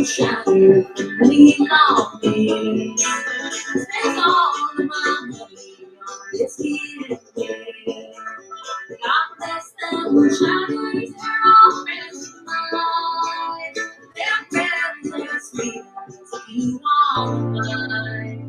Shattered, lean on me. Spend all of my money on this here day. God bless them shadows, they're all friends of my life. They're friends, sweet as you want mine.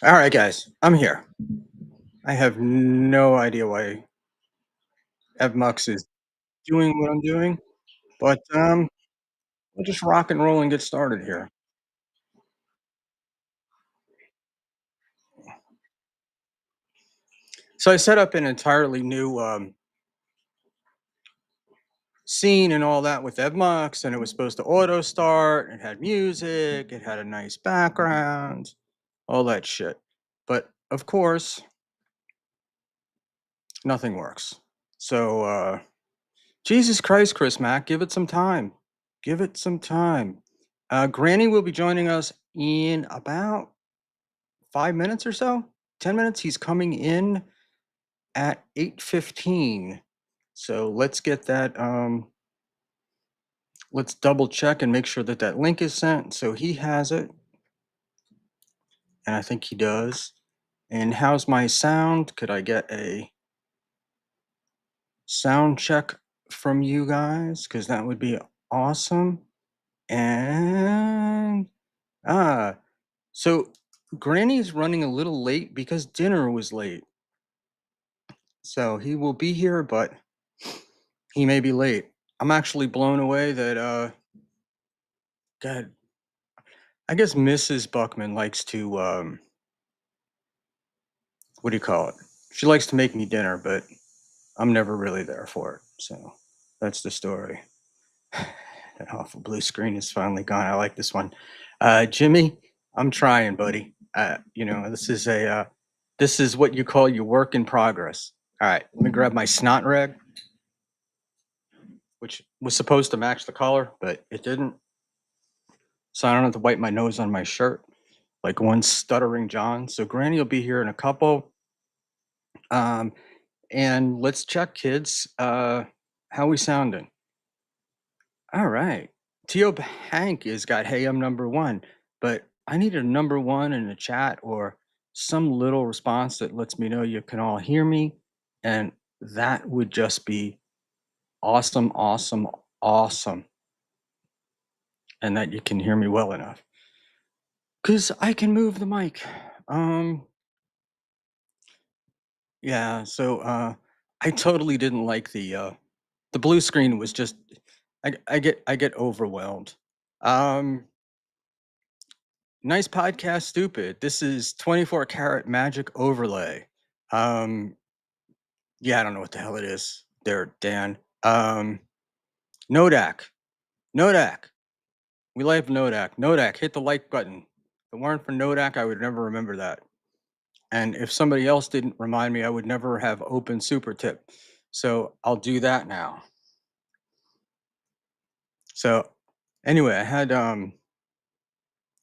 All right, guys, I'm here. I have no idea why Evmux is doing what I'm doing, but we'll just rock and roll and get started here. So I set up an entirely new scene and all that with Evmux, and it was supposed to auto start. It had music. It had a nice background, all that shit. But of course, nothing works. So Jesus Christ, Chris Mack, give it some time. Give it some time. Granny will be joining us in about 5 minutes or so. 10 minutes. He's coming in at 8:15. So let's get that. Let's double check and make sure that that link is sent. So he has it, and I think he does. And how's my sound? Could I get a sound check from you guys? Because that would be awesome. And so Granny's running a little late because dinner was late. So he will be here, but he may be late. I'm actually blown away that God, I guess Mrs. Buckman likes to what do you call it? She likes to make me dinner, but I'm never really there for it. So that's the story. That awful blue screen is finally gone. I like this one. Jimmy, I'm trying, buddy. This is what you call your work in progress. All right, let me grab my snot rag, which was supposed to match the collar, but it didn't. So I don't have to wipe my nose on my shirt like one stuttering John. So Granny will be here in a couple. Um, and let's check, kids. How we sounding? All right. Tio Hank has got hey, I'm number one, but I need a number one in the chat or some little response that lets me know you can all hear me. And that would just be awesome, awesome, awesome. And that you can hear me well enough. Because I can move the mic. Um, yeah, so I totally didn't like the blue screen was just I get overwhelmed. Um Nice podcast, stupid. This is 24 karat magic overlay. Um, yeah, I don't know what the hell it is. There, Dan. Nodak. Nodak. We like Nodak. Nodak, hit the like button. If it weren't for Nodak, I would never remember that. And if somebody else didn't remind me, I would never have opened super tip. So I'll do that now. So anyway, I had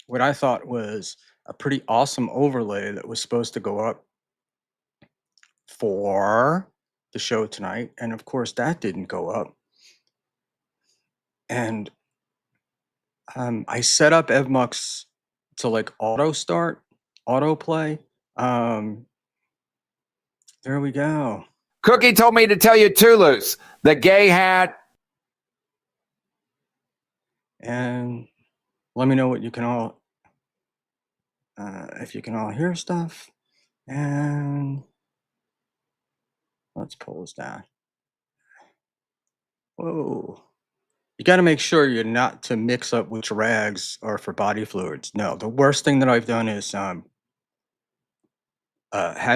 what I thought was a pretty awesome overlay that was supposed to go up for the show tonight. And of course, that didn't go up. And I set up Evmux to like auto start, auto play. There we go. Cookie told me to tell you Toulouse, the gay hat. And let me know what you can all, if you can all hear stuff. And let's pull this down. Whoa. You got to make sure you're not to mix up which rags are for body fluids. No, the worst thing that I've done is had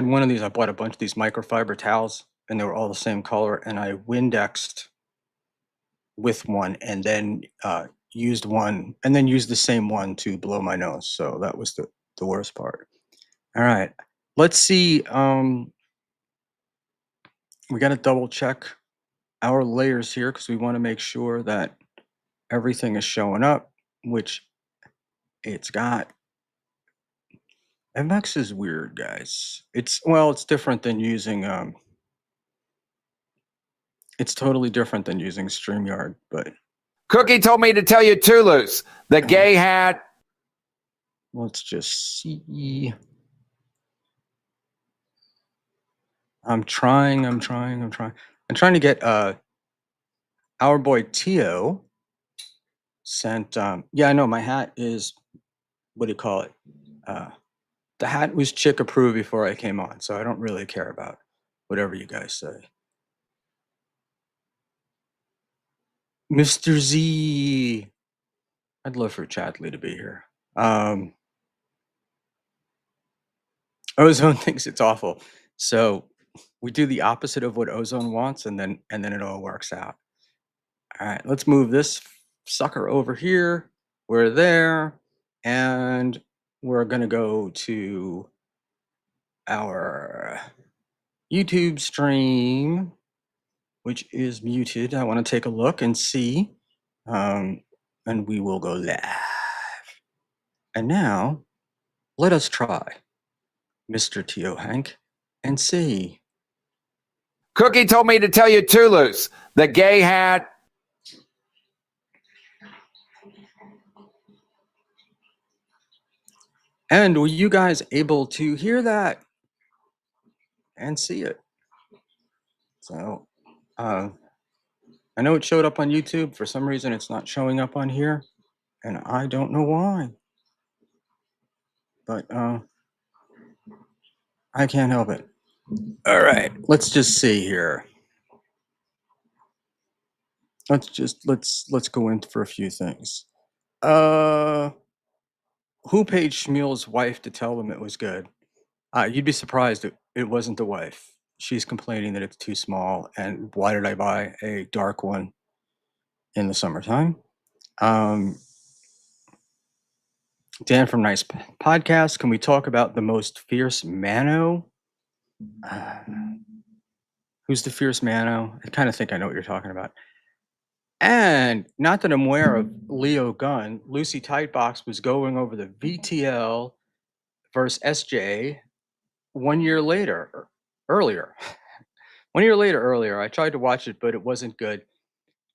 one of these. I bought a bunch of these microfiber towels, and they were all the same color. And I Windexed with one, and then used one, and then used the same one to blow my nose. So that was the worst part. All right, let's see. We got to double check our layers here because we want to make sure that everything is showing up, which it's got. MX is weird, guys. It's different than using it's totally different than using StreamYard, but Cookie told me to tell you Toulouse, the gay hat. let's just see. I'm trying to get our boy Tio sent yeah, I know my hat is what do you call it? The hat was chick approved before I came on, so I don't really care about whatever you guys say. Mr. Z, I'd love for Chadley to be here. Ozone thinks it's awful, so we do the opposite of what Ozone wants, and then it all works out. All right, let's move this sucker over here. We're there, and we're gonna go to our YouTube stream, which is muted. I want to take a look and see, and we will go live. And now, let us try Mr. Teo Hank and see. Cookie told me to tell you Toulouse, the gay hat. And were you guys able to hear that and see it? So, I know it showed up on YouTube. For some reason, it's not showing up on here, and I don't know why. But I can't help it. All right, let's just see here. Let's go in for a few things. Who paid Schmuel's wife to tell him it was good? You'd be surprised it wasn't the wife. She's complaining that it's too small, and why did I buy a dark one in the summertime? Dan from Nice Podcast, can we talk about the most fierce Mano? Who's the fierce Mano? I kind of think I know what you're talking about. And not that I'm aware of Leo Gunn, Lucy Tightbox was going over the VTL versus SJ 1 year later, earlier. 1 year later, earlier. I tried to watch it, but it wasn't good.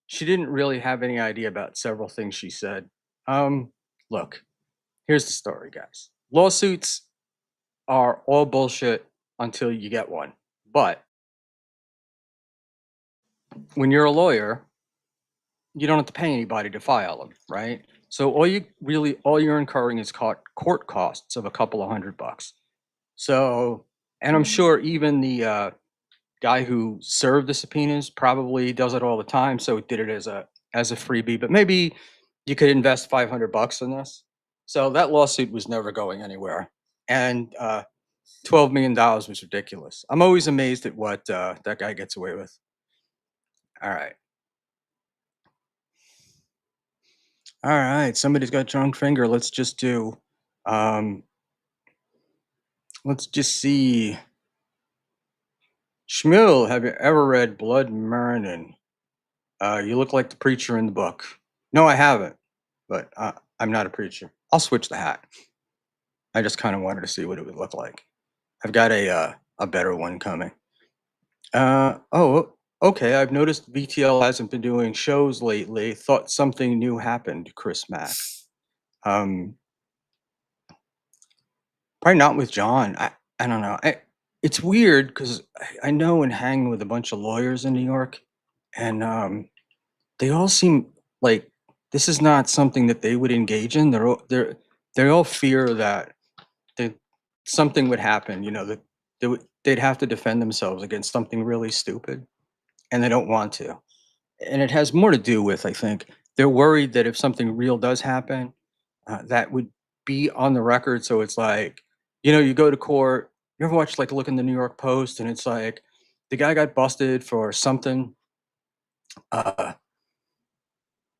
She didn't really have any idea about several things she said. Look, here's the story, guys. Lawsuits are all bullshit until you get one. But when you're a lawyer, you don't have to pay anybody to file them, right? So all you're incurring is court costs of a couple of $100. So, and I'm sure even the guy who served the subpoenas probably does it all the time, so he did it as a freebie. But maybe you could invest $500 in this. So that lawsuit was never going anywhere, and $12 million was ridiculous. I'm always amazed at what that guy gets away with. All right. All right, somebody's got drunk finger. Let's just do, let's just see. Schmuel, have you ever read Blood Merinon? You look like the preacher in the book. No, I haven't, but I'm not a preacher. I'll switch the hat. I just kind of wanted to see what it would look like. I've got a better one coming. Oh, okay. I've noticed VTL hasn't been doing shows lately. Thought something new happened, Chris Mack. Probably not with John. I don't know. It's weird because I know and hang with a bunch of lawyers in New York, and they all seem like this is not something that they would engage in. They all fear that they, something would happen. You know that they'd have to defend themselves against something really stupid, and they don't want to. And it has more to do with, I think, they're worried that if something real does happen, that would be on the record. So it's like, you go to court. You ever watch like look in the New York Post, and it's like the guy got busted for something, uh,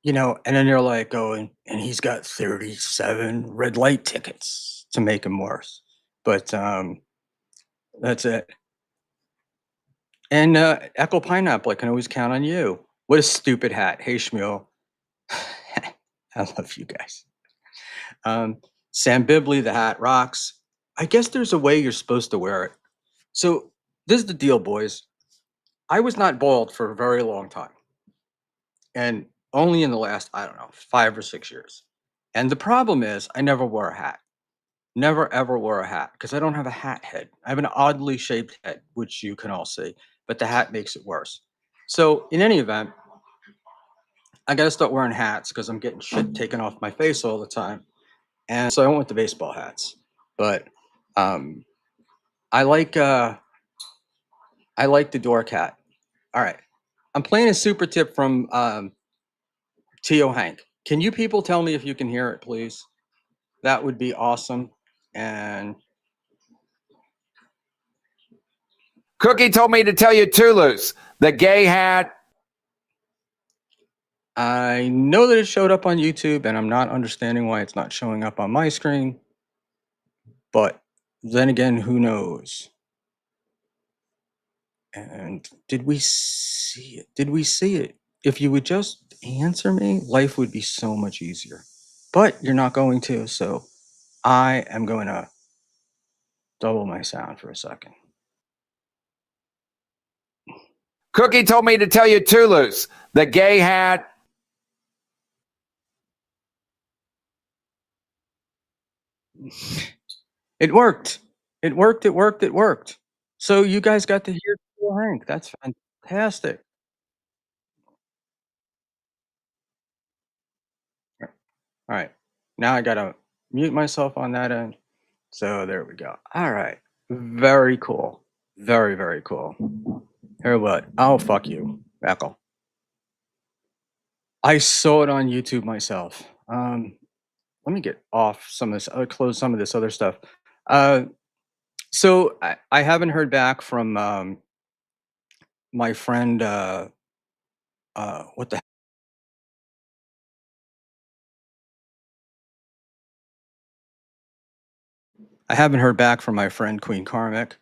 and then you're like going, and he's got 37 red light tickets to make him worse. But that's it. And Echo Pineapple, I can always count on you. What a stupid hat. Hey, Shmuel. I love you guys. Sam Bibley, the hat rocks. I guess there's a way you're supposed to wear it. So this is the deal, boys. I was not bald for a very long time. And only in the last, I don't know, 5 or 6 years. And the problem is I never wore a hat. Never ever wore a hat because I don't have a hat head. I have an oddly shaped head, which you can all see, but the hat makes it worse. So in any event, I got to start wearing hats because I'm getting shit taken off my face all the time. And so I went with the baseball hats. But I like the door cat. All right. I'm playing a super tip from Tio Hank. Can you people tell me if you can hear it, please? That would be awesome. And Cookie told me to tell you too, Luce. The gay hat. I know that it showed up on YouTube, and I'm not understanding why it's not showing up on my screen. But then again, who knows? And did we see it? Did we see it? If you would just answer me, life would be so much easier. But you're not going to, so I am going to double my sound for a second. Cookie told me to tell you too, Luce. The gay hat. It worked. It worked. It worked. It worked. So you guys got to hear Phil Hank. That's fantastic. All right. Now I got to mute myself on that end. So there we go. All right. Very cool. Very, very cool. Here what? Oh, fuck you, Echo. I saw it on YouTube myself. Let me get off some of this, close some of this other stuff. So I haven't heard back from my friend. What the? I haven't heard back from my friend Queen Karmic.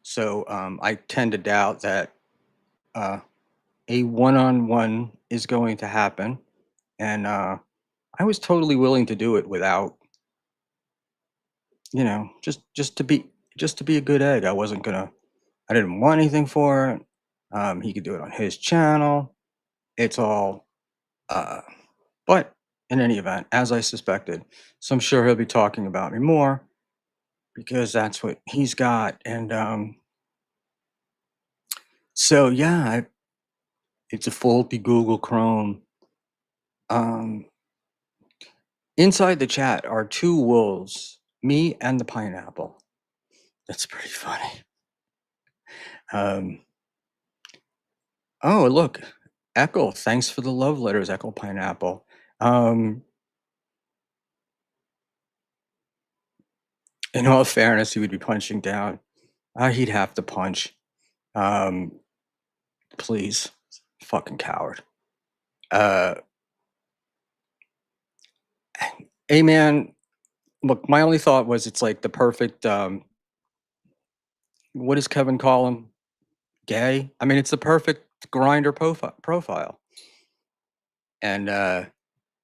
So I tend to doubt that a one-on-one is going to happen, and I was totally willing to do it without, just to be a good egg. I didn't want anything for it. He could do it on his channel. It's all, but in any event, as I suspected, so I'm sure he'll be talking about me more because that's what he's got. And so yeah, it's a faulty Google Chrome. Um, Inside the chat are two wolves, me and the pineapple. That's pretty funny. Um, oh, look, Echo, thanks for the love letters, Echo Pineapple. In all fairness, he would be punching down. He'd have to punch. Um, please, fucking coward. Hey man, look, my only thought was it's like the perfect. What does Kevin call him? Gay. I mean, it's the perfect grinder profile. And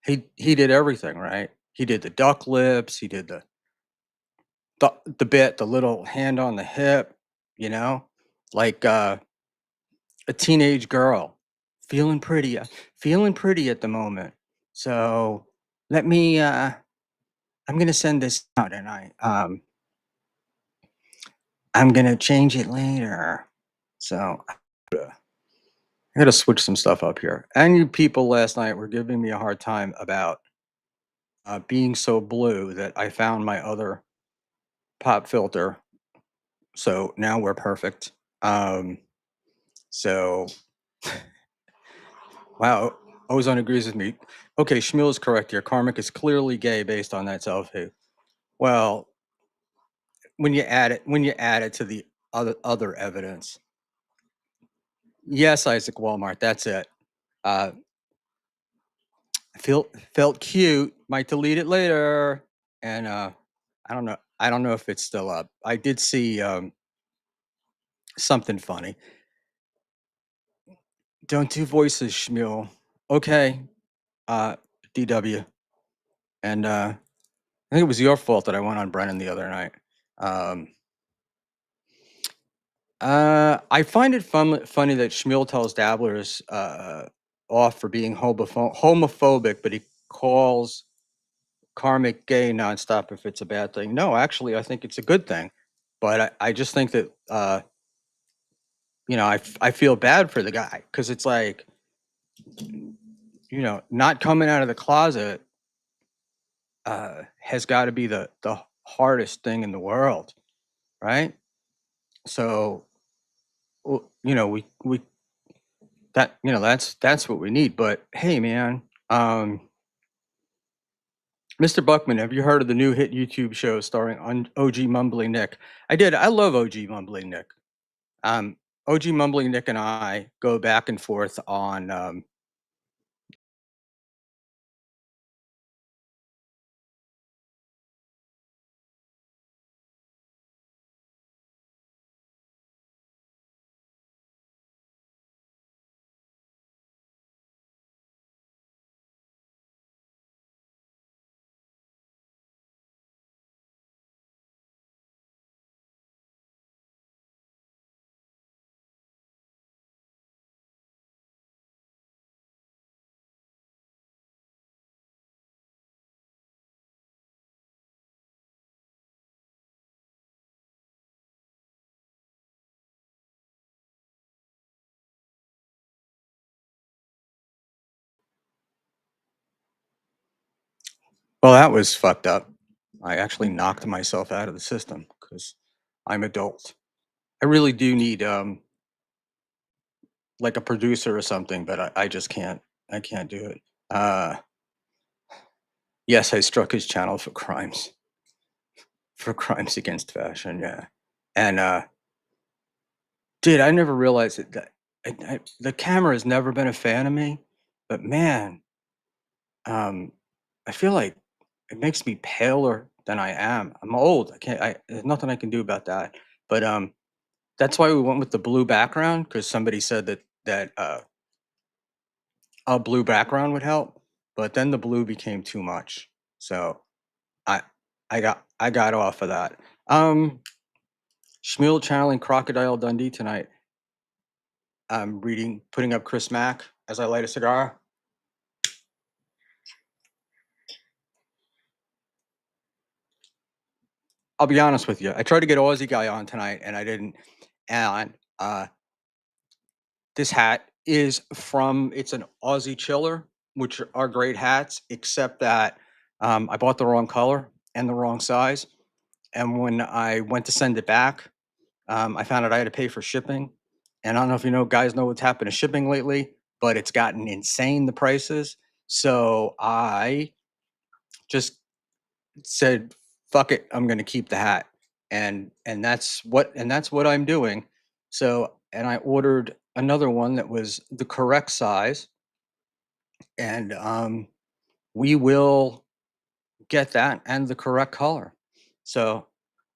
he did everything right. He did the duck lips. He did the bit, the little hand on the hip. You know, like a teenage girl feeling pretty at the moment. So let me. I'm gonna send this out, and I'm gonna change it later. So I gotta switch some stuff up here. And you people last night were giving me a hard time about being so blue that I found my other pop filter. So now we're perfect. So wow, Ozone agrees with me. Okay, Schmuel is correct here. Karmic is clearly gay based on that selfie. Well, when you add it to the other evidence. Yes, Isaac Walmart, that's it. Uh, felt cute. Might delete it later. And I don't know. I don't know if it's still up. I did see something funny. Don't do voices, Schmuel. Okay, uh, DW. And I think it was your fault that I went on Brennan the other night. Um, I find it funny that Schmuel tells Dabblers off for being homophobic, but he calls Karmic gay nonstop if it's a bad thing. No, actually, I think it's a good thing. But I just think that, I feel bad for the guy because it's like, not coming out of the closet has got to be the hardest thing in the world. right? So you know, we that you know that's what we need. But hey, man, um, Mr. Buckman, have you heard of the new hit YouTube show starring OG Mumbly Nick? I did. I love OG Mumbly Nick. Um, OG Mumbly Nick and I go back and forth on. Well, that was fucked up. I actually knocked myself out of the system because I'm adult. I really do need like a producer or something, but I just can't. I can't do it. Uh, yes, I struck his channel for crimes against fashion. Yeah, and dude, I never realized that the camera has never been a fan of me, but man, um, I feel like it makes me paler than I am. I'm old. I can't. There's nothing I can do about that. But that's why we went with the blue background because somebody said that a blue background would help. But then the blue became too much, so I I got off of that. Schmuel channeling Crocodile Dundee tonight. I'm putting up Chris Mack as I light a cigar. I'll be honest with you. I tried to get Aussie guy on tonight, and I didn't. And this hat is from. It's an Aussie chiller, which are great hats, except that I bought the wrong color and the wrong size. And when I went to send it back, I found out I had to pay for shipping. And I don't know if guys know what's happened to shipping lately, but it's gotten insane the prices. So I just said, "Fuck it, I'm going to keep the hat," and that's what I'm doing. So, and I ordered another one that was the correct size, and we will get that and the correct color. So,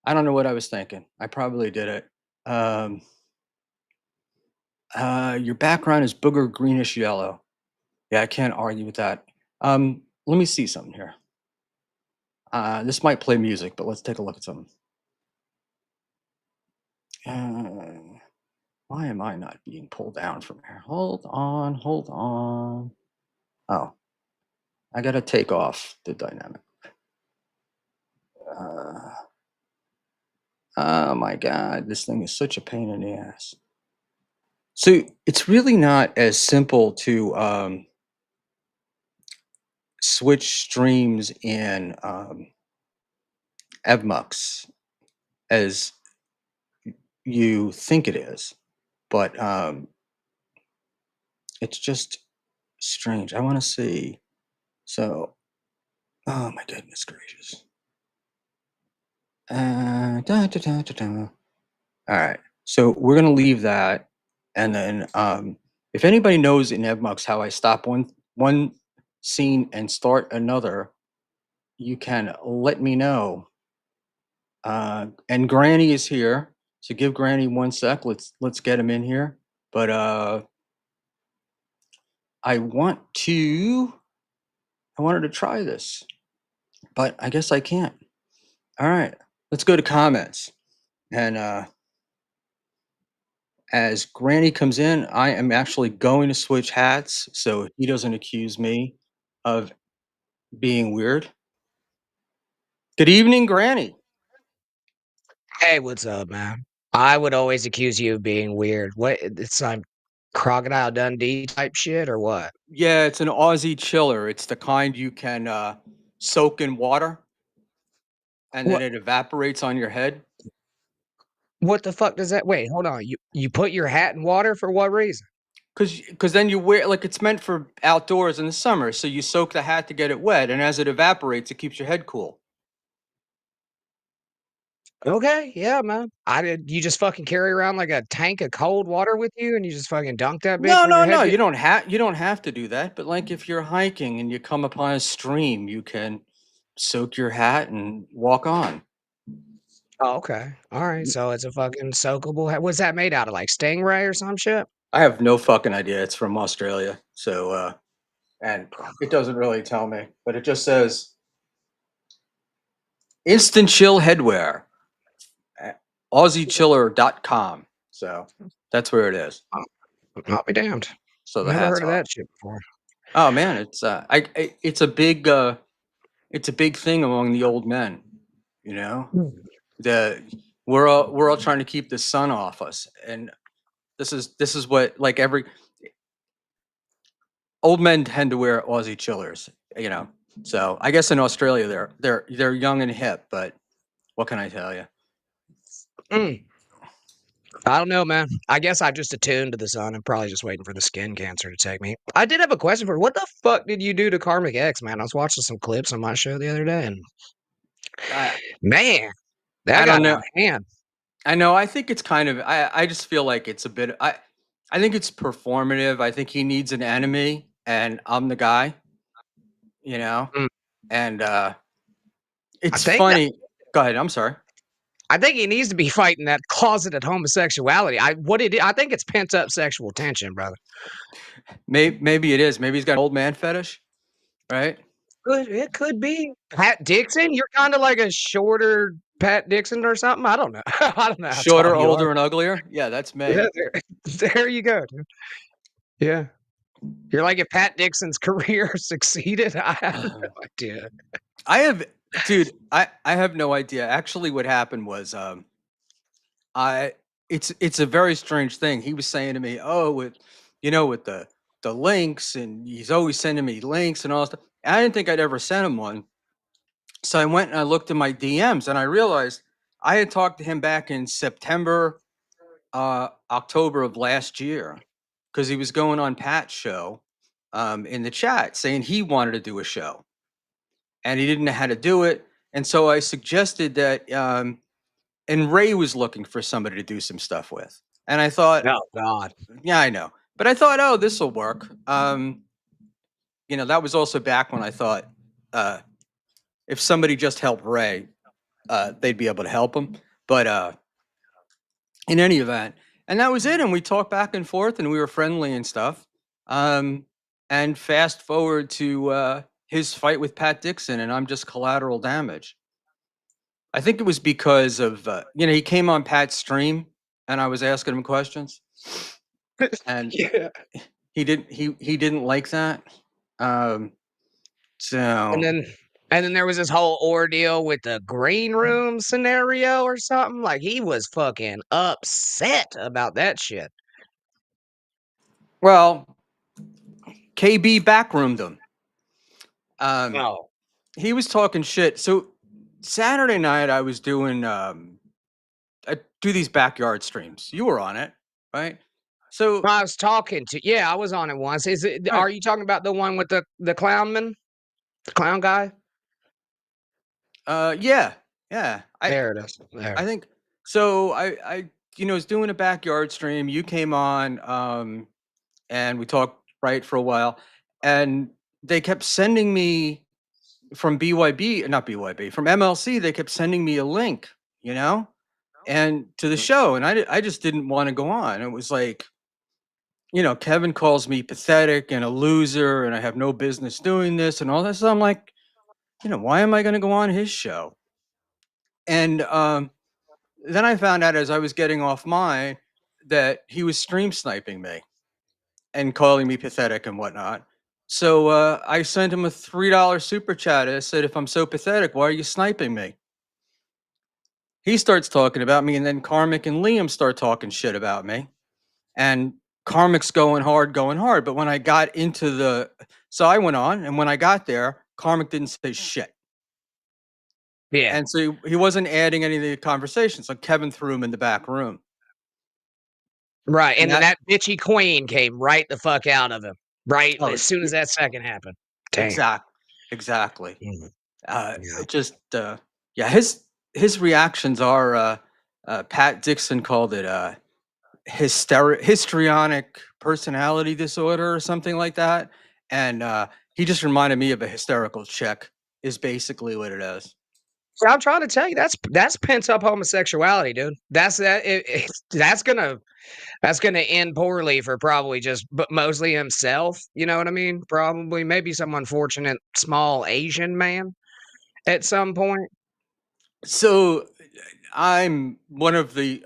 I don't know what I was thinking. I probably did it. Um, your background is booger greenish yellow. Yeah, I can't argue with that. Let me see something here. This might play music, but let's take a look at something. Uh, Why am I not being pulled down from here? Hold on, hold on. Oh, I gotta take off the dynamic. Uh, oh my God, this thing is such a pain in the ass. So it's really not as simple to switch streams in Evmux as you think it is, but it's just strange. I want to see. So, oh my goodness gracious. Da, da, da, da, da. All right. So we're gonna leave that, and then if anybody knows in Evmux how I stop one scene and start another, you can let me know. And Granny is here, so give Granny 1 sec. Let's get him in here. But I wanted to try this, but I guess I can't. All right, let's go to comments. And as Granny comes in, I am actually going to switch hats so he doesn't accuse me of being weird. Good evening, Granny. Hey, what's up, man? I would always accuse you of being weird. What? It's some Crocodile Dundee type shit or what? Yeah, it's an Aussie chiller. It's the kind you can soak in water and then What? it evaporates on your head. What the fuck does that? Wait, hold on. You put your hat in water for what reason? Because then you wear, like, it's meant for outdoors in the summer, so you soak the hat to get it wet, and as it evaporates, it keeps your head cool. Okay, yeah, man. I did. You just fucking carry around like a tank of cold water with you, and you just fucking dunk that bitch No, when your no, head no. gets. You don't have to do that. But like if you're hiking and you come upon a stream, you can soak your hat and walk on. Oh, okay. All right. So it's a fucking soakable hat. What's that made out of? Like stingray or some shit? I have no fucking idea. It's from Australia. So and it doesn't really tell me, but it just says instant chill headwear. at AussieChiller.com. So that's where it is. Oh, I'll be damned. So the Never hats heard of are. that shit before. Oh man, it's a big thing among the old men, you know? Hmm. The we're all trying to keep the sun off us, and this is what, like, every old men tend to wear Aussie chillers, you know. So I guess in Australia they're young and hip, but what can I tell you? Mm. I don't know, man. I guess I just attuned to the sun. I'm probably just waiting for the skin cancer to take me. I did have a question for you. What the fuck did you do to Karmic X, man? I was watching some clips on my show the other day, and I man, that I got don't out know. of hand. I know. I think it's kind of. I just feel like it's a bit. I think it's performative. I think he needs an enemy, and I'm the guy. You know, Mm. and I it's think that funny. Go ahead. I'm sorry. I think he needs to be fighting that closeted homosexuality. I think it's pent up sexual tension, brother. Maybe it is. Maybe he's got an old man fetish, right? It could be Pat Dixon. You're kind of like a shorter Pat Dixon or something. I don't know. I don't know how tall Shorter, you are. older, and uglier. Yeah, that's me. Yeah, there you go, dude. Yeah. You're like if Pat Dixon's career succeeded, I have no idea. I have, dude. I have no idea. Actually, what happened was, I it's a very strange thing. He was saying to me, "Oh, with with the links, and he's always sending me links and all stuff." I didn't think I'd ever sent him one, so I went and I looked in my DMs, and I realized I had talked to him back in September, October of last year, because he was going on Pat's show, in the chat saying he wanted to do a show and he didn't know how to do it. And so I suggested that, and Ray was looking for somebody to do some stuff with. And I thought, Oh God. yeah, I know. But I thought, oh, this will work. That was also back when I thought, uh, if somebody just helped Ray, they'd be able to help him. But in any event, and that was it. And we talked back and forth and we were friendly and stuff. Um, and fast forward to his fight with Pat Dixon, and I'm just collateral damage. I think it was because of he came on Pat's stream, and I was asking him questions, and Yeah. he didn't like that. Um, And so then and then there was this whole ordeal with the green room scenario or something. Like he was fucking upset about that shit. well, KB backroomed him. Um, Oh. he was talking shit. So Saturday night I was doing I do these backyard streams. You were on it, right? So I was talking to yeah, I was on it once. Is it right, are you talking about the one with the clown man? The clown guy? yeah, yeah. There it is. There. I think so. I was doing a backyard stream. You came on, and we talked right for a while, and they kept sending me from BYB, not BYB, from MLC. They kept sending me a link, you know, and to the show, and I just didn't want to go on. It was like, Kevin calls me pathetic and a loser, and I have no business doing this and all this. So I'm like, why am I going to go on his show? And then I found out as I was getting off mine that he was stream sniping me and calling me pathetic and whatnot. So I sent him a $3 super chat. I said, if I'm so pathetic, why are you sniping me? He starts talking about me, and then Karmic and Liam start talking shit about me. And Karmic's going hard, going hard. But when I got so I went on, and when I got there, Karmic didn't say shit. Yeah. And so he wasn't adding any of the conversation. So Kevin threw him in the back room. Right. And then that that bitchy queen came right the fuck out of him. Right oh, as soon yeah, as that second happened. Damn. exactly. Mhm. Yeah. It just yeah, his reactions are Pat Dixon called it histrionic personality disorder or something like that, and he just reminded me of a hysterical chick is basically what it is. So I'm trying to tell you that's pent up homosexuality, dude. That's gonna end poorly for probably just but mostly himself. You know what I mean? Probably maybe some unfortunate small Asian man at some point. So I'm one of the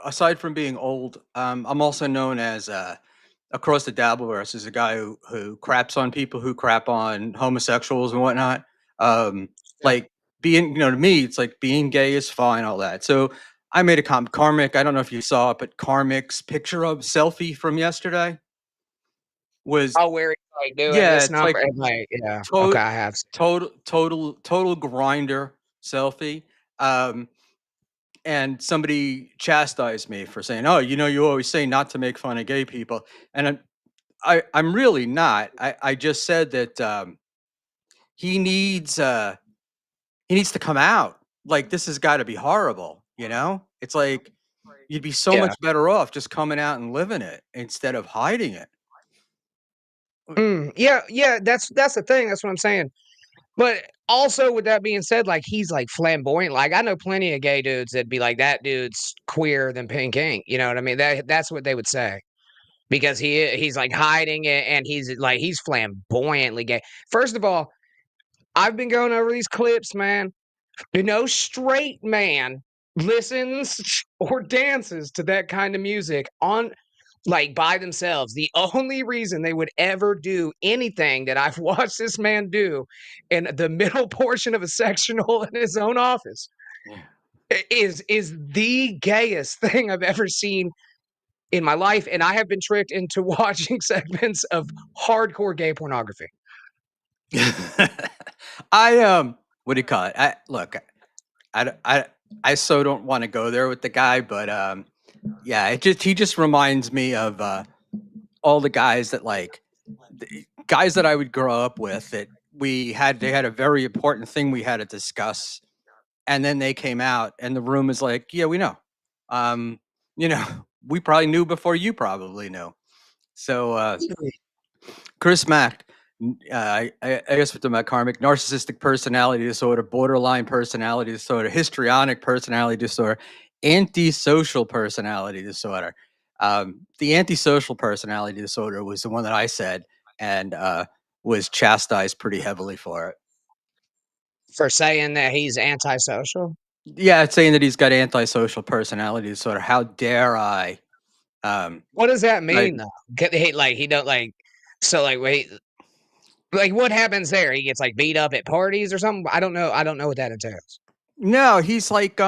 aside from being old, I'm also known as across the Dabbleverse as a guy who craps on people who crap on homosexuals and whatnot. Um, Yeah. like being, to me, it's like being gay is fine, all that. So I made a comment. Karmic, I don't know if you saw it, but Karmic's picture of selfie from yesterday was, Oh, where he's like doing yeah, this it's number like and like, yeah, okay, total, I have seen it. total grinder selfie. Um, and somebody chastised me for saying, "Oh, you always say not to make fun of gay people," and I'm really not. I just said that he needs he needs to come out. Like this has got to be horrible. It's like you'd be so Yeah. much better off just coming out and living it instead of hiding it. Yeah, yeah, that's the thing. That's what I'm saying. But also with that being said, like he's like flamboyant. Like I know plenty of gay dudes that'd be like, that dude's queer than pink ink. You know what I mean? That's what they would say. Because he's like hiding it and he's flamboyantly gay. First of all, I've been going over these clips, man. No straight man listens or dances to that kind of music on like by themselves. The only reason they would ever do anything that I've watched this man do in the middle portion of a sectional in his own office Yeah. is the gayest thing I've ever seen in my life, and I have been tricked into watching segments of hardcore gay pornography. What do you call it? I so don't want to go there with the guy, but yeah, he just reminds me of all the guys that guys that I would grow up with that they had a very important thing we had to discuss, and then they came out and the room is like, yeah, we know. Um, we probably knew before you probably knew. So Chris Mack, I guess we're talking about karmic, narcissistic personality disorder, borderline personality disorder, histrionic personality disorder, antisocial personality disorder. The antisocial personality disorder was the one that I said and was chastised pretty heavily for it. For saying that he's antisocial? Yeah, it's saying that he's got antisocial personality disorder. How dare I? What does that I mean, though? He don't like so, like, wait, like, what happens there? He gets, like, beat up at parties or something? I don't know what that entails. No, he's like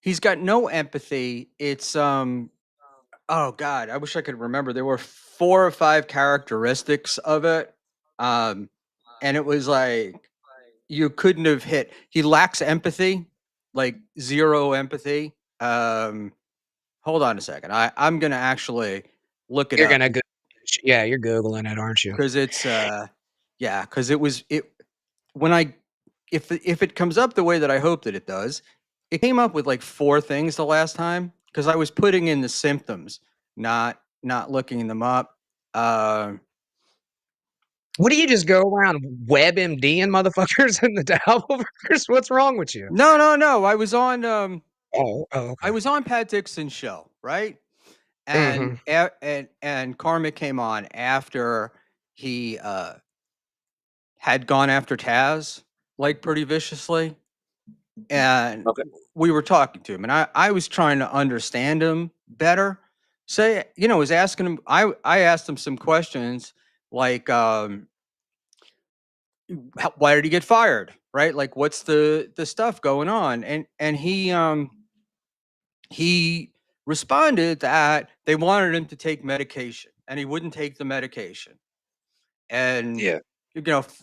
he's got no empathy. It's oh god, I wish I could remember. There were 4 or 5 characteristics of it. Um and it was like you couldn't have hit. He lacks empathy, like zero empathy. Hold on a second. I'm going to actually look it You're up gonna go yeah, you're Googling it, aren't you? cuz it's yeah, cuz it when I if it comes up the way that I hope that it does, it came up with like 4 things the last time because I was putting in the symptoms, not looking them up. Um, What do you just go around WebMD and motherfuckers in the Dabbleverse? What's wrong with you? no, no, no. I Okay. was on Pat Dixon's show, right? And Mhm. and Karma came on after he had gone after Taz like pretty viciously, and Okay. we were talking to him, and I was trying to understand him better. Say, was asking him. I asked him some questions like, why did he get fired? Right? Like, what's the stuff going on? And he responded that they wanted him to take medication, and he wouldn't take the medication. And Yeah.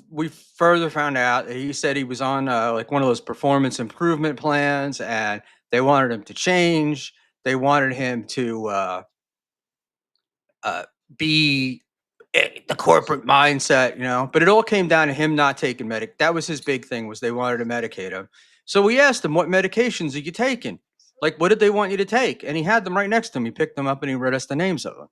we further found out that he said he was on like one of those performance improvement plans, and they wanted him to change. They wanted him to uh, be the corporate mindset. But it all came down to him not taking medic. That was his big thing, was they wanted to medicate him. So we asked him, what medications are you taking? Like, what did they want you to take? And he had them right next to him. He picked them up and he read us the names of them.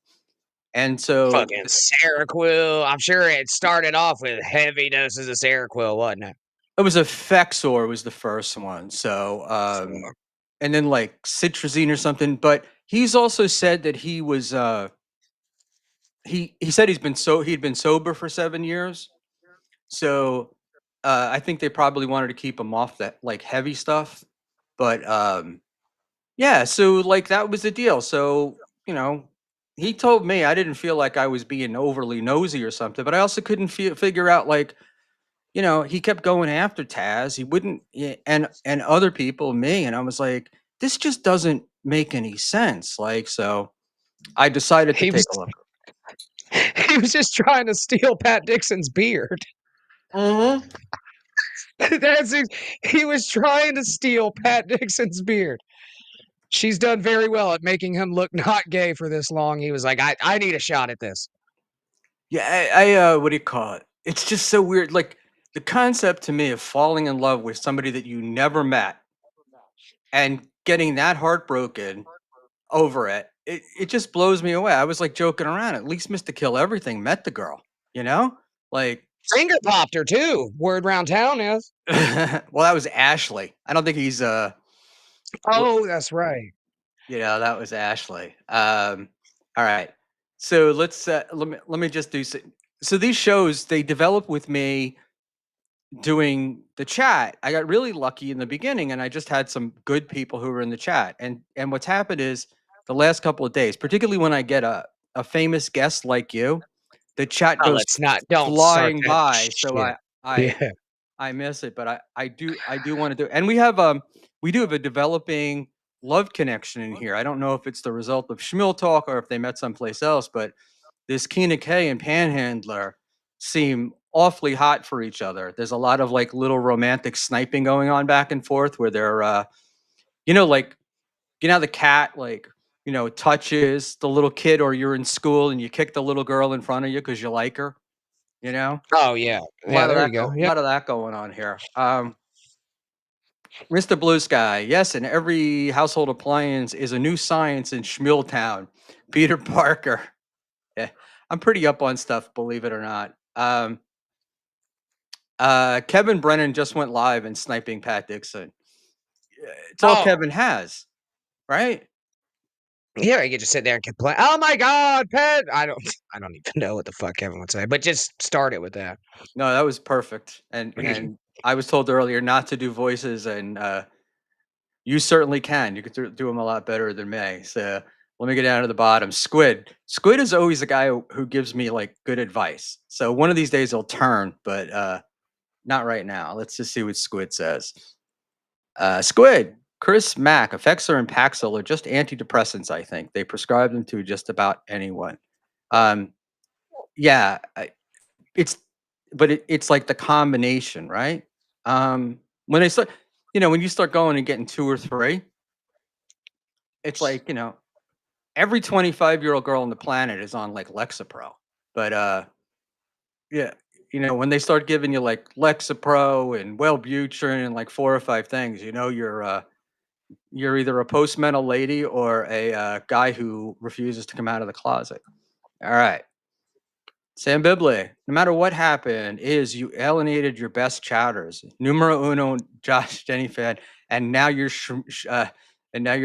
And so Fucking Seroquel. I'm sure it started off with heavy doses of Seroquel, wasn't it? it was Effexor was the first one. So, and then like citrazine or something. But he's also said that he was he said he'd been sober for 7 years. So I think they probably wanted to keep him off that like heavy stuff. But yeah, so like that was the deal. So, he told me, I didn't feel like I was being overly nosy or something, but I also couldn't figure out like, he kept going after Taz. He wouldn't, and other people, me, and I was like, this just doesn't make any sense. Like, so I decided to He take was a look. he was just trying to steal Pat Dixon's beard. Mm-hmm. He was trying to steal Pat Dixon's beard. She's done very well at making him look not gay for this long. He was like, I need a shot at this. Yeah, what do you call it? It's just so weird. Like the concept to me of falling in love with somebody that you never met and getting that heartbroken over it, it just blows me away. I was like joking around. At least Mr. Kill Everything met the girl, you know? Like, Finger popped her too. Word round town is. well, that was Ashley. I don't think he's Oh, that's right. that was Ashley. All right. So let me just do so these shows, they develop with me doing the chat. I got really lucky in the beginning, and I just had some good people who were in the chat. And what's happened is the last couple of days, particularly when I get a famous guest like you, the chat Oh, goes don't start flying that by. So shit. I Yeah. I miss it, but I do want to do. And we do have a developing love connection in here. I don't know if it's the result of Schmuel Talk or if they met someplace else, but this Keena K and Panhandler seem awfully hot for each other. There's a lot of like little romantic sniping going on back and forth where they're like the cat like touches the little kid, or you're in school and you kick the little girl in front of you because you like her. You know, Oh yeah. a Yeah, lot of there that you go. a Yep. lot of that going on here. Mr. Blue Sky, yes, and every household appliance is a new science in Schmiltown. Peter Parker. Yeah, I'm pretty up on stuff, believe it or not. Kevin Brennan just went live in sniping Pat Dixon. It's all Oh, Kevin has, right? yeah, you could just sit there and complain. Oh my God, Pat! I don't even know what the fuck Kevin would say, but just start it with that. No, that was perfect. And I was told earlier not to do voices, and you certainly can. You could do them a lot better than me. So let me get down to the bottom. Squid. Squid is always the guy who gives me like good advice. So one of these days he'll turn, but not right now. Let's just see what Squid says. Squid. Chris Mack. Effexor and Paxil are just antidepressants, I think. They prescribe them to just about anyone. Yeah, it's but it's like the combination, right? When they start, when you start going and getting 2 or 3, it's like, every 25-year-old girl on the planet is on like Lexapro. But yeah, when they start giving you like Lexapro and Wellbutrin and like 4 or 5 things, you're either a postmental lady or a guy who refuses to come out of the closet. All right. Sam Bibley, no matter what happened, you alienated your best chatters. Numero uno, Josh Jenny fan, and now you're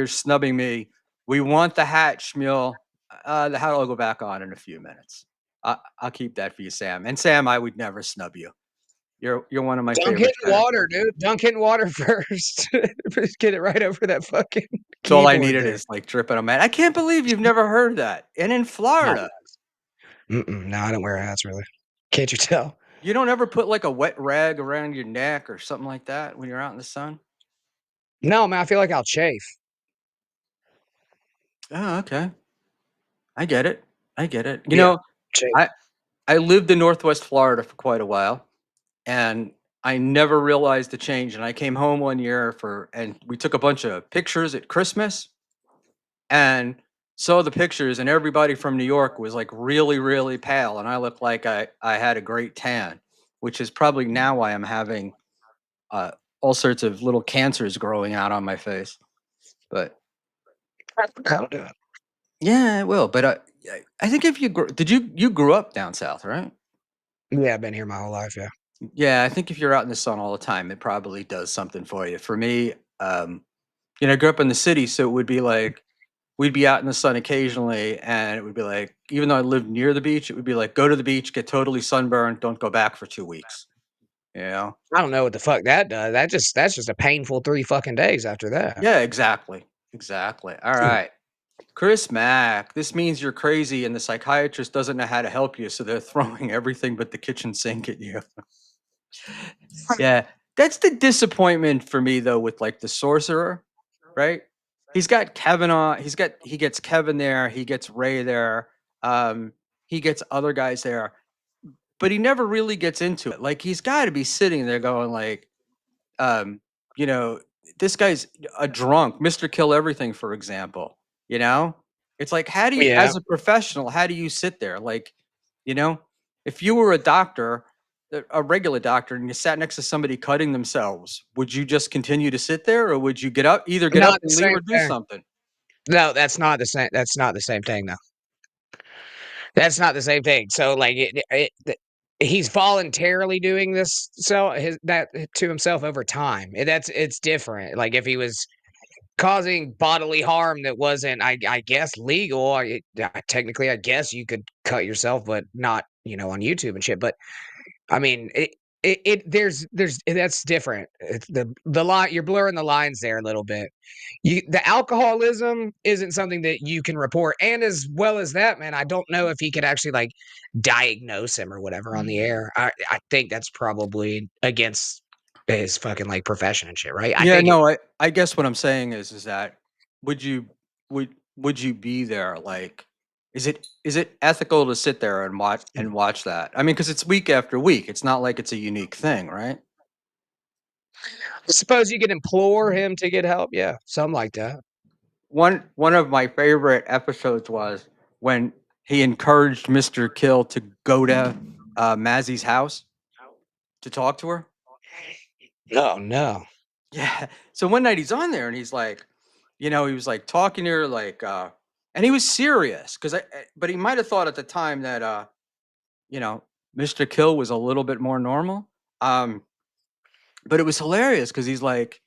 snubbing me. We want the hat, Schmuel. The hat will go back on in a few minutes. I'll keep that for you, Sam. And Sam, I would never snub you. You're one of my Dunk it favorite in chatters. water, dude. Dunk it in water first. Just get it right over that fucking So all I keyboard needed there. is like dripping on man. I can't believe you've never heard that. And in Florida, No, I don't wear hats really. Can't you tell? you don't ever put like a wet rag around your neck or something like that when you're out in the sun? No, man, I feel like I'll chafe. Oh, okay. I get it. I get it. Yeah, chafe. I I lived in Northwest Florida for quite a while, and I never realized the change. And I came home one year and we took a bunch of pictures at Christmas, and saw the pictures, and everybody from New York was like really, really pale, and I looked like I had a great tan, which is probably now why I'm having uh, all sorts of little cancers growing out on my face. But That'll do it. yeah, it will. But I think if you grew up down south, right? Yeah, I've been here my whole life. Yeah. Yeah, I think if you're out in the sun all the time, it probably does something for you. For me, I grew up in the city, so it would be like we'd be out in the sun occasionally, and it would be like, even though I lived near the beach, it would be like, go to the beach, get totally sunburned, don't go back for 2 weeks. You know? I don't know what the fuck that does. That's just a painful 3 fucking days after that. Yeah, exactly. Exactly. All right. Chris Mack, this means you're crazy and the psychiatrist doesn't know how to help you, so they're throwing everything but the kitchen sink at you. Yeah. That's the disappointment for me though with like the sorcerer, right? He's got Kevin on, he gets Kevin there, he gets Ray there, um, he gets other guys there, but he never really gets into it. Like he's got to be sitting there going like, um, you know, this guy's a drunk, Mr. Kill Everything, for example. You know, it's like, how do you, Yeah. as a professional, how do you sit there? Like, you know, if you were a doctor, a regular doctor, and you sat next to somebody cutting themselves, would you just continue to sit there, or would you either get up Not the and leave same or do thing. something? No, that's not the same thing, though. That's not the same thing. So, like, he's voluntarily doing this to himself over time. It's different. Like, if he was causing bodily harm that wasn't, I guess, legal, technically, I guess you could cut yourself, but not, on YouTube and shit. But I mean, there's that's different. It's the line, you're blurring the lines there a little bit. The alcoholism isn't something that you can report, and as well as that, man, I don't know if he could actually like diagnose him or whatever on the air. I think that's probably against his fucking like profession and shit, right? I Yeah, think it, no, I guess what I'm saying is that would you would you be there? Like, is it ethical to sit there and watch that? I mean, because it's week after week. It's not like it's a unique thing, right? I suppose you could implore him to get help. Yeah, something like that. One of my favorite episodes was when he encouraged Mr. Kill to go to Mazzy's house to talk to her. Oh no. Yeah. So one night he's on there and he's like, he was like talking to her like, and he was serious but he might have thought at the time that, you know, Mr. Kill was a little bit more normal. Um, but it was hilarious because he's like,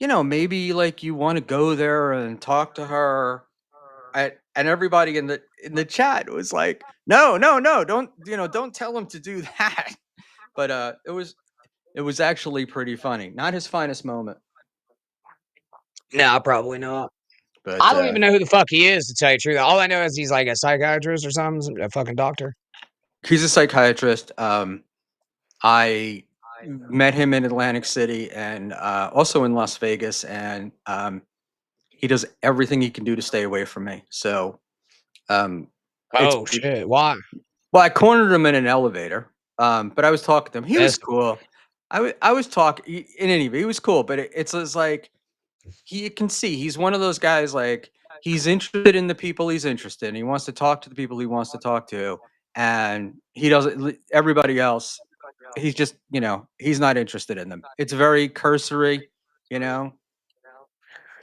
maybe like you want to go there and talk to her. And everybody in the chat was like, no, no, no, don't tell him to do that. But it was actually pretty funny. Not his finest moment, No, probably not. but I don't even know who the fuck he is, to tell you the truth. All I know is he's like a psychiatrist or something, a fucking doctor. he's a psychiatrist. I met him in Atlantic City and also in Las Vegas, and he does everything he can do to stay away from me. So um, it's Oh shit! Why? well, I cornered him in an elevator, but I was talking to him. He was That's cool. I was talking in any event. He was cool, but it's just like he can see he's one of those guys. Like he's interested in the people he's interested in. He wants to talk to the people he wants to talk to, and he doesn't. Everybody else, he's just he's not interested in them. It's very cursory, you know.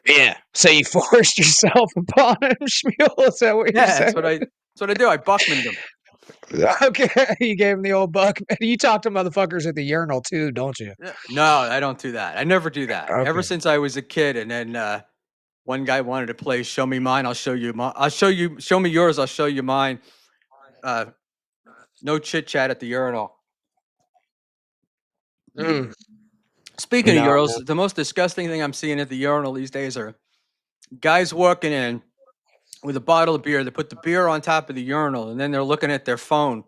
yeah. So you forced yourself upon him, Schmuel. Is that what you're Yeah, saying? that's what I do. I Buckmaned him. Okay, you gave him the old buck. You talk to motherfuckers at the urinal too, don't you? Yeah. No, I don't do that. I never do that. Ever Okay. since I was a kid, and then one guy wanted to play "Show Me Mine," I'll show you mine. I'll show you. Show me yours. I'll show you mine. Uh, no chit chat at the urinal. Mm, Speaking of no, no. urinals, the most disgusting thing I'm seeing at the urinal these days are guys walking in with a bottle of beer. They put the beer on top of the urinal, and then they're looking at their phone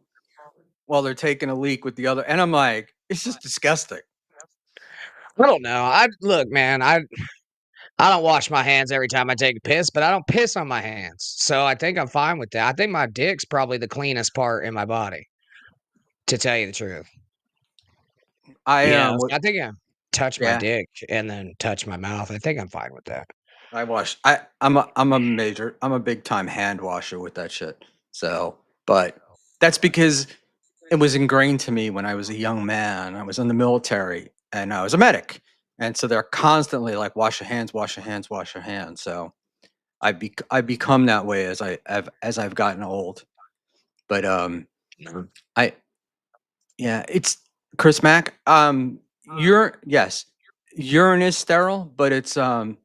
while they're taking a leak with the other. And I'm like, it's just disgusting. I don't know. I look, man. I don't wash my hands every time I take a piss, but I don't piss on my hands, so I think I'm fine with that. I think my dick's probably the cleanest part in my body. to tell you the truth. I Yeah, I think I touch my yeah. dick and then touch my mouth. I think I'm fine with that. I wash. I'm a big time hand washer with that shit. So, but that's because it was ingrained to me when I was a young man. I was in the military and I was a medic, and so they're constantly like, wash your hands, wash your hands, wash your hands. So I become that way as I've gotten old. But I yeah, it's Chris Mack. Urine is sterile, but it's all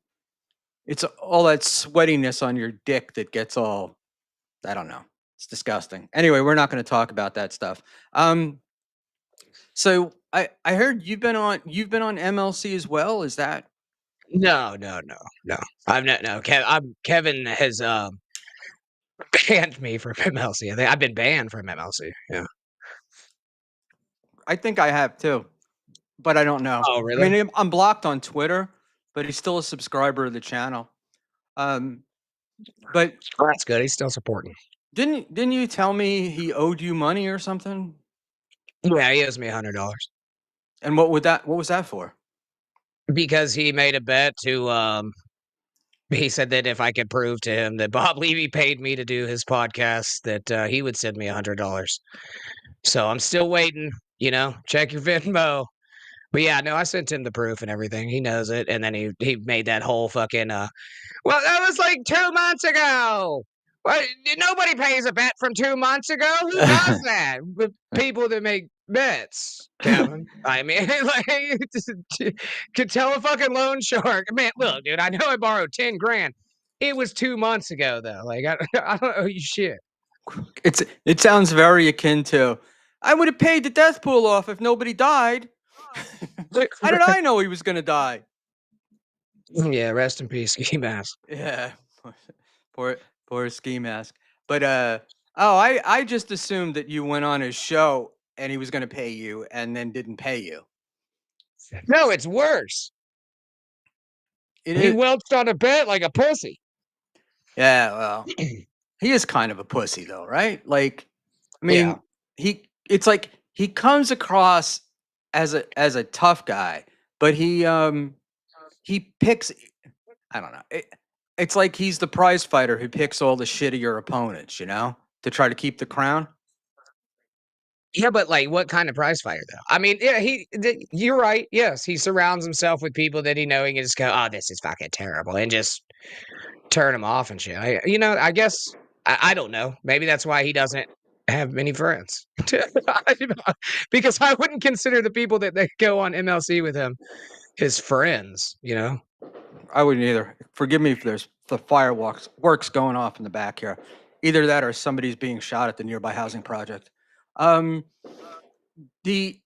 that sweatiness on your dick that gets all, I don't know. It's disgusting. Anyway, we're not going to talk about that stuff. So I heard you've been on MLC as well. Is that No. I'm not. No, Kevin has banned me from MLC. I think I've been banned from MLC. Yeah. I think I have too, but I don't know. Oh, I really? mean, I'm blocked on Twitter, but he's still a subscriber of the channel. But Well, that's good. He's still supporting. didn't you tell me he owed you money or something? Yeah, he owes me $100 And what was that for? because he made a bet to. He said that if I could prove to him that Bob Levy paid me to do his podcast, that he would send me $100. So I'm still waiting. Check your Venmo. But yeah, no, I sent him the proof and everything. He knows it, and then he made that whole fucking. Well, that was like 2 months ago. What? Nobody pays a bet from 2 months ago. Who does that? With people that make bets, Kevin. I mean, like, could tell a fucking loan shark. Man, look, dude, I know I borrowed 10 grand. It was 2 months ago, though. Like, I don't owe you shit. It sounds very akin to, I would have paid the death pool off if nobody died. How did I know he was going to die? Yeah, rest in peace, Ski Mask. Yeah, poor ski mask. But I just assumed that you went on his show and he was going to pay you and then didn't pay you. No, it's worse. It He is. welched on a bet like a pussy. Yeah, well, he is kind of a pussy though, right? Like, I Yeah. mean, it's like he comes across as a tough guy, but he picks, I don't know. It's like he's the prize fighter who picks all the shittier opponents, to try to keep the crown. Yeah, but like, what kind of prize fighter though? I mean, yeah, you're right. Yes, he surrounds himself with people that he know he can just go, "Oh, this is fucking terrible," and just turn him off and shit. I guess I don't know. Maybe that's why he doesn't have many friends. Because I wouldn't consider the people that go on MLC with him his friends. I wouldn't either. Forgive me if there's the fireworks going off in the back here. Either that or somebody's being shot at the nearby housing project. Um, the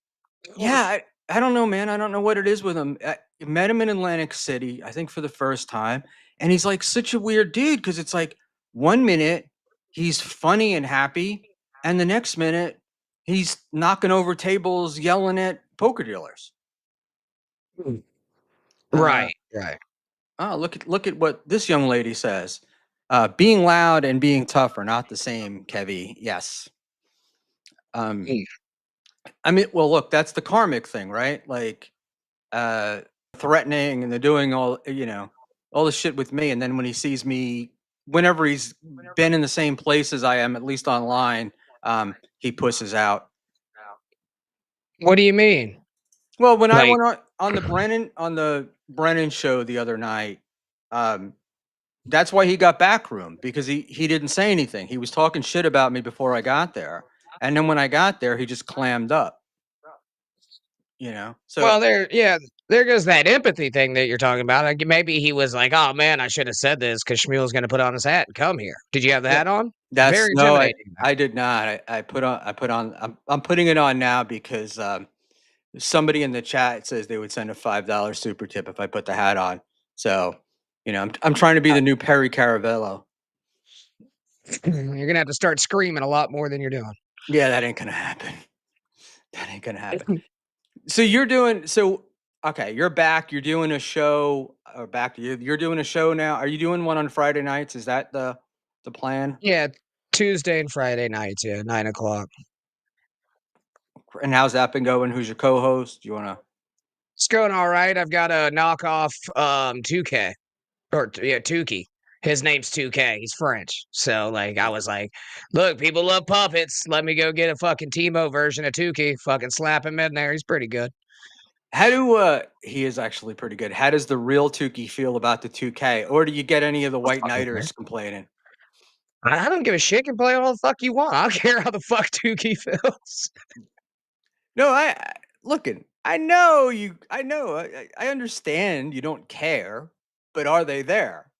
Yeah, I don't know, man. I don't know what it is with him. I met him in Atlantic City, I think for the first time, and he's like such a weird dude because it's like 1 minute he's funny and happy, and the next minute he's knocking over tables, yelling at poker dealers. Uh, Right. oh, look at what this young lady says. Being loud and being tough are not the same, Kevy. Yes. Um, Mm. I mean, well, look, that's the karmic thing, right? Like, threatening and they're doing all the shit with me, and then when he sees me, whenever he's been in the same place as I am, at least online, he pusses out. What do you mean? Well, when I Like, went on the Brennan show the other night, um that's why he got backroom, because he didn't say anything. He was talking shit about me before I got there, and then when I got there he just clammed up. So well, there goes that empathy thing that you're talking about. Like, maybe he was like, "Oh man, I should have said this because Schmuel's going to put on his hat and come here." Did you have the yeah, hat on? that's Very no, intimidating. I did not. I put on. I'm putting it on now because somebody in the chat says they would send a $5 super tip if I put the hat on. So, I'm trying to be the new Perry Caravello. You're gonna have to start screaming a lot more than you're doing. Yeah, that ain't gonna happen. That ain't gonna happen. So you're doing so. Okay, you're back. You're doing a show. Or back to you. You're doing a show now. Are you doing one on Friday nights? Is that the plan? Yeah, Tuesday and Friday nights. Yeah, 9 o'clock. And how's that been going? Who's your co-host? You want to? It's going all right. I've got a knockoff 2K or yeah, Tukey. His name's 2K. He's French. So like I was like, look, people love puppets. Let me go get a fucking Timo version of Tukey. Fucking slap him in there. He's pretty good. How do he is actually pretty good. How does the real Tukey feel about the 2K? Or do you get any of the white fucking knighters complaining? I don't give a shit. You can play all the fuck you want. I don't care how the fuck Tukey feels. No, looking. I know you. I know. I understand you don't care, but are they there?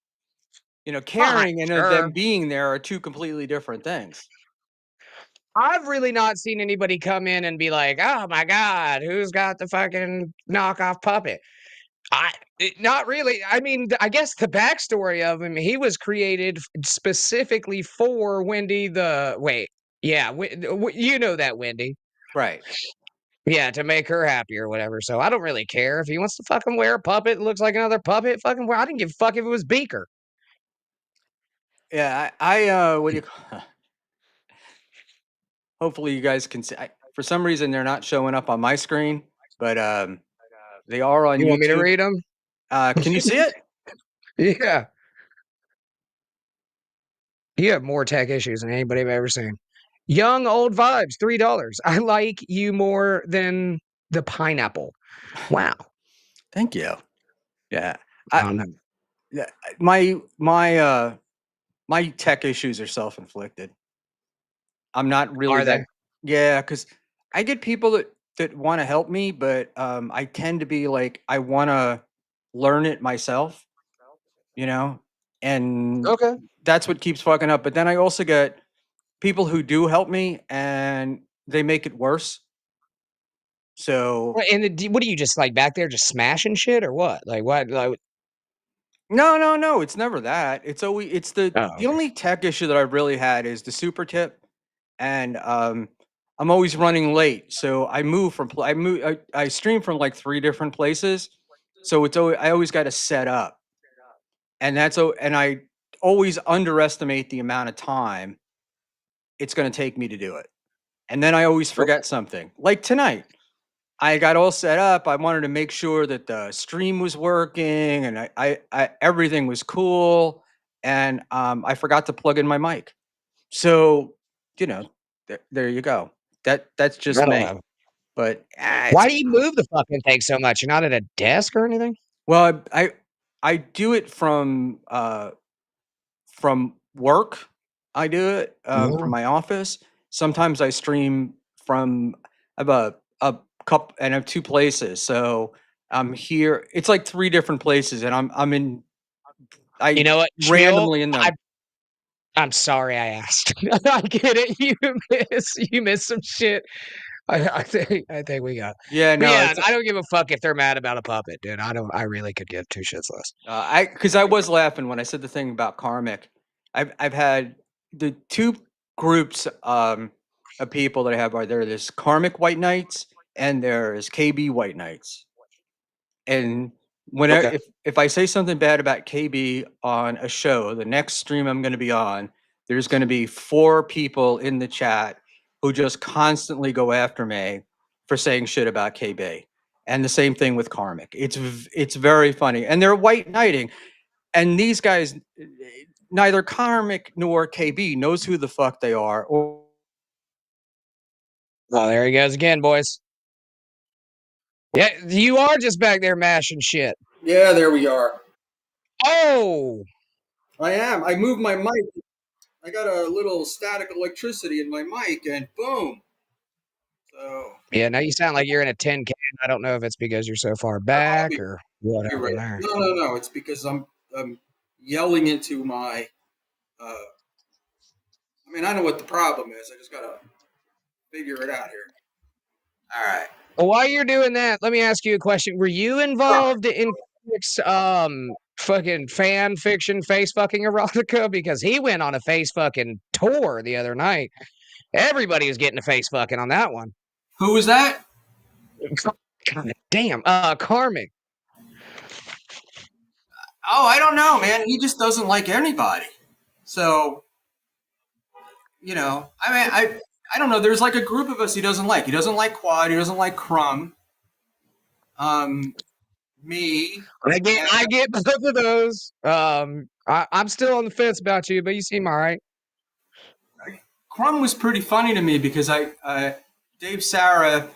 You know, Fine, caring and sure. them being there are two completely different things. I've really not seen anybody come in and be like, "Oh my god, who's got the fucking knockoff puppet?" Not really. I mean, I guess the backstory of him, he was created specifically for Wendy the wait, yeah, you know that Wendy. Right. Yeah, to make her happy or whatever. So I don't really care if he wants to fucking wear a puppet that looks like another puppet. Fucking wear. I didn't give a fuck if it was Beaker. Yeah. What do you? Hopefully, you guys can see. For some reason, they're not showing up on my screen, but they are on You want me to YouTube. read them? Can you see it? Yeah. You have more tech issues than anybody I've ever seen. Young old vibes, $3. I like you more than the pineapple. Wow. Thank you. Yeah. I don't know. Yeah, my tech issues are self-inflicted. I'm not really Are that. they? Yeah, because I get people that want to help me, but I tend to be like I want to learn it myself, you know, and Okay. that's what keeps fucking up. But then I also get people who do help me, and they make it worse. So And what are you just like back there just smashing shit or what? Like what? Like, no, it's never that. It's the oh, the okay. only tech issue that I've really had is the super tip, and I'm always running late. So I move from I stream from like 3 different places, so I always got to set up, and and I always underestimate the amount of time it's going to take me to do it, and then I always forget something. Like tonight, I got all set up. I wanted to make sure that the stream was working, and I everything was cool, and I forgot to plug in my mic. So, you know, there you go. That's just That'll me. happen. But Why do you move the fucking thing so much? You're not at a desk or anything? well, I do it from work. I do it from No. my office. Sometimes I stream from. I have a cup and I have 2 places. So I'm here. It's like 3 different places, and I'm in. You I know what, Schmuel? randomly in them. I'm sorry I asked. I get it. You miss some shit. I think we got. Yeah, But no, yeah, it's I don't give a fuck if they're mad about a puppet, dude. I don't. I really could give two shits less. because I was laughing when I said the thing about karmic. I've had the 2 groups of people that I have are there's karmic white knights and there's KB white knights. And whenever Okay. if I say something bad about KB on a show, the next stream I'm going to be on, there's going to be 4 people in the chat who just constantly go after me for saying shit about KB. And the same thing with Karmic. It's very funny, and they're white knighting, and these guys, neither Karmic nor KB knows who the fuck they are. Or Oh, there he goes again, boys. Yeah, you are just back there mashing shit. yeah, there we are. Oh, I am. I moved my mic. I got a little static electricity in my mic, and boom. So yeah. Now you sound like you're in a tin can. I don't know if it's because you're so far back probably or what you're right. happened there. No. It's because I'm yelling into my. I mean, I know what the problem is. I just gotta figure it out here. All right. Well, while you're doing that, let me ask you a question. Were you involved in fucking fan fiction face fucking erotica? Because he went on a face fucking tour the other night. Everybody was getting a face fucking on that one. Who was that? God damn. Carmen. Oh, I don't know, man. He just doesn't like anybody. So, I mean, I don't know. There's like a group of us he doesn't like. He doesn't like Quad. He doesn't like Crumb. Me. I get both of those. I'm still on the fence about you, but you seem all right. Crumb was pretty funny to me because Dave Sarah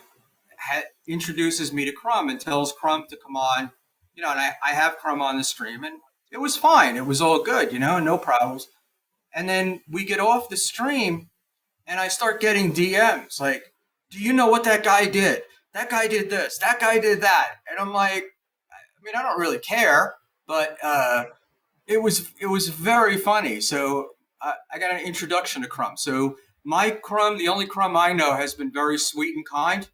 introduces me to Crumb and tells Crumb to come on, and I have Crumb on the stream, and it was fine. It was all good, no problems. And then we get off the stream, and I start getting DMs like, "Do you know what that guy did? That guy did this. That guy did that." And I'm like, I don't really care, but it was very funny. So I got an introduction to Crumb. So my Crumb, the only Crumb I know, has been very sweet and kind.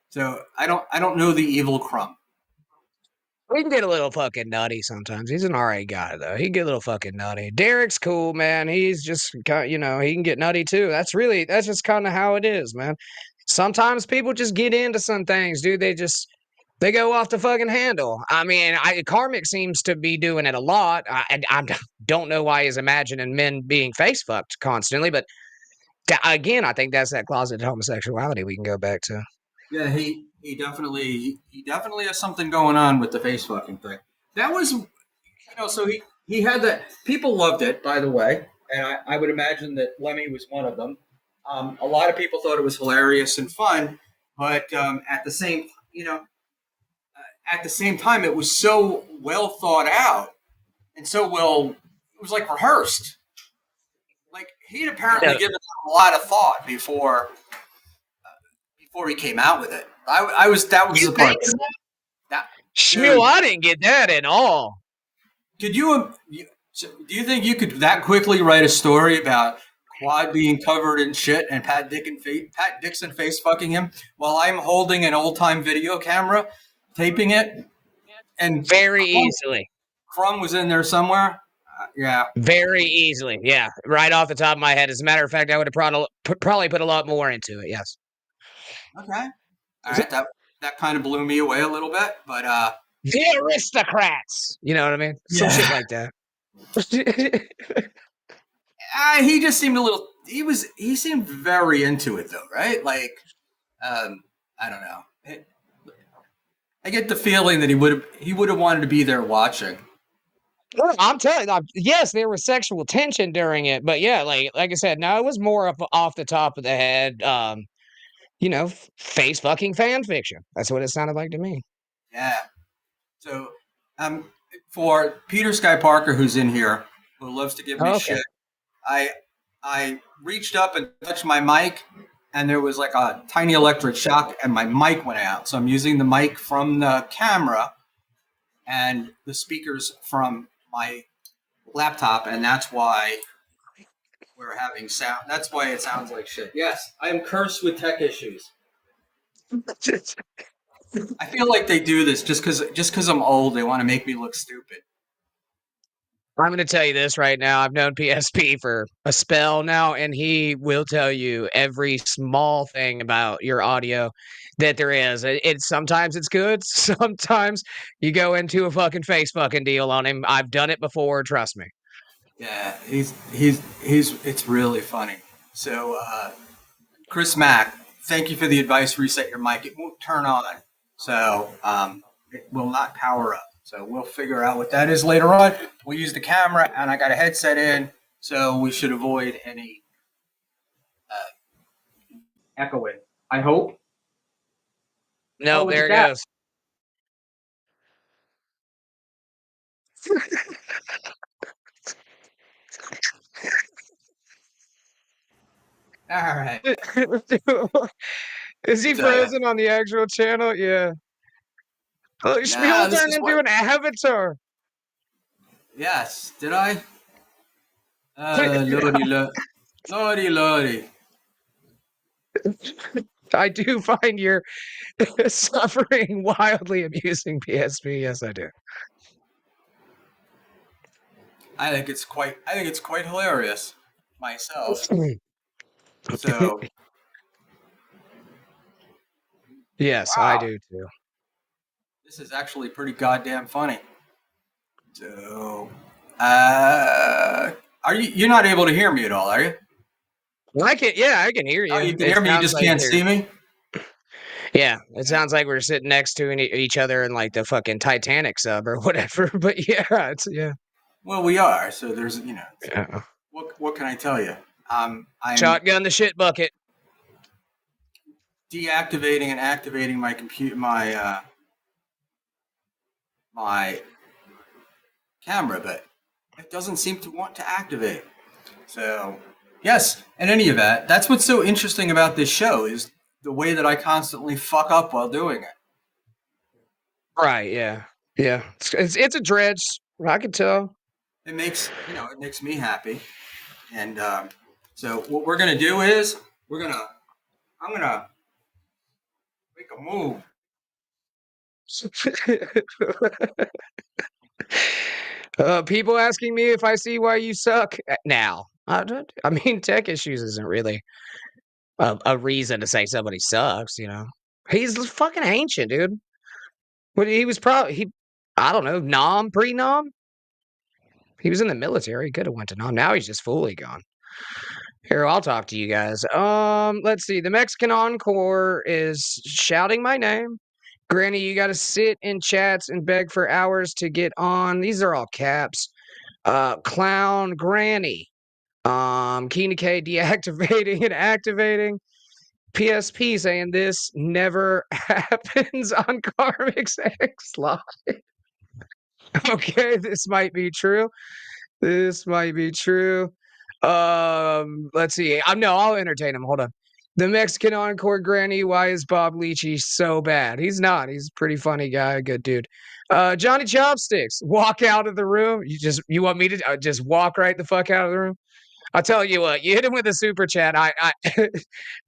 So I don't know the evil Crumb. We can get a little fucking nutty sometimes. He's an alright guy though. He can get a little fucking nutty. Derek's cool, man. He's just kind, he can get nutty too. That's just kind of how it is, man. Sometimes people just get into some things, dude. They go off the fucking handle. I mean, Karmic seems to be doing it a lot. I don't know why he's imagining men being face fucked constantly, but again, I think that's that closet homosexuality we can go back to. Yeah, he definitely has something going on with the face fucking thing. That was, so he had that. People loved it, by the way, and I would imagine that Lemmy was one of them. A lot of people thought it was hilarious and fun, but at the same, at the same time, it was so well thought out and so well. It was like rehearsed. Like he'd apparently given it a lot of thought before he came out with it. That was the part. Schmuel, I didn't get that at all. Could you? Do you think you could that quickly write a story about Quad being covered in shit and Pat Dixon face fucking him while I'm holding an old time video camera, taping it, and very easily. Crumb was in there somewhere. Yeah, very easily. Yeah, right off the top of my head. As a matter of fact, I would have probably put a lot more into it. Yes. Okay. All right. That kind of blew me away a little bit, but the aristocrats. You know what I mean? Some shit like that. He just seemed a little. He seemed very into it though, right? Like, I don't know. I get the feeling that he would have wanted to be there watching. I'm telling you, yes, there was sexual tension during it, but yeah, like I said, no, it was more off the top of the head. Face fucking fan fiction. That's what it sounded like to me. Yeah. So, for Peter Sky Parker, who's in here, who loves to give me shit, I reached up and touched my mic, and there was like a tiny electric shock, and my mic went out. So I'm using the mic from the camera and the speakers from my laptop, and that's why we're having sound. That's why it sounds like shit. Yes, I am cursed with tech issues. I feel like they do this just because I'm old. They want to make me look stupid. I'm going to tell you this right now. I've known PSP for a spell now, and he will tell you every small thing about your audio that there is. Sometimes it's good. Sometimes you go into a fucking face fucking deal on him. I've done it before. Trust me. Yeah, he's it's really funny. So, Chris Mack, thank you for the advice. Reset your mic. It won't turn on, so it will not power up. So we'll figure out what that is later on. We'll use the camera, and I got a headset in, so we should avoid any echoing. I hope. No, there it goes. All right. Is he frozen on the actual channel? Yeah. Look, Schmuel turned into an avatar. Yes. Did I? Lordy. I do find your suffering wildly amusing, PSP. Yes, I do. I think it's quite hilarious myself. So yes, wow. I do too. This is actually pretty goddamn funny. So, you're not able to hear me at all, are you? I can, yeah, I can hear you. Oh, you can It hear me. You sounds just like can't you're, see me. yeah, it sounds like we're sitting next to each other in like the fucking Titanic sub or whatever. But yeah, it's yeah. Well, we are. So there's, you know, Yeah. what can I tell you? I'm Shotgun the shit bucket. deactivating and activating my computer, my camera, but it doesn't seem to want to activate. So, yes, in any event, that's what's so interesting about this show is the way that I constantly fuck up while doing it. Right, yeah. Yeah. It's a dredge. I can tell. It makes, it makes me happy. And so what we're going to do is I'm going to make a move. People asking me if I see why you suck now. I mean, tech issues isn't really a reason to say somebody sucks, you know. He's fucking ancient, dude. But he was probably I don't know, pre-Nom. He was in the military. He could have went to Nom. Now he's just fully gone. Here, I'll talk to you guys. Let's see. The Mexican Encore is shouting my name. Granny, you got to sit in chats and beg for hours to get on. These are all caps. Clown Granny. Keena K deactivating and activating. PSP saying this never happens on Karmic's X Live. Okay, this might be true. This might be true. Let's see. No, I'll entertain him. Hold on. The Mexican Encore Granny. Why is Bob Leachy so bad? He's not. He's a pretty funny guy, a good dude. Johnny Chopsticks. Walk out of the room. You want me to just walk right the fuck out of the room? I'll tell you what. You hit him with a super chat. I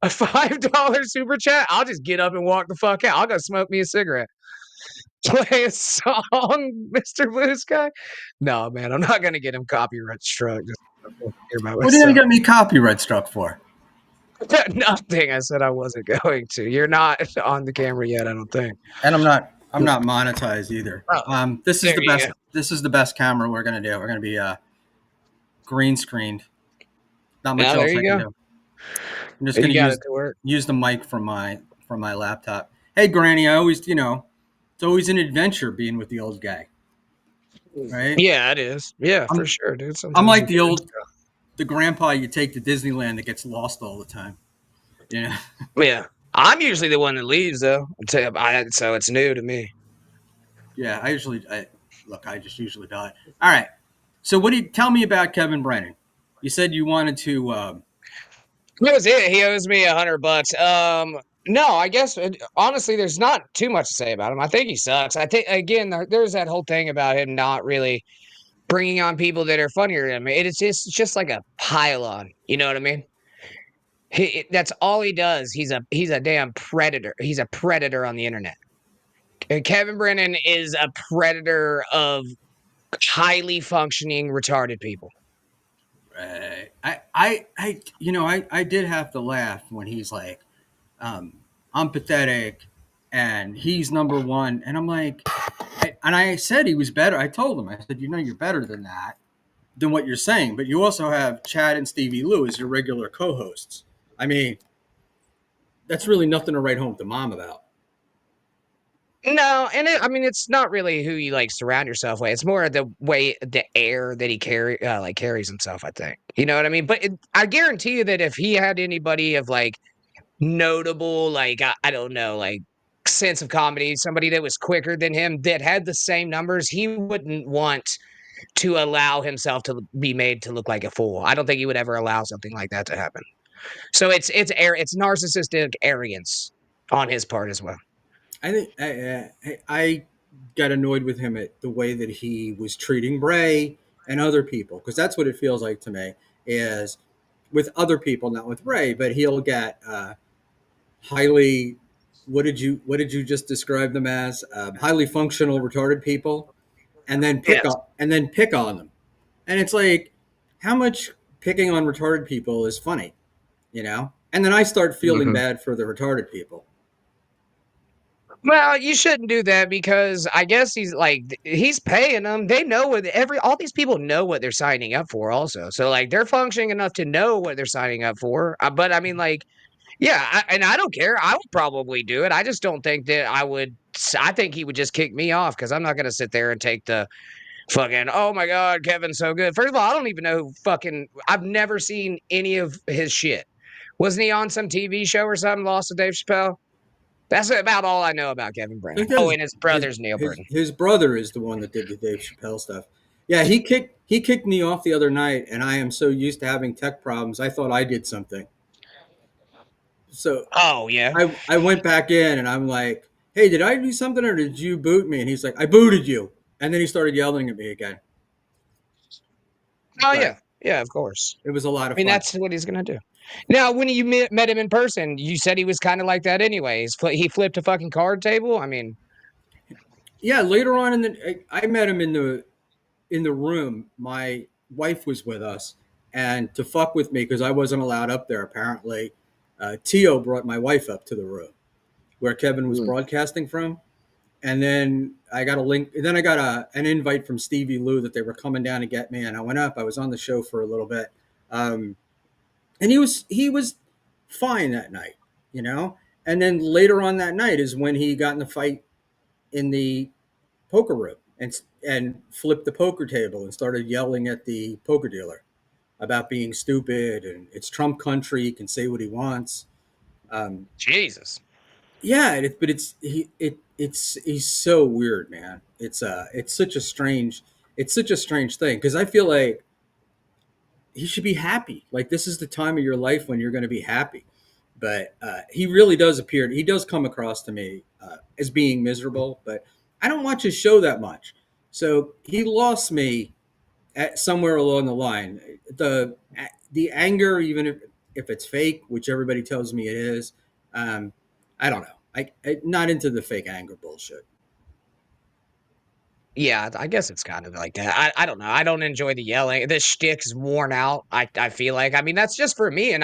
a $5 super chat. I'll just get up and walk the fuck out. I'll go smoke me a cigarette. Play a song, Mr. Blue Sky? No, man, I'm not gonna get him copyright struck. Just hear about What are you going myself. to get me copyright struck for? Nothing. I said I wasn't going to. You're not on the camera yet, I don't think. And I'm not monetized either. Oh, This is there the you best. go. This is the best camera we're going to do. We're going to be green screened. Not much Yeah, there else you I can go. do. I'm just You going to got it to work. use the mic from my laptop. Hey, Granny, I always, it's always an adventure being with the old guy, right? Yeah, it is. Yeah, for I'm sure, dude. I'm Sometimes like the grandpa you take to Disneyland that gets lost all the time. Yeah. yeah. I'm usually the one that leaves though. So it's new to me. Yeah, I just usually die. All right. So what do you tell me about Kevin Brennan? You said you wanted to That was it. He owes me $100. No, I guess honestly, there's not too much to say about him. I think he sucks. I think again, there's that whole thing about him not really bringing on people that are funnier than him. It's just like a pile-on. You know what I mean? That's all he does. He's a damn predator. He's a predator on the internet. And Kevin Brennan is a predator of highly functioning retarded people. I did have to laugh when he's like, I'm pathetic and he's number one. And I'm like, and I said he was better. I told him, I said, you're better than that, than what you're saying. But you also have Chad and Stevie Lou as your regular co hosts. I mean, that's really nothing to write home to mom about. No, and I mean, it's not really who you like surround yourself with. It's more the way, the air that he carries himself. I think you know what I mean. But I guarantee you that if he had anybody of like notable, like I don't know, like sense of comedy, somebody that was quicker than him that had the same numbers, he wouldn't want to allow himself to be made to look like a fool. I don't think he would ever allow something like that to happen. So it's narcissistic arrogance on his part as well. I think I got annoyed with him at the way that he was treating Ray and other people because that's what it feels like to me is with other people, not with Ray, but he'll get highly. What did you just describe them as? Highly functional retarded people, and then Yes. pick on them, and it's like how much picking on retarded people is funny, and then I start feeling Mhm. bad for the retarded people. Well, you shouldn't do that because I guess he's paying them. They know what all these people know what they're signing up for also. So like they're functioning enough to know what they're signing up for. But I mean like yeah, and I don't care. I would probably do it. I just don't think that I would. I think he would just kick me off because I'm not going to sit there and take the fucking, oh my God, Kevin's so good. First of all, I don't even know who fucking, I've never seen any of his shit. Wasn't he on some TV show or something, Lost to Dave Chappelle? That's about all I know about Kevin I Brennan. think that Oh, was and his brother's Neil his Brennan. his brother is the one that did the Dave Chappelle stuff. Yeah, he kicked me off the other night, and I am so used to having tech problems. I thought I did something. So Oh, yeah. I went back in, and I'm like, "Hey, did I do something, or did you boot me?" And he's like, "I booted you." And then he started yelling at me again. Oh, But yeah. Yeah, of course. it was a lot I of mean, fun. that's what he's going to do. Now, when you met him in person, you said he was kind of like that anyways. He flipped a fucking card table. I mean, Yeah, later on in the I met him in the room. My wife was with us, and to fuck with me because I wasn't allowed up there. Apparently, Tio brought my wife up to the room where Kevin was mm, broadcasting from, and then I got a link. Then I got an invite from Stevie Lou that they were coming down to get me, and I went up. I was on the show for a little bit, and he was fine that night, you know. And then later on that night is when he got in the fight in the poker room and flipped the poker table and started yelling at the poker dealer about being stupid and it's Trump country. He can say what he wants. Um, Jesus. yeah, but it's he's so weird, man. It's such a strange thing because I feel like he should be happy. Like this is the time of your life when you're going to be happy. But he really does appear. He does come across to me as being miserable. But I don't watch his show that much, so he lost me at somewhere along the line. The anger, even if it's fake, which everybody tells me it is, um, I don't know. I not into the fake anger bullshit. Yeah, I guess it's kind of like that. I don't know. I don't enjoy the yelling. The shtick's worn out. I feel like. I mean, that's just for me, and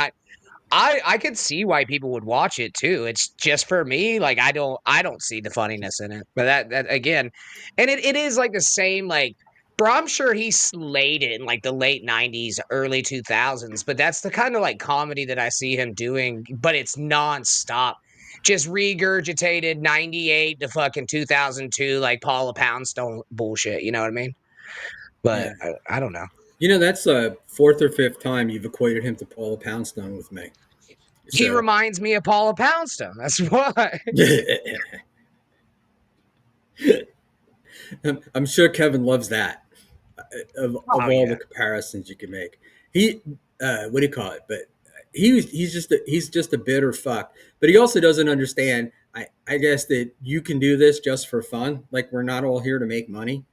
I could see why people would watch it too. It's just for me, like I don't see the funniness in it. But that again, and it is like the same like bro, I'm sure he slayed it in like the late 90s, early 2000s, but that's the kind of like comedy that I see him doing, but it's nonstop. Just regurgitated 98 to fucking 2002 like Paula Poundstone bullshit, you know what I mean? But Yeah, I don't know. that's the fourth or fifth time you've equated him to Paula Poundstone with me. He So reminds me of Paula Poundstone. That's why. I'm sure Kevin loves that. Of Oh all yeah. the comparisons you can make. He what do you call it? But he's just a bitter fuck. But he also doesn't understand. I guess that you can do this just for fun. Like we're not all here to make money.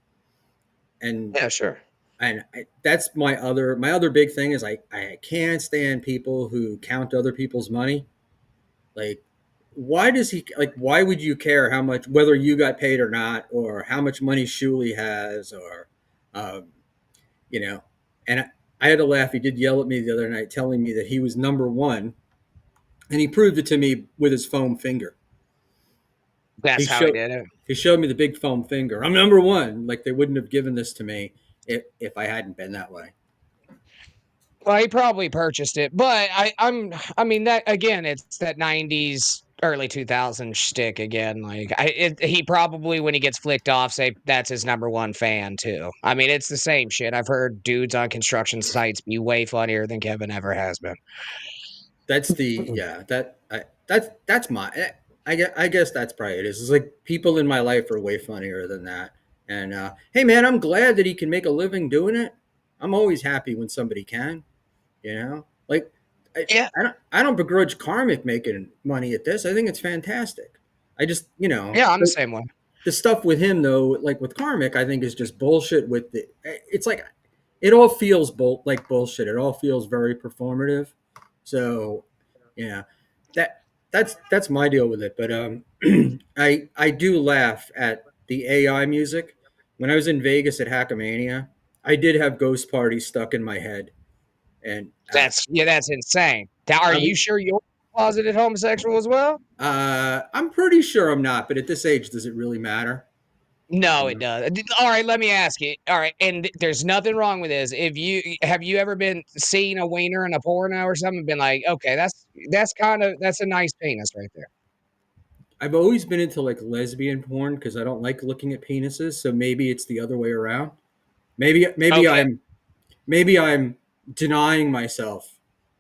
And Yeah, sure. that's my other big thing is I can't stand people who count other people's money. Like why would you care how much whether you got paid or not or how much money Shuley has or um, you know. And I had to laugh. He did yell at me the other night, telling me that he was number one, and he proved it to me with his foam finger. He That's how he showed did it. he showed me the big foam finger. I'm number one. Like they wouldn't have given this to me if I hadn't been that way. Well, he probably purchased it, but I mean that again, it's that 90s early 2000s shtick again. Like he probably when he gets flicked off say that's his number one fan too. I mean, it's the same shit. I've heard dudes on construction sites be way funnier than Kevin ever has been. That's the yeah that's my I guess that's probably it is. It's like people in my life are way funnier than that. And hey man, I'm glad that he can make a living doing it. I'm always happy when somebody can. You know, like Yeah. I don't begrudge Karmic making money at this. I think it's fantastic. I just Yeah, I'm the same way. the stuff with him though, like with Karmic, I think is just bullshit. With the it's like it all feels like bullshit. It all feels very performative. So yeah, that that's my deal with it. But I do laugh at the AI music. When I was in Vegas at Hackamania, I did have Ghost Party stuck in my head, and That's insane. Are I you was sure you? closeted homosexual as well? I'm pretty sure I'm not, but at this age, does it really matter? No, You it know? does. All right, let me ask you. All right, and there's nothing wrong with this. If you have you ever been seen a wiener in a porno or something, and been like, okay, that's a nice penis right there. I've always been into like lesbian porn because I don't like looking at penises. So maybe it's the other way around. Maybe Okay. I'm denying myself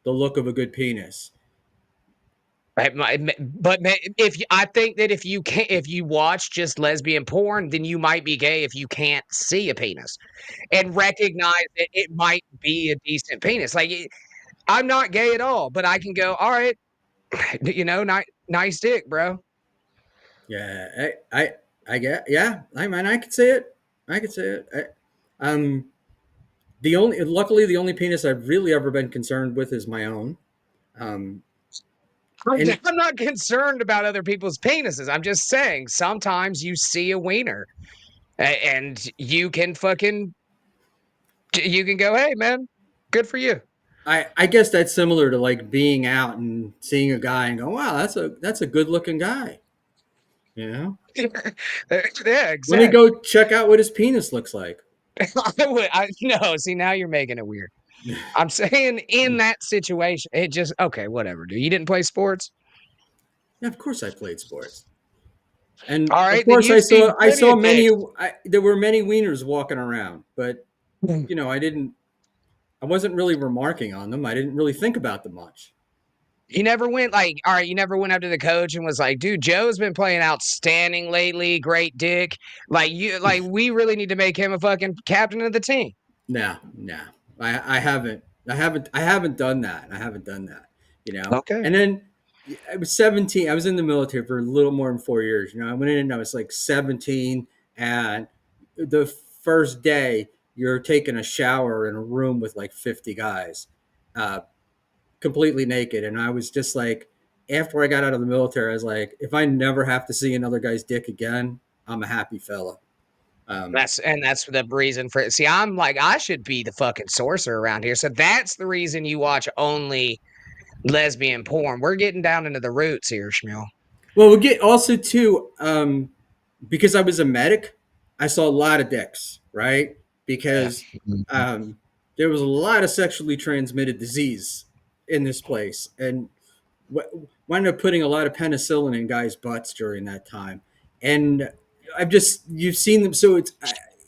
the look of a good penis. I think that if you watch just lesbian porn, then you might be gay if you can't see a penis and recognize that it might be a decent penis. I'm not gay at all, but I can go, all right, nice dick, bro. Yeah, I get. Yeah, I mean, I could say it. I could say it. Um, luckily, the only penis I've really ever been concerned with is my own. Um, I'm and I'm not concerned about other people's penises. I'm just saying sometimes you see a wiener and you can go, hey man, good for you. I guess that's similar to like being out and seeing a guy and go, wow, that's a good looking guy. You know, Yeah, let me exactly. go check out what his penis looks like. No, see now you're making it weird. I'm saying in that situation, it just okay, whatever, dude. You didn't play sports? Yeah, of course I played sports, and All of right, then course you've seen I plenty saw of many. dicks. There were many wieners walking around, but you know, I wasn't really remarking on them. I didn't really think about them much. You never went all right, you never went up to the coach and was like, dude, Joe's been playing outstanding lately, great dick. We really need to make him a fucking captain of the team. No, no, I haven't. I haven't done that. I haven't done that. You know. Okay. And then I was 17. I was in the military for a little more than 4 years. You know, I went in and I was like 17, and the first day you're taking a shower in a room with like 50 guys, uh, completely naked, and I was just like, after I got out of the military, I was like, if I never have to see another guy's dick again, I'm a happy fella. Um, That's the reason for it. See, I'm like, I should be the fucking sorcerer around here. So that's the reason you watch only lesbian porn. We're getting down into the roots here, Schmuel. well, we'll get also too. Because I was a medic, I saw a lot of dicks, right? Yeah. Because there was a lot of sexually transmitted disease in this place, and wound up putting a lot of penicillin in guys' butts during that time. And you've seen them, so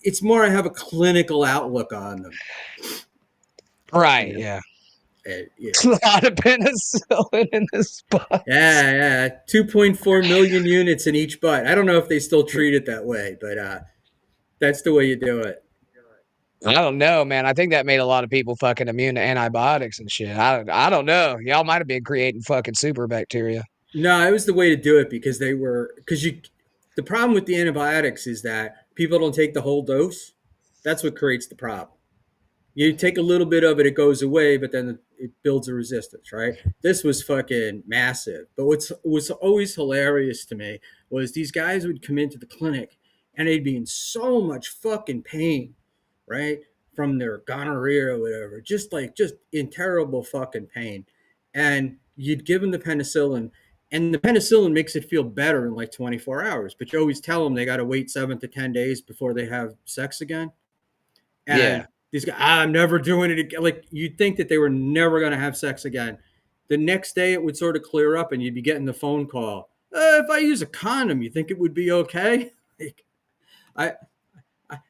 it's more I have a clinical outlook on them, you Right, know. yeah. Yeah, A lot of penicillin in the spots. yeah, 2.4 million units in each butt. I don't know if they still treat it that way, but that's the way you do it. I don't know, man. I think that made a lot of people fucking immune to antibiotics and shit. I don't know. Y'all might have been creating fucking super bacteria. No, it was the way to do it because the problem with the antibiotics is that people don't take the whole dose. That's what creates the problem. You take a little bit of it, it goes away, but then it builds a resistance, right? This was fucking massive. But what's was always hilarious to me was these guys would come into the clinic and they'd be in so much fucking pain, right? From their gonorrhea or whatever, just in terrible fucking pain. And you'd give them the penicillin, and the penicillin makes it feel better in like 24 hours. But you always tell them they got to wait 7 to 10 days before they have sex again. Yeah. And these guys, I'm never doing it again. Like you'd think that they were never going to have sex again. The next day it would sort of clear up, and you'd be getting the phone call. If I use a condom, you think it would be okay? Like, I,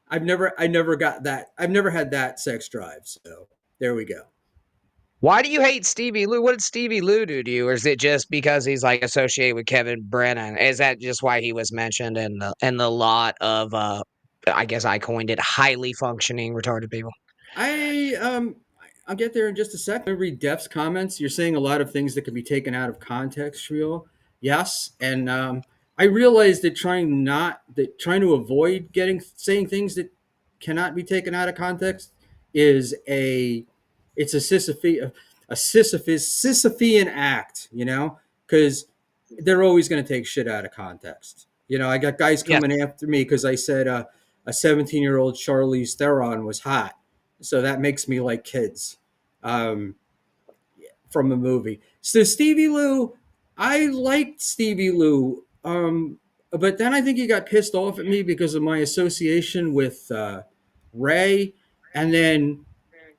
I never got that. I've never had that sex drive. So there we go. Why do you hate Stevie Lou? What did Stevie Lou do to you? Or is it just because he's like associated with Kevin Brennan? Is that just why he was mentioned in the lot of I guess I coined it highly functioning retarded people? I I'll get there in just a second. I read Def's comments. You're saying a lot of things that can be taken out of context, Shriel. Yes, and I realized that trying to avoid getting saying things that cannot be taken out of context is a Sisyphean act, you know, because they're always going to take shit out of context. You know, I got guys Yes. coming after me because I said a 17-year-old Charlize Theron was hot, so that makes me like kids, um, from a movie. So Stevie Lou, I liked Stevie Lou, but then I think he got pissed off at me because of my association with Ray, and then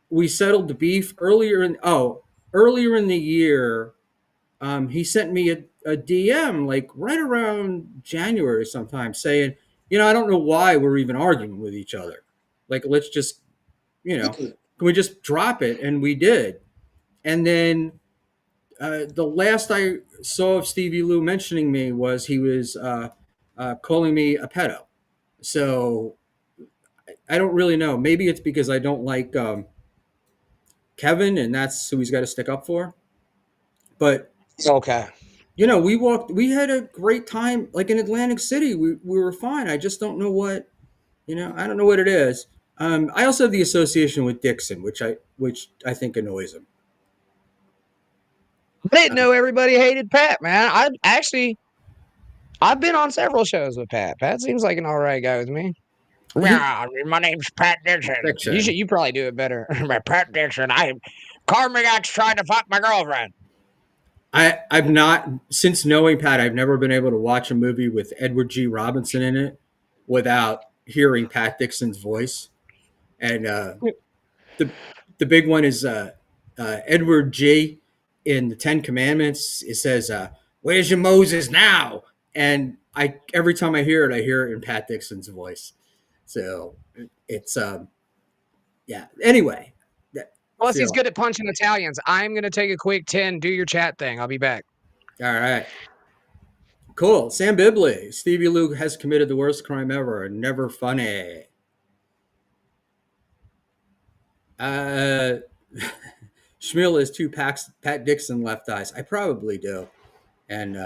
we settled the beef earlier in the year. He sent me a DM like right around January sometime saying, I don't know why we're even arguing with each other. Like, let's just, can we just drop it? And we did. And then the last I saw of Stevie Lou mentioning me was he was calling me a pedo. So I don't really know. Maybe it's because I don't like Kevin, and that's who he's got to stick up for. But Okay. we had a great time, like in Atlantic City. We were fine. I just don't know what, I don't know what it is. I also have the association with Dixon, which I think annoys him. I didn't know everybody hated Pat, man. I've been on several shows with Pat. Pat seems like an all right guy with me. He Yeah, my name's Pat Dixon. Fiction. You probably do it better. Pat Dixon. Carmen X tried to fuck my girlfriend. I've not, since knowing Pat, I've never been able to watch a movie with Edward G. Robinson in it without hearing Pat Dixon's voice. And the the big one is Edward G. in the Ten Commandments. It says, "Where's your Moses now?" And I every time I hear it in Pat Dixon's voice. So it's yeah. Anyway, Plus, he's Phil. good at punching Italians. I'm gonna take a quick 10. Do your chat thing. I'll be back. All right. Cool. Sam Bibley. Stevie Lou has committed the worst crime ever. Never funny. Uh, Schmuel has two Pat Dixon left eyes. I probably do. And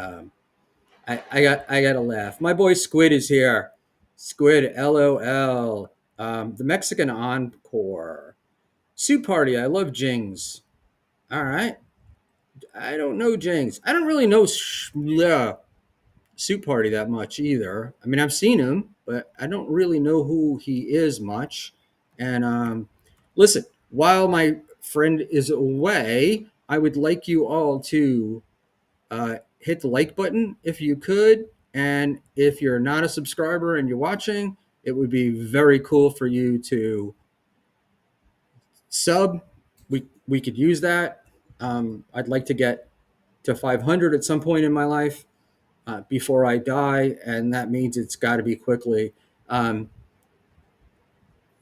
I got to laugh. My boy Squid is here. Squid, LOL. The Mexican Encore. Soup Party. I love Jings. All right. I don't know Jings. I don't really know Soup Party that much either. I mean, I've seen him, but I don't really know who he is much. And listen, while my friend is away, I would like you all to hit the like button if you could. And if you're not a subscriber and you're watching, it would be very cool for you to sub. We could use that. I'd like to get to 500 at some point in my life before I die, and that means it's got to be quickly.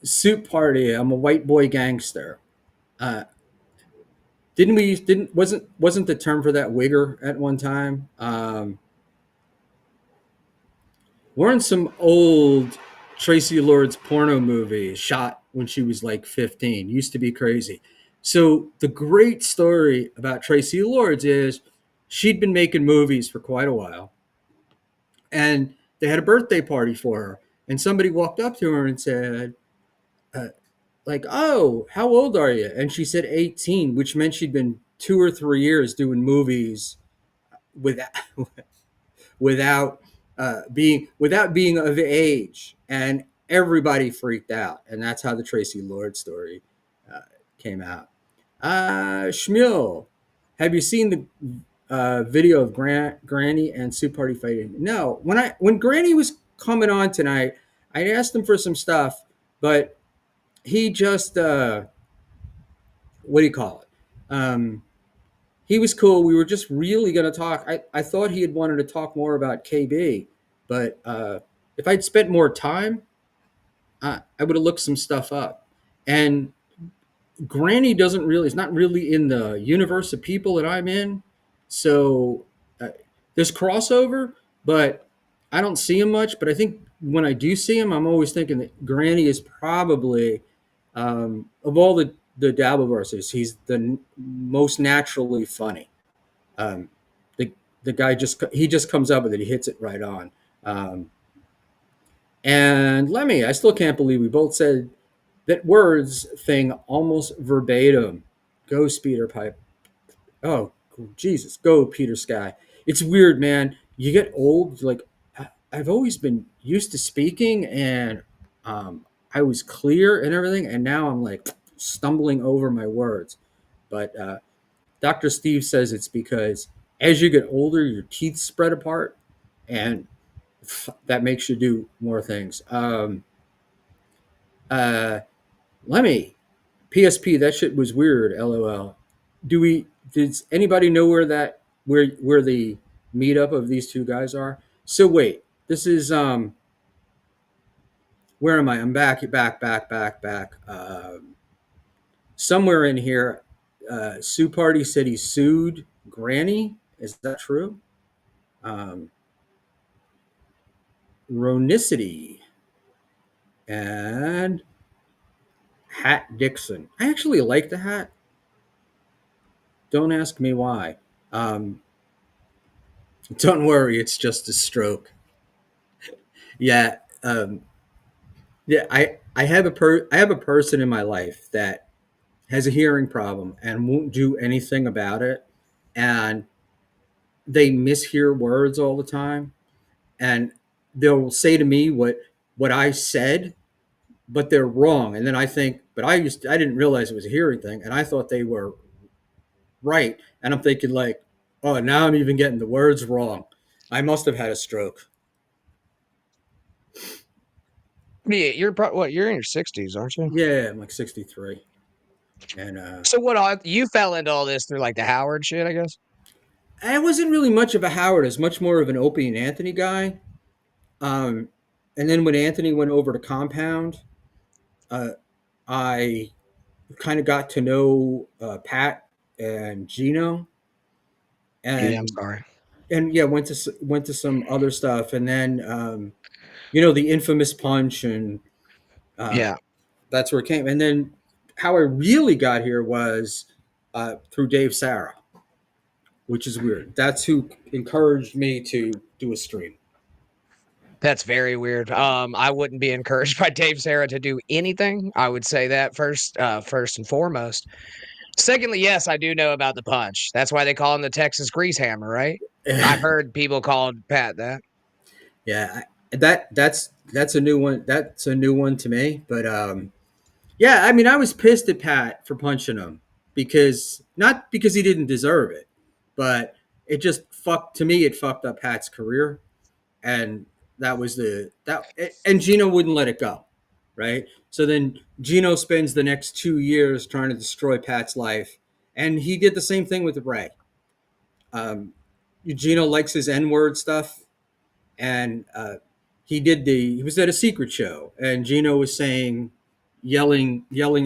Soup Party. I'm a white boy gangster. Uh, didn't wasn't the term for that wigger at one time? We're in some old Tracy Lord's porno movie shot when she was like 15. Used to be crazy. So the great story about Tracy Lords is she'd been making movies for quite a while, and they had a birthday party for her, and somebody walked up to her and said, uh, like, "Oh, how old are you?" And she said 18, which meant she'd been 2 or 3 years doing movies without without being of age, and everybody freaked out, and that's how the Tracy Lord story uh, came out. Schmuel, have you seen the video of Granny and Soup Party fighting? No. When Granny was coming on tonight, I asked him for some stuff, but he just what do you call it? He was cool. We were just really going to talk. I thought he had wanted to talk more about KB, but if I'd spent more time, I would have looked some stuff up. And Granny doesn't really, is not really in the universe of people that I'm in. So uh, there's crossover, but I don't see him much. But I think when I do see him, I'm always thinking that Granny is probably, of all the Dabbleverses, he's the most naturally funny. Um, the the guy he just comes up with it. He hits it right on. Um, and Lemmy, I still can't believe we both said that words thing almost verbatim. Go speeder pipe. Oh Jesus, go Peter Sky. It's weird, man. You get old. Like I've always been used to speaking, and I was clear and everything, and now I'm like stumbling over my words. But Dr. Steve says it's because as you get older, your teeth spread apart, and that makes you do more things. Uh, Lemmy, PSP, that shit was weird. LOL. Do we? Does anybody know where the meetup of these two guys are? So wait, this is where am I? I'm back. Somewhere in here, Sue Party said he sued Granny. Is that true? Um, Ronicity and Hat Dixon. I actually like the hat. Don't ask me why. Um, don't worry, it's just a stroke. Yeah, yeah. I have a person in my life that has a hearing problem and won't do anything about it, and they mishear words all the time, and they'll say to me what I said, but they're wrong, and then I think, but I didn't realize it was a hearing thing, and I thought they were right, and I'm thinking like, oh, now I'm even getting the words wrong. I must have had a stroke. Yeah, what? You're in your 60s, aren't you? Yeah, I'm like 63, and So you fell into all this through like the Howard shit, I guess. I wasn't really much of a Howard, as much more of an Opie and Anthony guy. Um, and then when Anthony went over to Compound, uh, I kind of got to know Pat and Gino, Yeah, I'm and sorry. yeah, went to some other stuff, and then the infamous punch, and uh, Yeah. that's where it came. And then how I really got here was through Dave Sarah, which is weird. That's who encouraged me to do a stream. That's very weird. I wouldn't be encouraged by Dave Sarah to do anything. I would say that first and foremost. Secondly, yes, I do know about the punch. That's why they call him the Texas Grease Hammer, right? I've heard people call Pat that. Yeah, that's a new one. That's a new one to me. But yeah, I mean, I was pissed at Pat for punching him because not because he didn't deserve it, but it just fucked to me. It fucked up Pat's career, and that was and Gino wouldn't let it go, right? So then Gino spends the next 2 years trying to destroy Pat's life, and he did the same thing with Ray. Um, Gino likes his N word stuff, and he was at a secret show, and Gino was yelling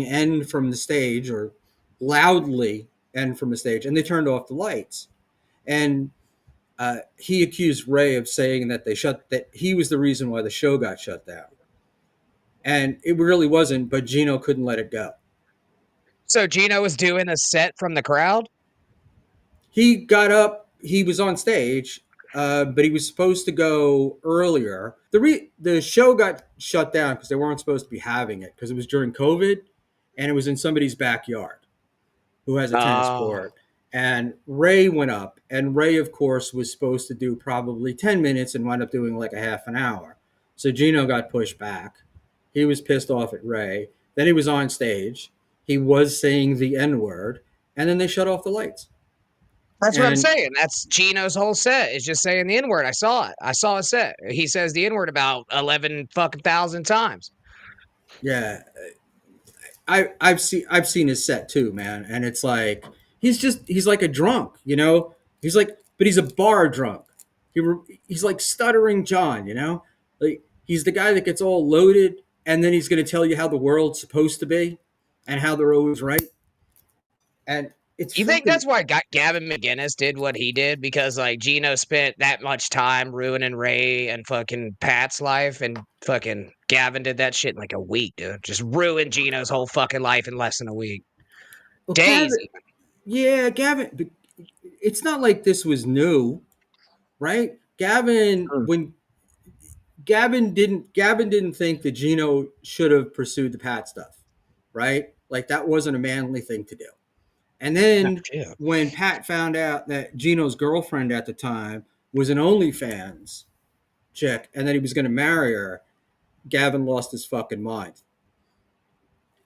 "end" from the stage, or loudly "end" from the stage, and they turned off the lights, and he accused Ray of saying that he was the reason why the show got shut down, and it really wasn't, but Gino couldn't let it go. So Gino was doing a set from the crowd? He got up, he was on stage, but he was supposed to go earlier. The show got shut down because they weren't supposed to be having it because it was during COVID, and it was in somebody's backyard who has a tennis Oh. court. And Ray went up, and Ray, of course, was supposed to do probably 10 minutes and wound up doing like a half an hour. So Gino got pushed back. He was pissed off at Ray. Then he was on stage. He was saying the N word, and then they shut off the lights. That's what I'm And saying. That's Gino's whole set is just saying the N-word. I saw it. I saw a set. He says the N-word about 11 fucking thousand times. yeah, I've seen his set too, man, and it's like he's like a drunk, He's like, but he's a bar drunk. He's like stuttering John, Like he's the guy that gets all loaded, and then he's going to tell you how the world's supposed to be, and how they're always right, and it's You think fucking that's why Gavin McInnes did what he did? Because like Gino spent that much time ruining Ray and fucking Pat's life, and fucking Gavin did that shit in like a week, dude. Just ruined Gino's whole fucking life in less than a week. well, Days. Gavin. Yeah, Gavin. It's not like this was new, right? Mm. Gavin didn't think that Gino should have pursued the Pat stuff, right? Like that wasn't a manly thing to do. And Oh, then shit. when Pat found out that Gino's girlfriend at the time was an OnlyFans chick and that he was going to marry her, Gavin lost his fucking mind.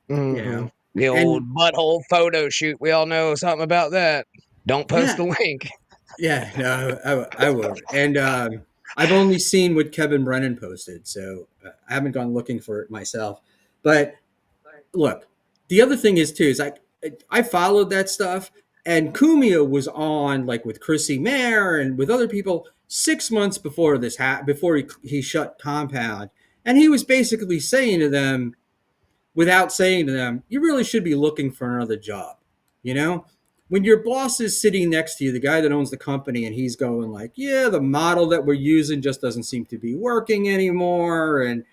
You Mm-hmm. know, The old butthole photo shoot. We all know something about that. Don't post Yeah, the link. yeah, no, I won't. And I've only seen what Kevin Brennan posted, so I haven't gone looking for it myself. But look, the other thing is too is I followed that stuff, and Kumia was on like with Chrissy Mayer and with other people 6 months before before he shut Compound, and he was basically saying to them, without saying to them, you really should be looking for another job. You know, when your boss is sitting next to you, the guy that owns the company, and he's going like, yeah, the model that we're using just doesn't seem to be working anymore, and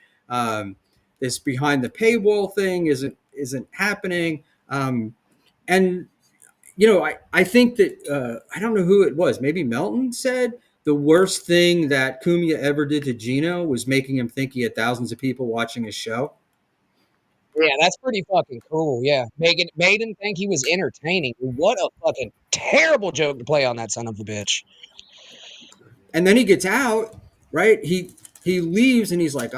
this behind the paywall thing isn't happening. And I think that I don't know who it was. Maybe Melton said the worst thing that Kumia ever did to Gino was making him think he had thousands of people watching his show. Yeah, that's pretty fucking cool. Yeah, made him think he was entertaining. What a fucking terrible joke to play on that son of a bitch. And then he gets out, right? He leaves and he's like,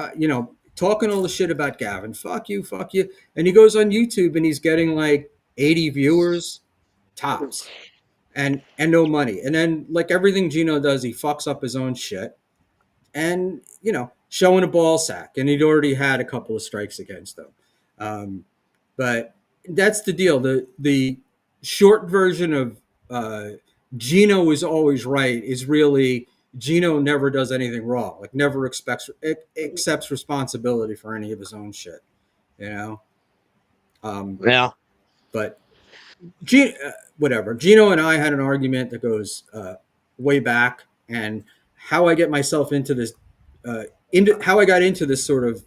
talking all the shit about Gavin. Fuck you, fuck you. And he goes on YouTube and he's getting like 80 viewers tops, and no money. And then like everything Gino does, he fucks up his own shit, and showing a ball sack, and he'd already had a couple of strikes against him. But that's the deal. The short version of uh, Gino is always right is really Gino never does anything wrong. Like never accepts responsibility for any of his own shit. You know. Yeah. But whatever. Gino and I had an argument that goes way back, and how I get myself into this, how I got into this sort of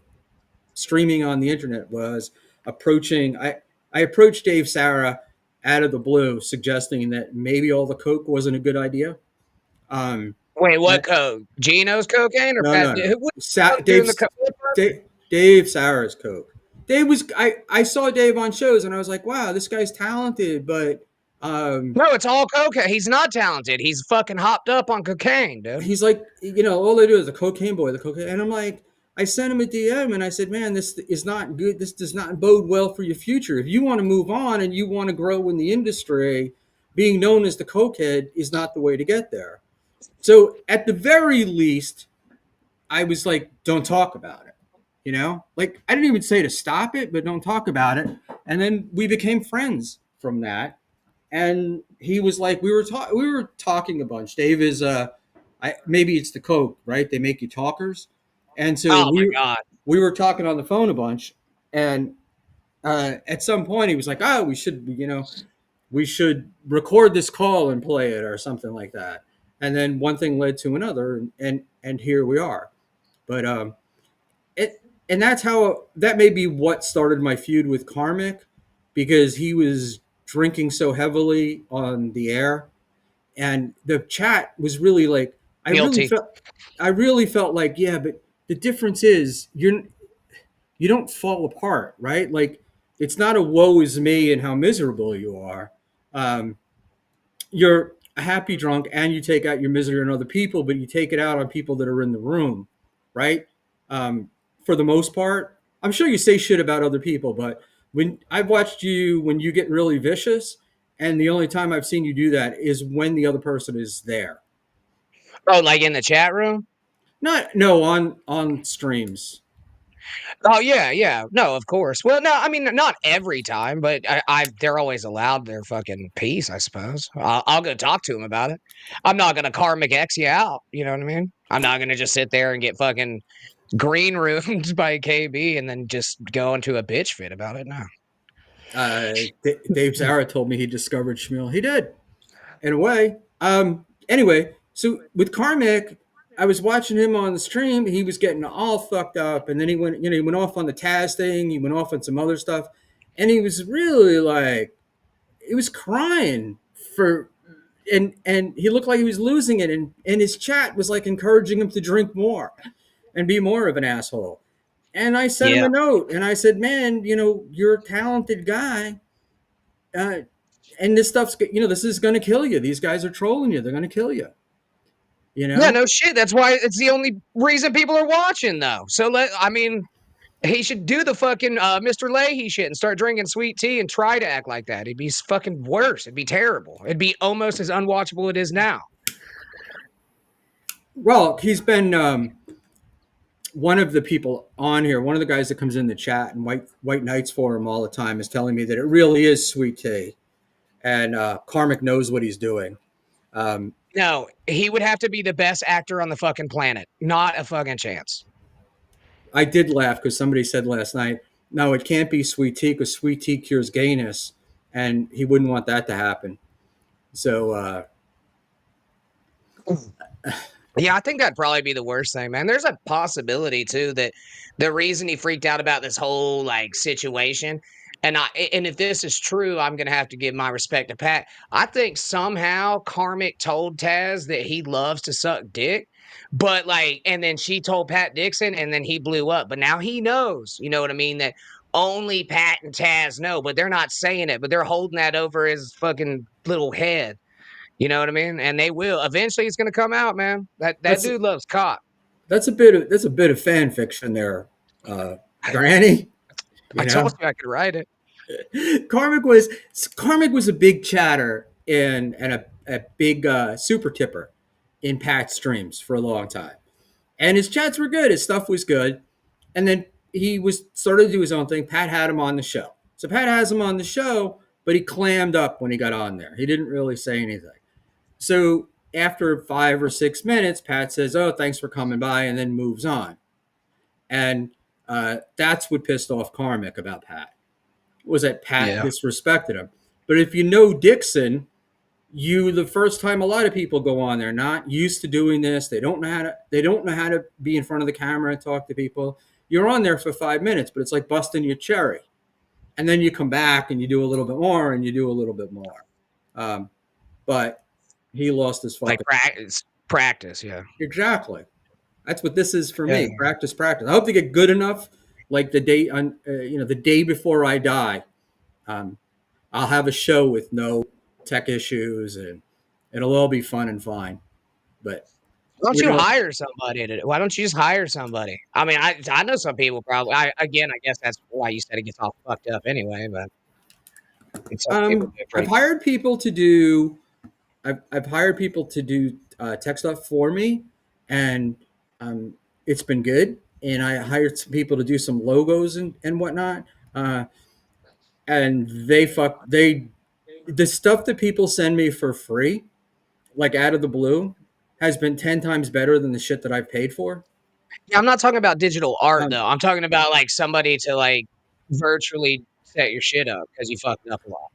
streaming on the internet was approaching. I approached Dave Sarah out of the blue, suggesting that maybe all the coke wasn't a good idea. Wait, what coke? Gino's cocaine or No, Pat? no, no. Who was doing the coke? Dave Sarah's coke. Dave was I saw Dave on shows and I was like, wow, this guy's talented, but No, it's all cocaine. He's not talented. He's fucking hopped up on cocaine, dude. he's like, all they do is the cocaine boy, the cocaine. And I'm like, I sent him a DM and I said, man, this is not good. This does not bode well for your future. If you want to move on and you want to grow in the industry, being known as the cokehead is not the way to get there. So at the very least, I was like, don't talk about it. Like I didn't even say to stop it, but don't talk about it. And then we became friends from that. And he was like, we were talking a bunch. Dave is maybe it's the coke, right? They make you talkers. And so Oh my god. we were talking on the phone a bunch, and at some point he was like, oh, we should record this call and play it or something like that. And then one thing led to another, and here we are. But and that may be what started my feud with Karmic, because he was drinking so heavily on the air, and the chat was really like, Guilty. I really felt like, yeah, but the difference is you don't fall apart, right? Like it's not a woe is me and how miserable you are. Um, you're a happy drunk and you take out your misery on other people, but you take it out on people that are in the room, right? For the most part, I'm sure you say shit about other people, but when I've watched you when you get really vicious, and the only time I've seen you do that is when the other person is there. Oh, like in the chat room? No, on streams. Oh yeah. No, of course. Well, no, I mean not every time, but they're always allowed their fucking piece, I suppose. I'll go talk to them about it. I'm not gonna karmic X you out. You know what I mean? I'm not gonna just sit there and get fucking green roomed by KB and then just go into a bitch fit about it. No. Dave Zara told me he discovered Schmuel. He did, in a way. Anyway, so with Karmic, I was watching him on the stream. He was getting all fucked up, and then he went off on the Taz thing. He went off on some other stuff, and he was really like, he was crying for, and he looked like he was losing it, and his chat was like encouraging him to drink more, and be more of an asshole. And I sent him a note, and I said, man, you're a talented guy. And this stuff's, this is going to kill you. These guys are trolling you. They're going to kill you. Yeah, no shit. That's why it's the only reason people are watching, though. So He should do the fucking Mr. Leahy shit and start drinking sweet tea and try to act like that. It'd be fucking worse. It'd be terrible. It'd be almost as unwatchable it is now. Well, he's been one of the people on here, one of the guys that comes in the chat and white knights for him all the time is telling me that it really is sweet tea, and Carmick knows what he's doing. No, he would have to be the best actor on the fucking planet. Not a fucking chance. I did laugh because somebody said last night, no, it can't be sweet tea because sweet tea cures gayness, and he wouldn't want that to happen. So, yeah, I think that'd probably be the worst thing, man. There's a possibility too that the reason he freaked out about this whole like situation, and if this is true, I'm gonna have to give my respect to Pat. I think somehow Karmic told Taz that he loves to suck dick, but like, and then she told Pat Dixon, and then he blew up. But now he knows, you know what I mean? That only Pat and Taz know, but they're not saying it, but they're holding that over his fucking little head. You know what I mean? And they will. Eventually it's gonna come out, man. That dude loves cock. that's a bit of fan fiction there, Granny. I told you I could write it. Carmick was a big chatter and a big super tipper in Pat's streams for a long time, and his chats were good. His stuff was good, and then he was started to do his own thing. Pat had him on the show, so Pat has him on the show, but he clammed up when he got on there. He didn't really say anything. So after 5 or 6 minutes, Pat says, "Oh, thanks for coming by," and then moves on, and that's what pissed off Carmick about Pat. Was that Pat disrespected him. But if you know Dixon, the first time a lot of people go on, they're not used to doing this. They don't know how to be in front of the camera and talk to people. You're on there for 5 minutes, but it's like busting your cherry. And then you come back and you do a little bit more and you do a little bit more. But he lost his fucking practice, yeah. Exactly. That's what this is for me. Practice. I hope to get good enough. Like the day before I die, I'll have a show with no tech issues, and it'll all be fun and fine. But why don't you hire somebody to? Why don't you just hire somebody? I mean, I know some people probably. I guess that's why you said it gets all fucked up anyway. But I've hired people to do. I've hired people to do tech stuff for me, and it's been good. And I hired some people to do some logos and whatnot. And the stuff that people send me for free, like out of the blue, has been 10 times better than the shit that I've paid for. Yeah, I'm not talking about digital art though. I'm talking about like somebody to like virtually set your shit up because you fucked up a lot.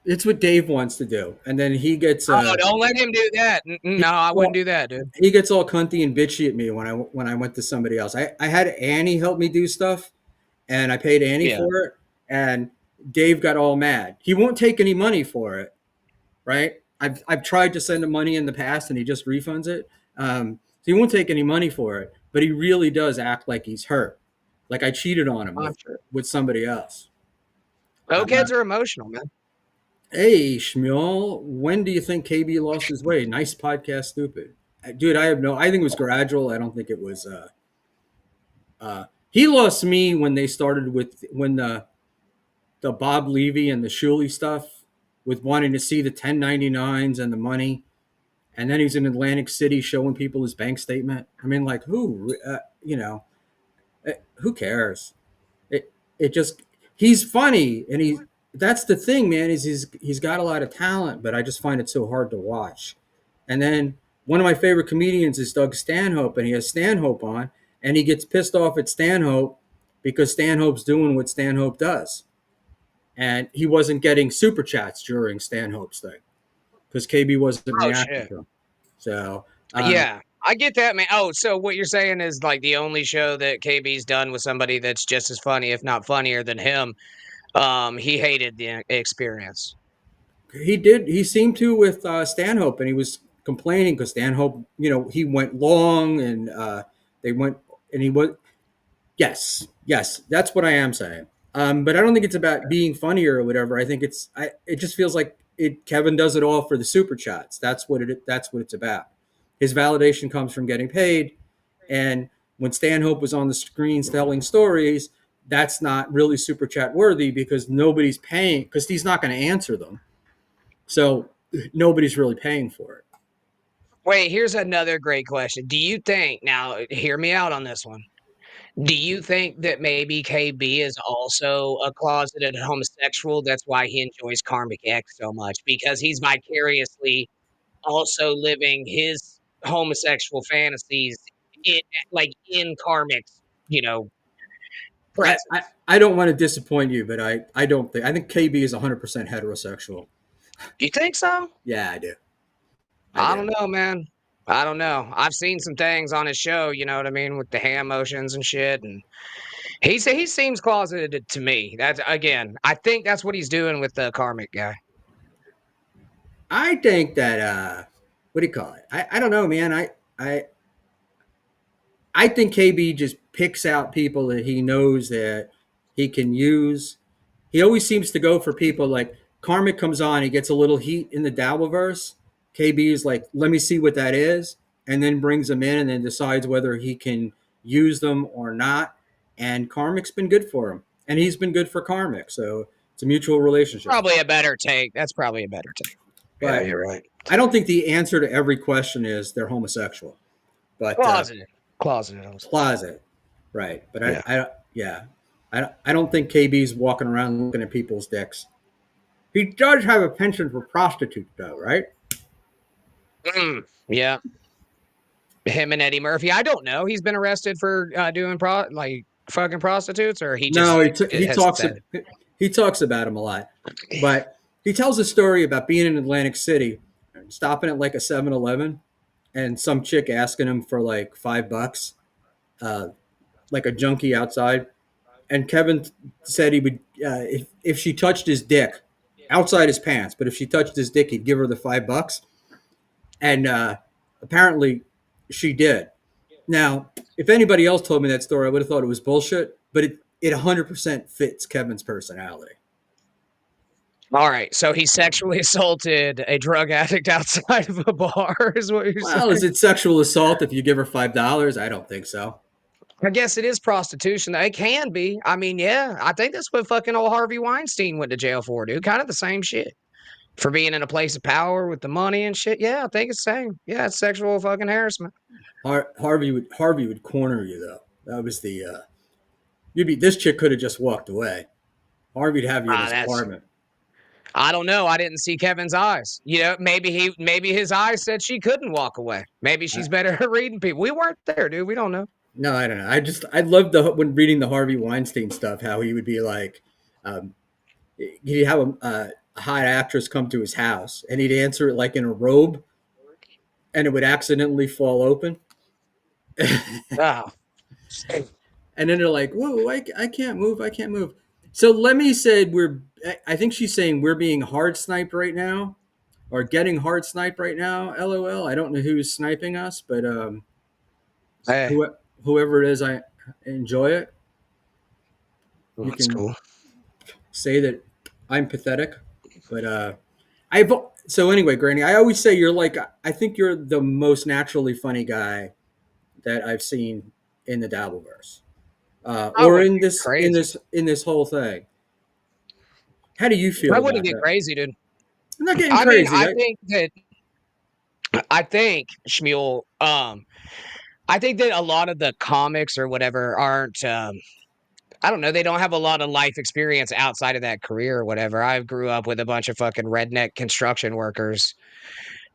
It's what Dave wants to do, and then he gets. Oh, don't let him do that. No, I wouldn't do that, dude. He gets all cunty and bitchy at me when I went to somebody else. I had Annie help me do stuff, and I paid Annie for it, and Dave got all mad. He won't take any money for it, right? I've tried to send him money in the past, and he just refunds it. So he won't take any money for it, but he really does act like he's hurt, like I cheated on him with somebody else. Those kids are emotional, man. Hey, Schmuel, when do you think KB lost his way? Nice podcast, stupid. Dude, I think it was gradual. I don't think it was. He lost me when they started when the Bob Levy and the Shuley stuff with wanting to see the 1099s and the money. And then he's in Atlantic City showing people his bank statement. I mean, like, who cares? It just, he's funny, and that's the thing, man, is he's got a lot of talent, but I just find it so hard to watch. And then one of my favorite comedians is Doug Stanhope, and he has Stanhope on, and he gets pissed off at Stanhope because Stanhope's doing what Stanhope does. And he wasn't getting super chats during Stanhope's thing because KB wasn't reacting to him. So yeah, I get that, man. Oh, so what you're saying is like the only show that KB's done with somebody that's just as funny, if not funnier than him. He hated the experience. He did. He seemed to with Stanhope, and he was complaining because Stanhope, he went long, and they went, and he was. Yes, that's what I am saying. But I don't think it's about being funnier or whatever. I think it just feels like Kevin does it all for the super chats. That's what it's about. His validation comes from getting paid, and when Stanhope was on the screens telling stories, that's not really super chat worthy because nobody's paying, because he's not going to answer them. So nobody's really paying for it. Wait, here's another great question. Do you think, now hear me out on this one. Do you think that maybe KB is also a closeted homosexual? That's why he enjoys Karmic X so much, because he's vicariously also living his homosexual fantasies in like in Karmic's, I, presence. I, I don't want to disappoint you, but I don't think, I think KB is 100% heterosexual. You think so? Yeah, I do. I I do. don't know, man. I don't know. I've seen some things on his show, you know what I mean, with the hand motions and shit, and he seems closeted to me. That's again, I think that's what he's doing with the Karmic guy. I think that what do you call it? I don't know, man. I I think KB just picks out people that he knows that he can use. He always seems to go for people like Karmic comes on, he gets a little heat in the Dabbleverse. KB is like, let me see what that is, and then brings them in and then decides whether he can use them or not. And Karmic's been good for him. And he's been good for Karmic. So it's a mutual relationship. Probably a better take. That's probably a better take. Yeah, But you're right. I don't think the answer to every question is they're homosexual. But Closeted. Closeted. closet, right? But Yeah. yeah, I don't think KB's walking around looking at people's dicks. He does have a penchant for prostitutes, though, right? Yeah. Him and Eddie Murphy. I don't know. He's been arrested for doing fucking prostitutes, or he just No, has said. he talks about him a lot, but he tells a story about being in Atlantic City, stopping at like a 7-Eleven, and some chick asking him for like $5, like a junkie outside, and Kevin said he would if she touched his dick outside his pants, but if she touched his dick, he'd give her the $5. And apparently, she did. Now, if anybody else told me that story, I would have thought it was bullshit. But it 100% fits Kevin's personality. All right, so he sexually assaulted a drug addict outside of a bar, is what you're Well, is saying? it sexual assault if you give her $5? I don't think so. I guess it is prostitution. It can be. I mean, yeah, I think that's what fucking old Harvey Weinstein went to jail for, dude. Kind of the same shit. For being in a place of power with the money and shit. Yeah, I think it's the same. Yeah, it's sexual fucking harassment. Harvey would corner you though. That was the you'd be this chick could have just walked away. Harvey'd have you in his That's apartment. I don't know. I didn't see Kevin's eyes. Maybe his eyes said she couldn't walk away. Maybe she's better at reading people. We weren't there, dude. We don't know. No, I don't know. I loved when reading the Harvey Weinstein stuff, how he would be like, he'd have a hot actress come to his house, and he'd answer it like in a robe, and it would accidentally fall open, Oh. and then they're like, "Whoa, I can't move, I can't move." So Lemmy said I think she's saying we're being hard sniped right now, or getting hard sniped right now. LOL. I don't know who's sniping us, but Hey, whoever it is, I enjoy it. You that's can cool. say that I'm pathetic, but I've so anyway, Granny. I always say you're like I think you're the most naturally funny guy that I've seen in the Dabbleverse, I or wouldn't get crazy. in this whole thing. How do you feel I wouldn't about get that? crazy, dude. I'm not getting I mean, crazy. I think Schmuel, I think that a lot of the comics or whatever aren't I don't know, they don't have a lot of life experience outside of that career or whatever. I grew up with a bunch of fucking redneck construction workers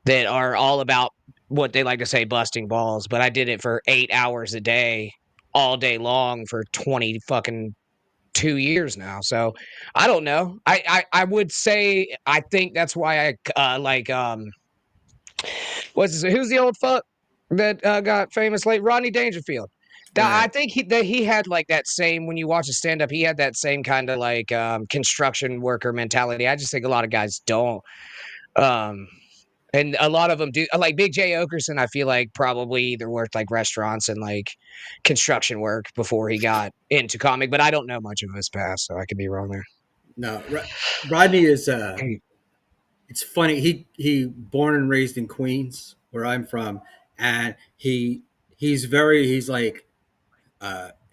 that are all about what they like to say busting balls, but I did it for 8 hours a day, all day long for 20 fucking 2 years now. So, I don't know. I would say I think that's why who's the old fuck that got famous late? Rodney Dangerfield. I Right. think he had like that same when you watch a stand up, he had that same kind of like construction worker mentality. I just think a lot of guys don't. Um, and a lot of them do. Like Big J Okerson, I feel like probably either worked like restaurants and like construction work before he got into comic, but I don't know much of his past, so I could be wrong there. No, Rodney is. It's funny. He born and raised in Queens, where I'm from, and he's like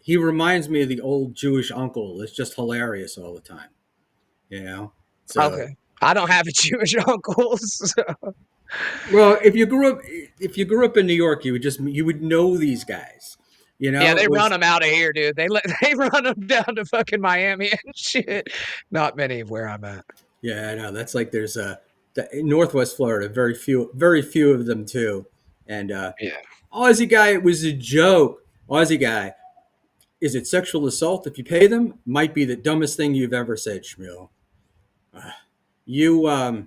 He reminds me of the old Jewish uncle. It's just hilarious all the time, you know. So, Okay. I don't have a Jewish uncle. So. well, if you grew up in New York, you would know these guys. You Yeah, know, they it run was them out of here, dude. They run them down to fucking Miami and shit. Not many of where I'm at. yeah, I know. That's like there's in Northwest Florida, very few of them too. And Yeah. Aussie guy, it was a joke. Aussie guy, is it sexual assault if you pay them? Might be the dumbest thing you've ever said, Schmuel. You what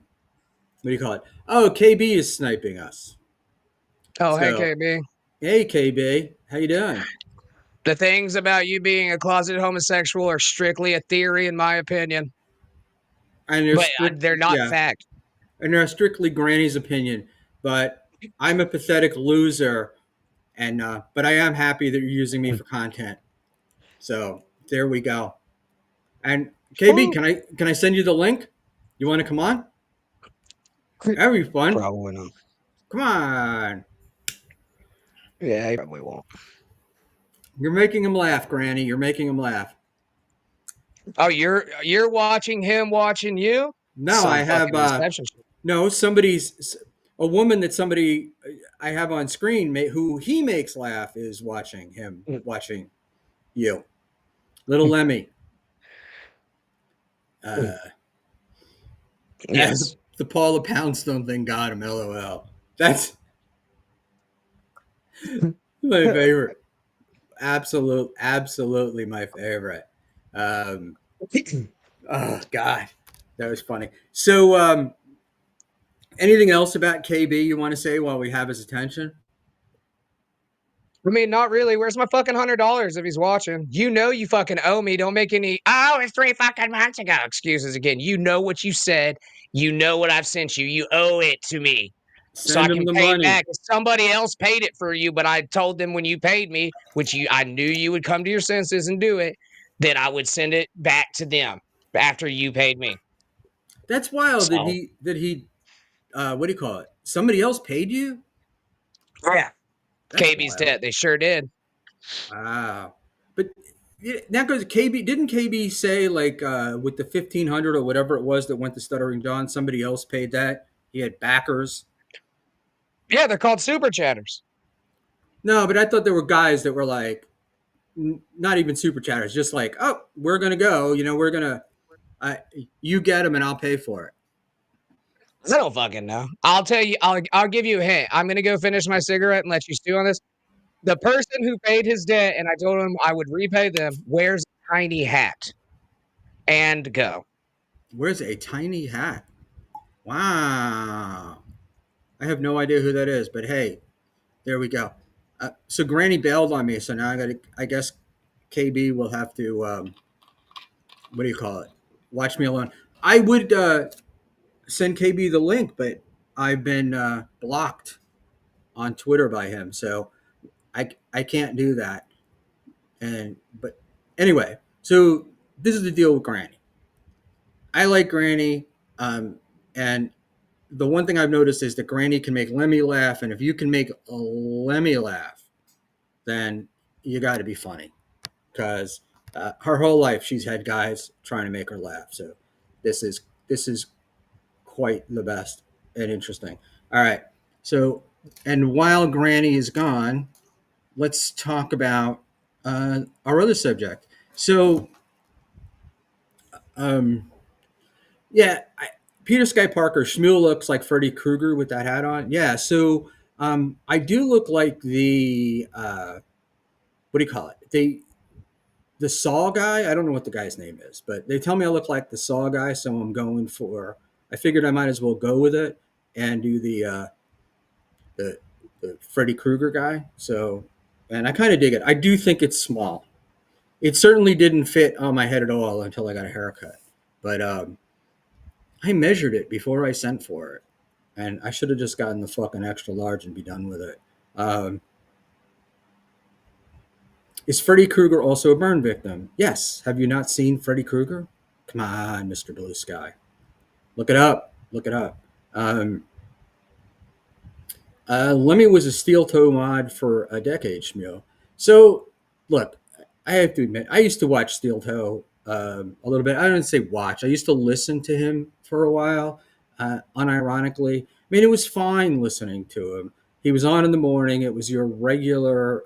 do you call it? Oh, KB is sniping us. Oh, hey, So, KB. hey KB, how you doing? The things about you being a closeted homosexual are strictly a theory, in my opinion, And but they're not yeah, fact. and they're strictly Granny's opinion. But I'm a pathetic loser, and but I am happy that you're using me for content. So there we go. And KB, can I send you the link? You want to come on? That'd be fun. Probably not. Come on. Yeah, you probably won't. You're making him laugh, Granny. You're making him laugh. Oh, you're watching him watching you? No, Some I have fucking Inception shit. no a woman that somebody I have on screen who he makes laugh is watching him Mm. watching you, little Lemmy. Mm. Uh, Yes. the Paula Poundstone thing got him. LOL. That's my favorite. Absolutely my favorite. Um, oh God, that was funny. So, anything else about KB you want to say while we have his attention? I mean, not really. Where's my fucking $100 if he's watching? You know you fucking owe me. Don't make any, oh, it's 3 fucking months ago excuses again. You know what you said. You know what I've sent you. You owe it to me. So I Send him can the pay money. back. Somebody else paid it for you, but I told them when you paid me, which I knew you would come to your senses and do it, that I would send it back to them after you paid me. That's wild that So he what do you call it? Somebody else paid you? yeah, That's KB's wild. dead. They sure did. Wow. But that goes KB. Didn't KB say like with the 1,500 or whatever it was that went to Stuttering John, somebody else paid that? He had backers. Yeah, they're called super chatters. No, but I thought there were guys that were like not even super chatters, just like, oh, we're gonna go. You know, we're gonna you get them and I'll pay for it. I don't fucking know. I'll tell you. I'll give you a hint. I'm gonna go finish my cigarette and let you stew on this. The person who paid his debt, and I told him I would repay them, wears a tiny hat. And go. Where's a tiny hat? Wow. I have no idea who that is, but hey, there we go. So Granny bailed on me, so now I got to. I guess KB will have to. What do you call it? Watch me alone. I would send KB the link, but I've been blocked on Twitter by him, so I can't do that. And but anyway, so this is the deal with Granny. I like Granny, and the one thing I've noticed is that Granny can make Lemmy laugh, and if you can make a Lemmy laugh, then you got to be funny because her whole life she's had guys trying to make her laugh. So this is quite the best and interesting. All right. So, and while Granny is gone, let's talk about our other subject. So, um, yeah, Peter Sky Parker, Schmuel looks like Freddy Krueger with that hat on. Yeah. So, I do look like the what do you call it? The Saw guy. I don't know what the guy's name is, but they tell me I look like the Saw guy, so I'm going for. I figured I might as well go with it and do the, the Freddy Krueger guy. So, and I kind of dig it. I do think it's small. It certainly didn't fit on my head at all until I got a haircut. But I measured it before I sent for it, and I should have just gotten the fucking extra large and be done with it. Um, is Freddy Krueger also a burn victim? Yes. Have you not seen Freddy Krueger? Come on, Mr. Blue Sky. Look it up. Look it up. Lemmy was a steel toe mod for a decade, Schmuel. So look, I have to admit, I used to watch Steel Toe a little bit. I don't say watch. I used to listen to him for a while, unironically. I mean, it was fine listening to him. He was on in the morning. It was your regular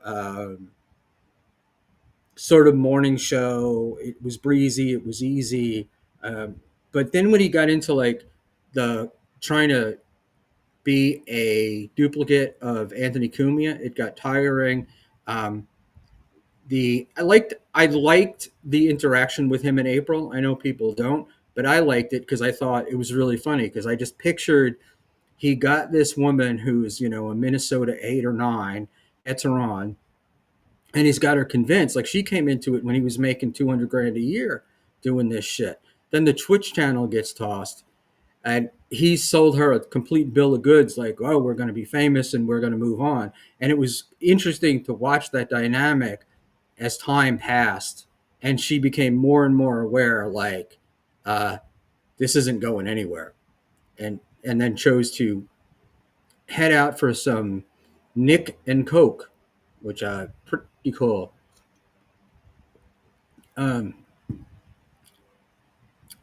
sort of morning show. It was breezy. It was easy. Um, but then when he got into like the trying to be a duplicate of Anthony Cumia, it got tiring. Um, I liked the interaction with him in April. I know people don't, but I liked it because I thought it was really funny because I just pictured he got this woman who's a Minnesota 8 or 9 at Tehran, and he's got her convinced. Like she came into it when he was making 200 grand a year doing this shit. Then the Twitch channel gets tossed, and he sold her a complete bill of goods. Like, oh, we're going to be famous and we're going to move on. And it was interesting to watch that dynamic as time passed, and she became more and more aware, like, uh, this isn't going anywhere, and then chose to head out for some Nick and Coke, which pretty cool. Um,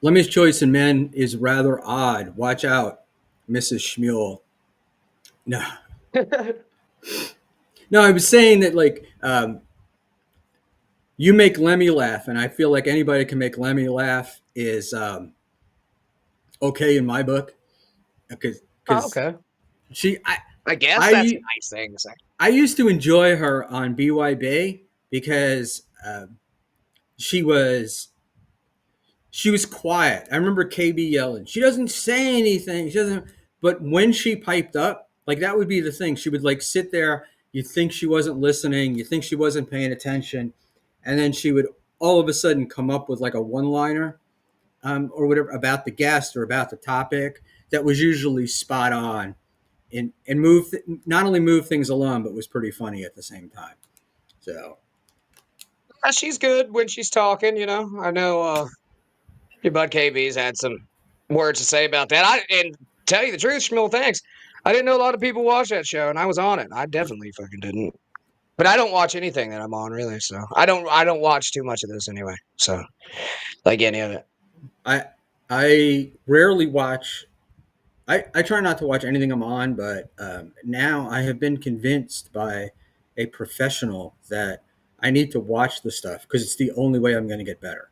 Lemmy's choice in men is rather odd. Watch out, Mrs. Schmuel. No, no, I was saying that like you make Lemmy laugh, and I feel like anybody can make Lemmy laugh is okay in my book because Oh, okay. she I guess that's a I nice thing to say. I used to enjoy her on BYB because she was she was quiet. I remember KB yelling. She doesn't say anything. She doesn't. But when she piped up, like that would be the thing. She would like sit there. You think she wasn't listening. You think she wasn't paying attention, and then she would all of a sudden come up with like a one-liner or whatever about the guest or about the topic that was usually spot on and move not only move things along but was pretty funny at the same time. So She's good when she's talking, you know. I know your bud KB's had some words to say about that. And tell you the truth, Schmuel, thanks. I didn't know a lot of people watch that show, and I was on it. I definitely fucking didn't. But I don't watch anything that I'm on really, so I don't watch too much of this anyway. So like any of it. I rarely watch. I try not to watch anything I'm on, but now I have been convinced by a professional that I need to watch the stuff because it's the only way I'm going to get better.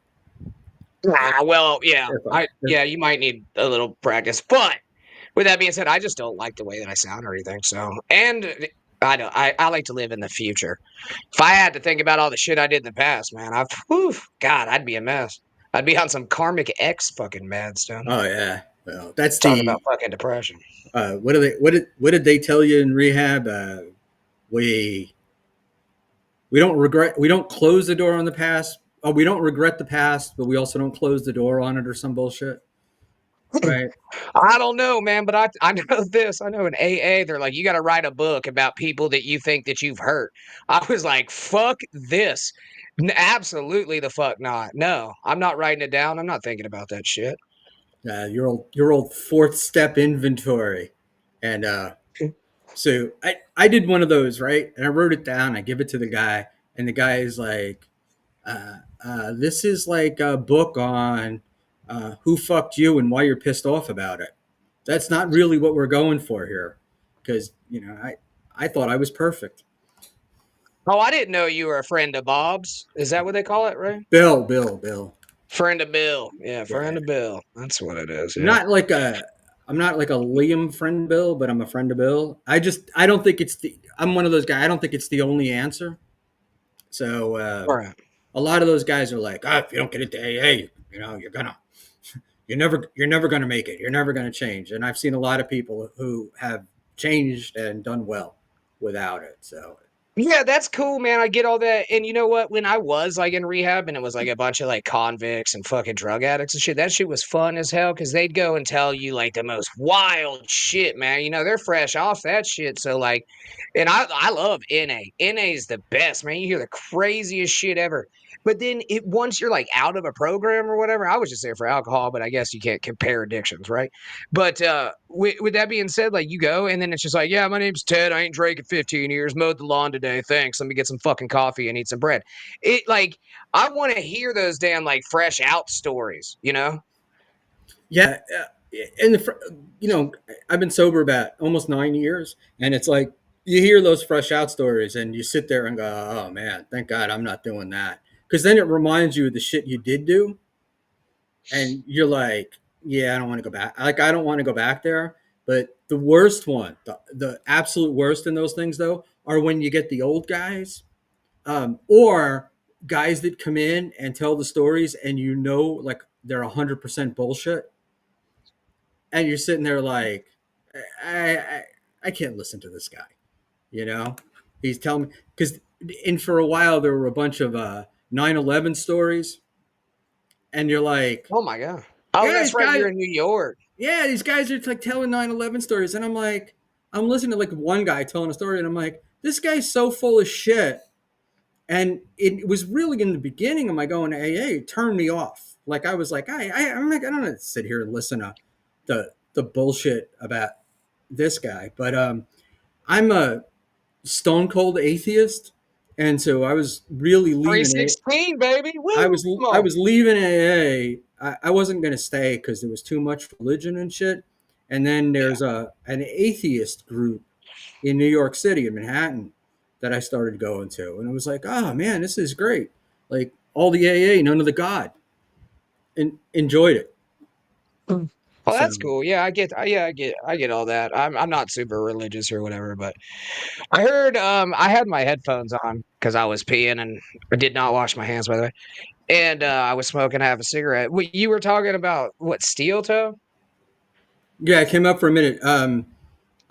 Well, yeah. If I, if, You might need a little practice. But with that being said, I just don't like the way that I sound or anything. So and I don't I like to live in the future. If I had to think about all the shit I did in the past, man, God, I'd be a mess. I'd be on some karmic X fucking mad stuff. oh yeah, well that's Talk the about fucking depression. what did they tell you in rehab? We we don't close the door on the past. Oh, we don't regret the past, but we also don't close the door on it or some bullshit, right? I don't know, man, but I know this. I know in AA, they're like, you got to write a book about people that you think that you've hurt. I was like, fuck this. Absolutely the fuck not. No, I'm not writing it down. I'm not thinking about that shit. Your old fourth step inventory, and so I did one of those, right, and I wrote it down. I give it to the guy, and the guy is like, "This is like a book on who fucked you and why you're pissed off about it. That's not really what we're going for here, because I thought I was perfect." Oh, I didn't know you were a friend of Bob's. Is that what they call it, right? Bill. Friend of Bill. Yeah, Yeah, friend of Bill. That's what it is. I'm Yeah. not like a I'm not like a Liam friend Bill, but I'm a friend of Bill. I don't think it's the I'm one of those guys. I don't think it's the only answer. So All right. a lot of those guys are like, if you don't get into AA, you're never gonna make it. You're never gonna change. And I've seen a lot of people who have changed and done well without it. So Yeah, that's cool, man. I get all that. And you know what? When I was like in rehab and it was like a bunch of like convicts and fucking drug addicts and shit, that shit was fun as hell because they'd go and tell you like the most wild shit, man. You know, they're fresh off that shit. So like, and I love NA. NA is the best, man. You hear the craziest shit ever. But then once you're like out of a program or whatever, I was just there for alcohol, but I guess you can't compare addictions, right? But with that being said, like you go and then it's just like, yeah, my name's Ted. I ain't drank in 15 years, mowed the lawn today. today. Thanks. Let me get some fucking coffee and eat some bread. It like I want to hear those damn like fresh out stories, you know? Yeah, and I've been sober about almost 9 years, and it's like you hear those fresh out stories, and you sit there and go, "Oh man, thank God I'm not doing that," because then it reminds you of the shit you did do, and you're like, "Yeah, I don't want to go back. Like I don't want to go back there." But the worst one, the absolute worst in those things, though, are when you get the old guys, or guys that come in and tell the stories, and like they're 100% bullshit, and you're sitting there like, I, I, I can't listen to this guy. You know, he's telling me because, and for a while there were a bunch of 9/11 stories, and you're like, Oh my god. Oh, yeah, that's these right. guys, You're in New York. yeah, these guys are like telling 9/11 stories, and I'm like, I'm listening to like one guy telling a story, and I'm like, this guy's so full of shit. And it was really in the beginning of my going to AA, it turned me off. Like I was like, I'm like, I don't want to sit here and listen to the bullshit about this guy. But I'm a stone cold atheist, and so I was really leaving it. 316, baby. I Woo! was Come I on. was leaving AA. I wasn't going to stay because there was too much religion and shit. And then Yeah. there's an atheist group in New York City, in Manhattan, that I started going to, and it was like, oh man, this is great. Like all the AA, none of the God, and enjoyed it. Well, So that's cool. Yeah, I get all that. I'm not super religious or whatever, but I heard I had my headphones on because I was peeing and I did not wash my hands by the way. And I was smoking half a cigarette. What you were talking about what steel toe? yeah, I came up for a minute.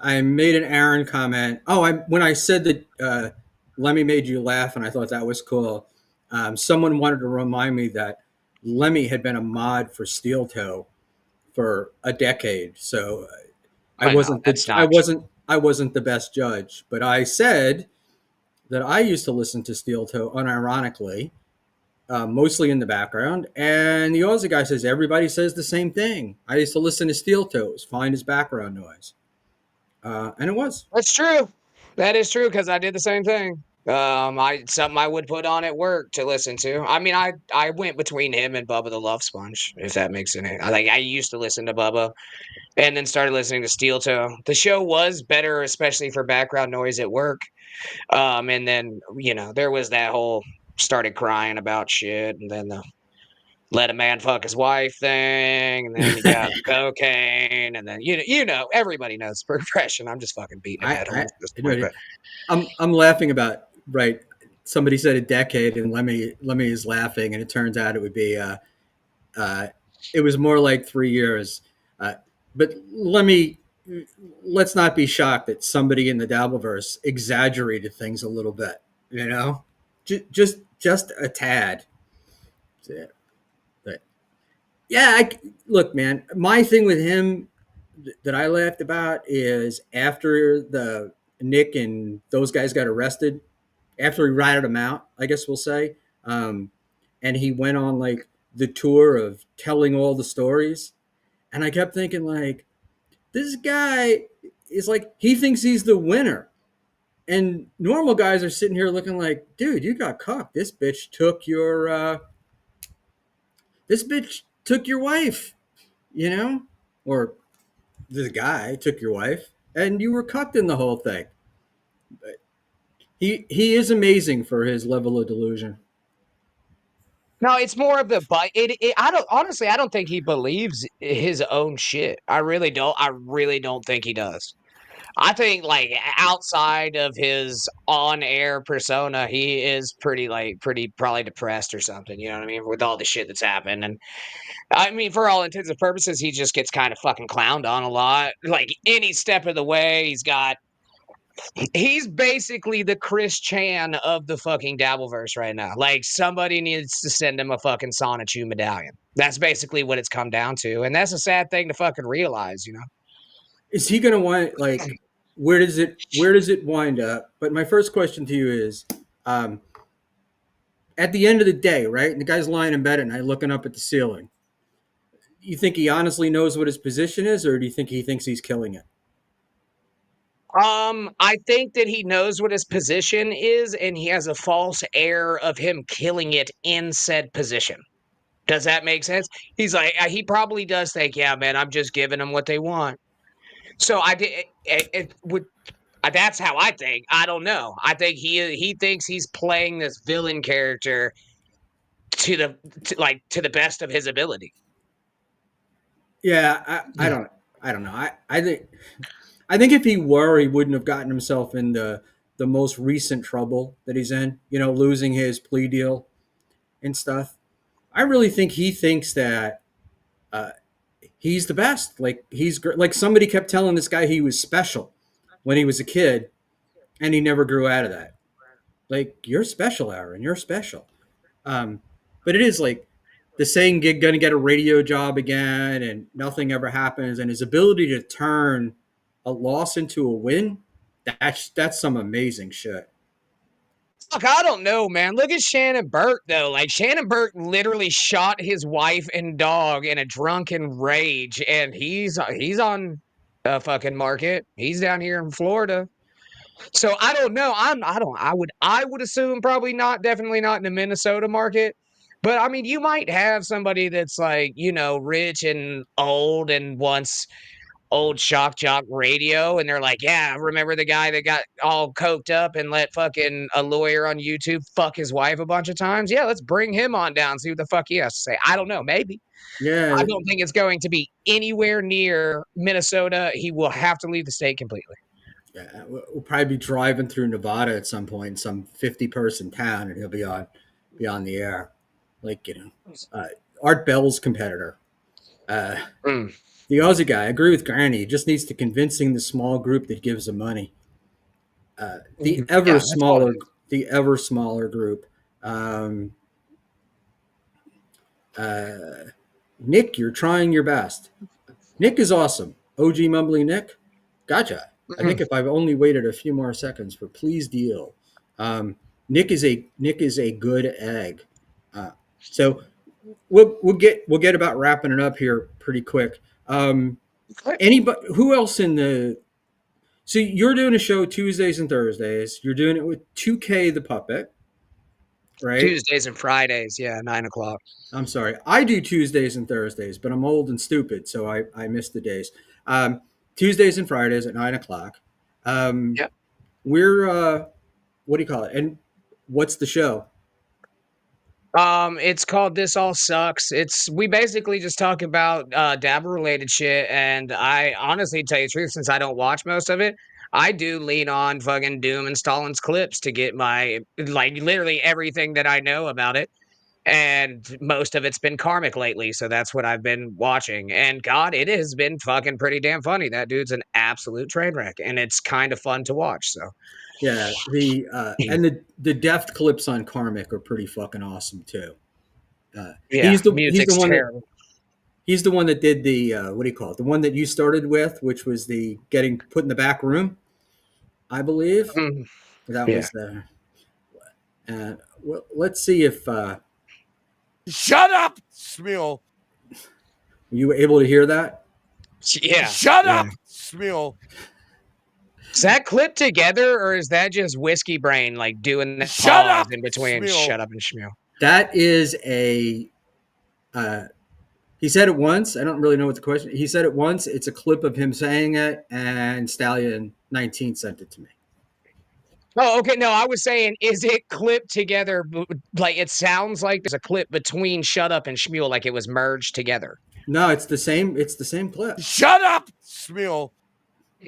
I made an Aaron comment. Oh, when I said that Lemmy made you laugh, and I thought that was cool. Someone wanted to remind me that Lemmy had been a mod for Steel Toe for a decade, so I know, that's not I wasn't the best judge. But I said that I used to listen to Steel Toe unironically, mostly in the background. And the Aussie guy says everybody says the same thing. I used to listen to Steel Toe; it was fine as background noise, and it was. That's true. That is true because I did the same thing. I something I would put on at work to listen to. I mean, I went between him and Bubba the Love Sponge, if that makes any. I used to listen to Bubba, and then started listening to Steel Toe. The show was better, especially for background noise at work. And then there was that whole started crying about shit, and then the let a man fuck his wife thing, and then you got cocaine, and then everybody knows the progression. I'm just fucking beating a dead I horse at this you point, know, but I'm laughing about right. Somebody said a decade, and Lemmy is laughing, and it turns out it would be uh, it was more like 3 years. Uh, but let's not be shocked that somebody in the Dabbleverse exaggerated things a little bit. You know, just a tad. But yeah, look, man. My thing with him that I laughed about is after the Nick and those guys got arrested, after he ratted them out, I guess we'll say, and he went on like the tour of telling all the stories, and I kept thinking like, this guy is like he thinks he's the winner, and normal guys are sitting here looking like, dude, you got caught. This bitch took your wife, you know, or this guy took your wife, and you were cucked in the whole thing. He is amazing for his level of delusion. no, it's more of the but. I don't honestly. I don't think he believes his own shit. I really don't. I really don't think he does. I think like outside of his on-air persona, he is pretty probably depressed or something. You know what I mean? With all the shit that's happened, and I mean, for all intents and purposes, he just gets kind of fucking clowned on a lot. Like any step of the way, he's basically the Chris Chan of the fucking Dabbleverse right now. Like somebody needs to send him a fucking Sonichu medallion. That's basically what it's come down to, and that's a sad thing to fucking realize. Is he going to wind like where does it wind up? But my first question to you is, um, at the end of the day, right? And the guy's lying in bed at night looking up at the ceiling. You think he honestly knows what his position is, or do you think he thinks he's killing it? I think that he knows what his position is, and he has a false air of him killing it in said position. Does that make sense? He's like, he probably does think, yeah, man, I'm just giving them what they want. So I did. It would. That's how I think. I don't know. I think he thinks he's playing this villain character to the best of his ability. Yeah, I don't know. I think if he were, he wouldn't have gotten himself in the most recent trouble that he's in. You know, losing his plea deal and stuff. I really think he thinks that uh, he's the best. Like like somebody kept telling this guy he was special when he was a kid, and he never grew out of that. Like you're special, Aaron. You're special. Um, but it is like the saying, "Gig gonna get a radio job again," and nothing ever happens. And his ability to turn a loss into a win, that's some amazing shit. Look, I don't know, man. Look at Shannon Burke, though. Like, Shannon Burke literally shot his wife and dog in a drunken rage, and he's on a fucking market. He's down here in Florida. So I don't know. I would assume probably not, definitely not in the Minnesota market. But I mean, you might have somebody that's like, rich and old and wants old shock jock radio, and they're like, yeah, remember the guy that got all coked up and let fucking a lawyer on YouTube fuck his wife a bunch of times? Yeah, let's bring him on down, see what the fuck he has to say. I don't know, maybe. Yeah, I don't think it's going to be anywhere near Minnesota. He will have to leave the state completely. yeah. We'll probably be driving through Nevada at some point, some 50-person town, and he'll be on the air, like Art Bell's competitor. Mm. The Aussie guy, I agree with Granny. He just needs to convincing the small group that gives him money. The ever smaller, group. Nick, you're trying your best. Nick is awesome. OG Mumbly Nick, gotcha. I think if I've only waited a few more seconds for please deal. Nick is a good egg. So we'll get about wrapping it up here pretty quick. Anybody who else in the so you're doing a show Tuesdays and Thursdays. You're doing it with 2K the puppet, right? Tuesdays and Fridays, yeah, 9:00. I'm sorry. I do Tuesdays and Thursdays, but I'm old and stupid, so I miss the days. Tuesdays and Fridays at 9:00. Yep. We're what do you call it? And what's the show? It's called This All Sucks. We basically just talk about dabble related shit, and I honestly tell you the truth, since I don't watch most of it, I do lean on fucking Doom and Stalin's clips to get my literally everything that I know about it. And most of it's been karmic lately, so that's what I've been watching. And God, it has been fucking pretty damn funny. That dude's an absolute train wreck, and it's kind of fun to watch. So Yeah, the and the deft clips on Karmic are pretty fucking awesome too. yeah, He's the music's one terrible. he's the one that did the what do you call it? The one that you started with, which was the getting put in the back room, I believe. Mhm. That Yeah. was the. Well, let's see if Shut up, Schmuel. you were able to hear that. Yeah. Shut yeah. up, Schmuel. Is that clipped together, or is that just Whiskey Brain like doing that Shut pause up, in between Schmuel. shut up and Schmuel? That is a. He said it once. I don't really know what the question. He said it once. It's a clip of him saying it, and Stallion 19 sent it to me. Oh, okay. No, I was saying, is it clipped together? Like it sounds like there's a clip between "Shut Up" and Schmuel, like it was merged together. No, it's the same. It's the same clip. Shut up, Schmuel.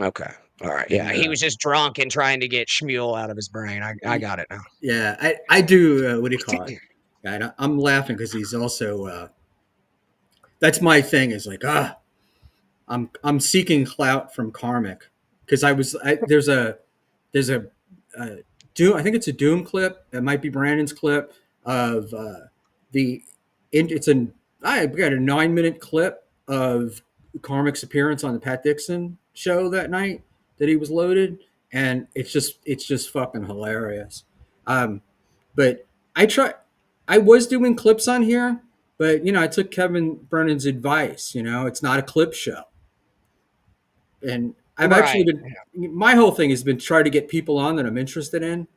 Okay. All right. Yeah, he was just drunk and trying to get Schmuel out of his brain. I got it now. Yeah, I do. What do you call it? I'm laughing because he's also. That's my thing. Is like I'm seeking clout from Karmic because there's a Doom. I think it's a Doom clip. It might be Brandon's clip of I got a 9-minute clip of Karmic's appearance on the Pat Dixon show that night that he was loaded, and it's just fucking hilarious. But I was doing clips on here, but I took Kevin Brennan's advice. It's not a clip show, and I've actually been. My whole thing has been try to get people on that I'm interested in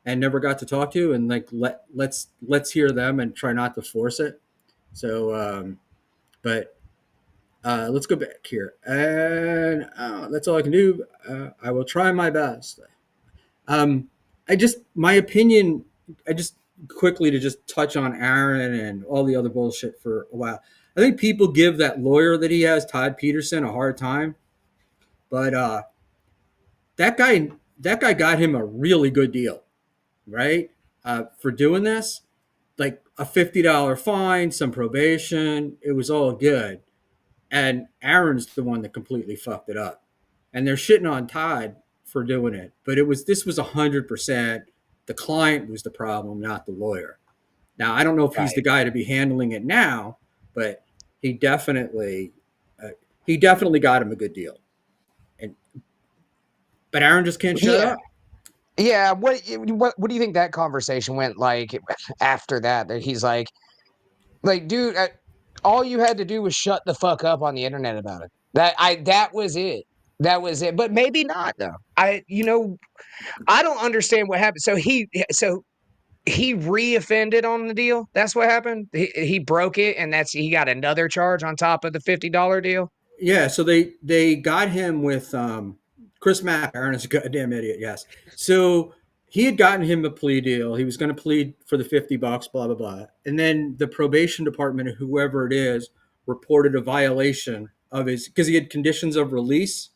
and never got to talk to, and like let's hear them and try not to force it. So, but let's go back here, and that's all I can do. I will try my best. I just my opinion. I just quickly to just touch on Aaron and all the other bullshit for a while. I think people give that lawyer that he has, Todd Peterson, a hard time, but that guy that guy got him a really good deal, right? For doing this, like a $50 fine, some probation, it was all good. And Aaron's the one that completely fucked it up. And they're shitting on Todd for doing it, but this was 100%. The client was the problem, not the lawyer. Now I don't know if he's the guy to be handling it now, but he definitely uh, he definitely got him a good deal. And but Aaron just can't shut up. Yeah, what do you think that conversation went like after that? That he's like, dude, all you had to do was shut the fuck up on the internet about it. That was it. That was it. But maybe not though. I don't understand what happened. So he reoffended on the deal. That's what happened. He broke it, and he got another charge on top of the $50 deal. Yeah, so they got him with Chris Mack. Aaron is a goddamn idiot. Yes, so he had gotten him a plea deal. He was going to plead for the $50, blah blah blah, and then the probation department, whoever it is, reported a violation of his because he had conditions of release.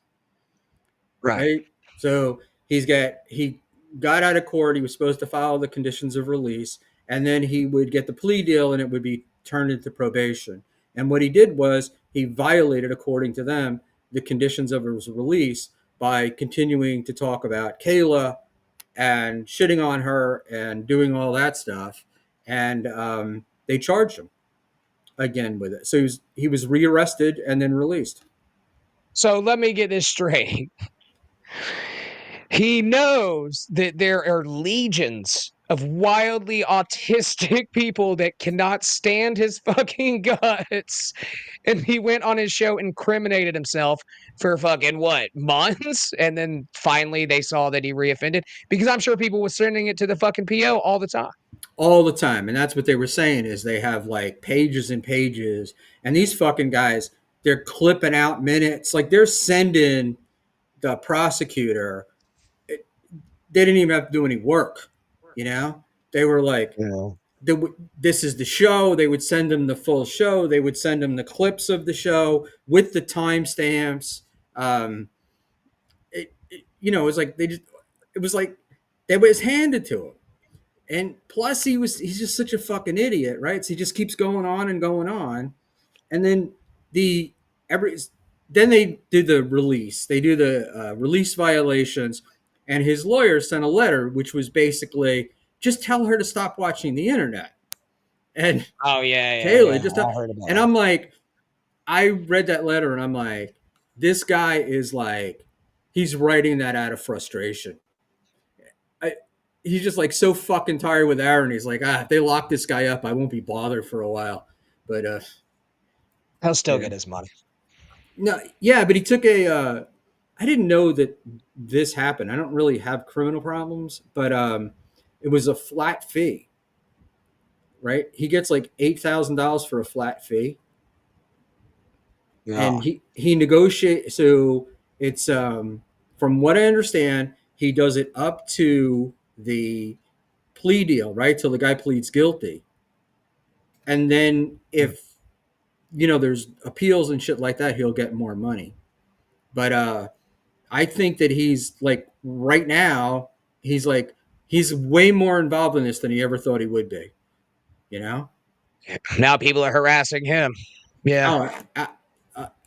Right. So he got out of court. He was supposed to follow the conditions of release, and then he would get the plea deal, and it would be turned into probation. And what he did was he violated, according to them, the conditions of his release by continuing to talk about Kayla and shitting on her and doing all that stuff. And they charged him again with it. So he was rearrested and then released. So let me get this straight. He knows that there are legions of wildly autistic people that cannot stand his fucking guts. And he went on his show, incriminated himself for fucking what, months? And then finally they saw that he reoffended because I'm sure people were sending it to the fucking PO all the time. All the time. And that's what they were saying is they have like pages and pages. And these fucking guys, they're clipping out minutes. Like they're sending the prosecutor. They didn't even have to do any work. You know, they were like, this is the show. They would send them the full show. They would send them the clips of the show with the timestamps. It was like it was like it was handed to them. And plus, he's just such a fucking idiot, right? So he just keeps going on and going on, and then then they do the release. They do the release violations, and his lawyer sent a letter which was basically just tell her to stop watching the internet. And Taylor just and I'm like, I read that letter and I'm like, this guy is like, he's writing that out of frustration. He's just like so fucking tired with Aaron. He's like, if they lock this guy up, I won't be bothered for a while. But he'll still get his money. No, yeah, but he took a. I didn't know that this happened. I don't really have criminal problems, but it was a flat fee. Right, he gets like $8,000 for a flat fee, and he negotiates. So it's from what I understand, he does it up to the plea deal, right? Till the guy pleads guilty. And then if there's appeals and shit like that, he'll get more money. But I think that he's like right now, he's way more involved in this than he ever thought he would be. Now people are harassing him. Yeah. Oh,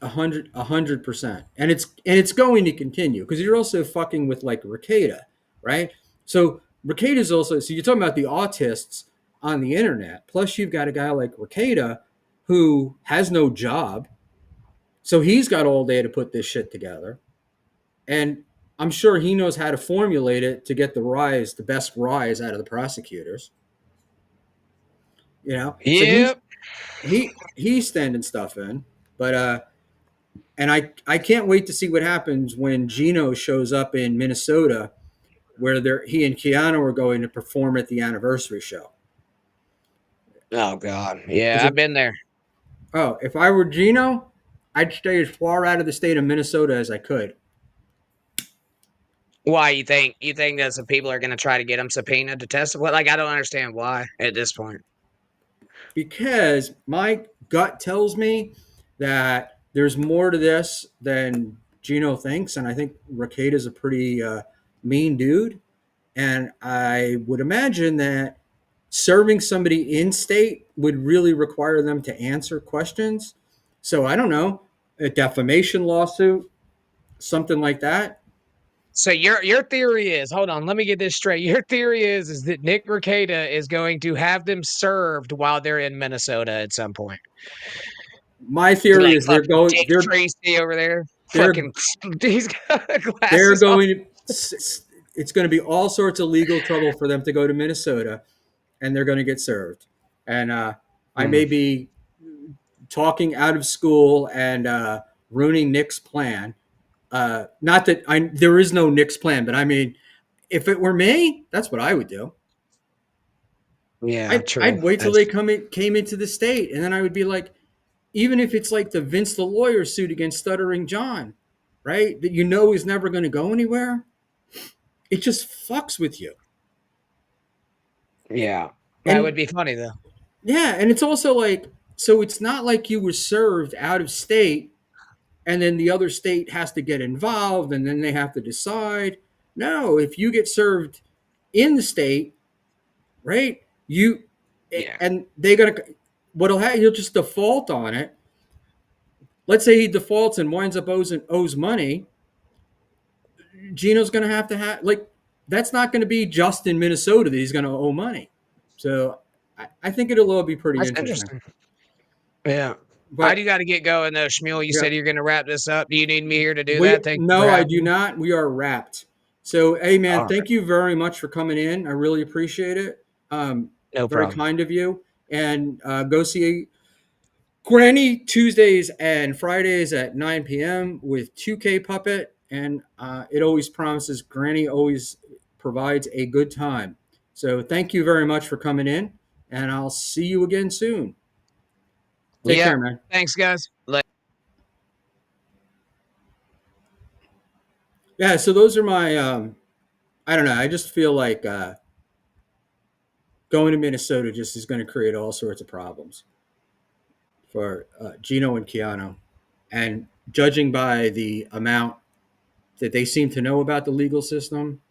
100%, and it's going to continue because you're also fucking with like Ricada, right? So Ricada's also, so you're talking about the autists on the internet. Plus you've got a guy like Ricada who has no job, so he's got all day to put this shit together, and I'm sure he knows how to formulate it to get the best rise out of the prosecutors. Yep. So he's standing stuff in, but And I can't wait to see what happens when Gino shows up in Minnesota, where he and Keanu are going to perform at the anniversary show. Oh God, yeah, 'Cause I've been there. if I were Gino, I'd stay as far out of the state of Minnesota as I could. Why you think that some people are going to try to get him subpoenaed to testify? Like I don't understand why at this point. Because my gut tells me that there's more to this than Gino thinks, and I think Ricade is a pretty mean dude, and I would imagine that serving somebody in state would really require them to answer questions. So I don't know, a defamation lawsuit, something like that. So your theory is, hold on, let me get this straight. Your theory is that Nick Rekieta is going to have them served while they're in Minnesota at some point. My theory Like is they're fucking going Dick Tracy over there. they're Fucking he's got they're glasses on. going to it's going to be all sorts of legal trouble for them to go to Minnesota, and they're going to get served. And I may be talking out of school and ruining Nick's plan. Not that there is no Nick's plan, but I mean, if it were me, that's what I would do. Yeah, true. I'd wait till they came into the state, and then I would be like, even if it's like the Vince the Lawyer suit against Stuttering John, right? That is never going to go anywhere. It just fucks with you. Yeah, that And would be funny though. yeah, and it's also like, so it's not like you were served out of state and then the other state has to get involved and then they have to decide. No, if you get served in the state, right? And they're gonna what'll happen, you'll just default on it. Let's say he defaults and winds up owes money. Gino's gonna have to like, that's not gonna be just in Minnesota that he's gonna owe money. So I think it'll all be pretty That's interesting. interesting. Yeah. I But do got to get going though, Schmuel. You yeah, said you're going to wrap this up. Do you need me here to do that? Thank you for no, I having do me. not. We are wrapped. So, hey, man, All right. thank you very much for coming in. I really appreciate it. No Very problem. kind of you. And go see Granny Tuesdays and Fridays at 9 p.m. with 2K Puppet. And it always promises, Granny always provides a good time. So, thank you very much for coming in. And I'll see you again soon. Take care, man. Thanks, guys. Yeah, so those are my, I don't know. I just feel like going to Minnesota just is going to create all sorts of problems for Gino and Keanu. And judging by the amount that they seem to know about the legal system,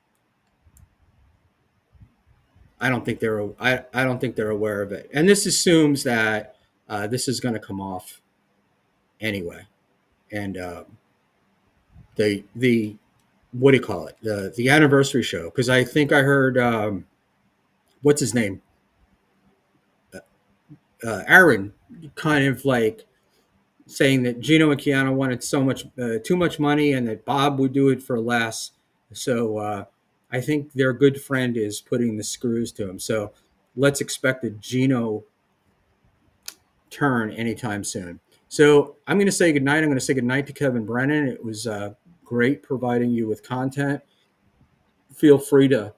I don't think I don't think they're aware of it. And this assumes that this is going to come off anyway. And the what do you call it? The anniversary show, because I think I heard what's his name, Aaron, kind of like saying that Gino and Keanu wanted too much money, and that Bob would do it for less. So I think their good friend is putting the screws to him. So let's expect a Gino turn anytime soon. So I'm going to say goodnight. I'm going to say goodnight to Kevin Brennan. It was great providing you with content. Feel free to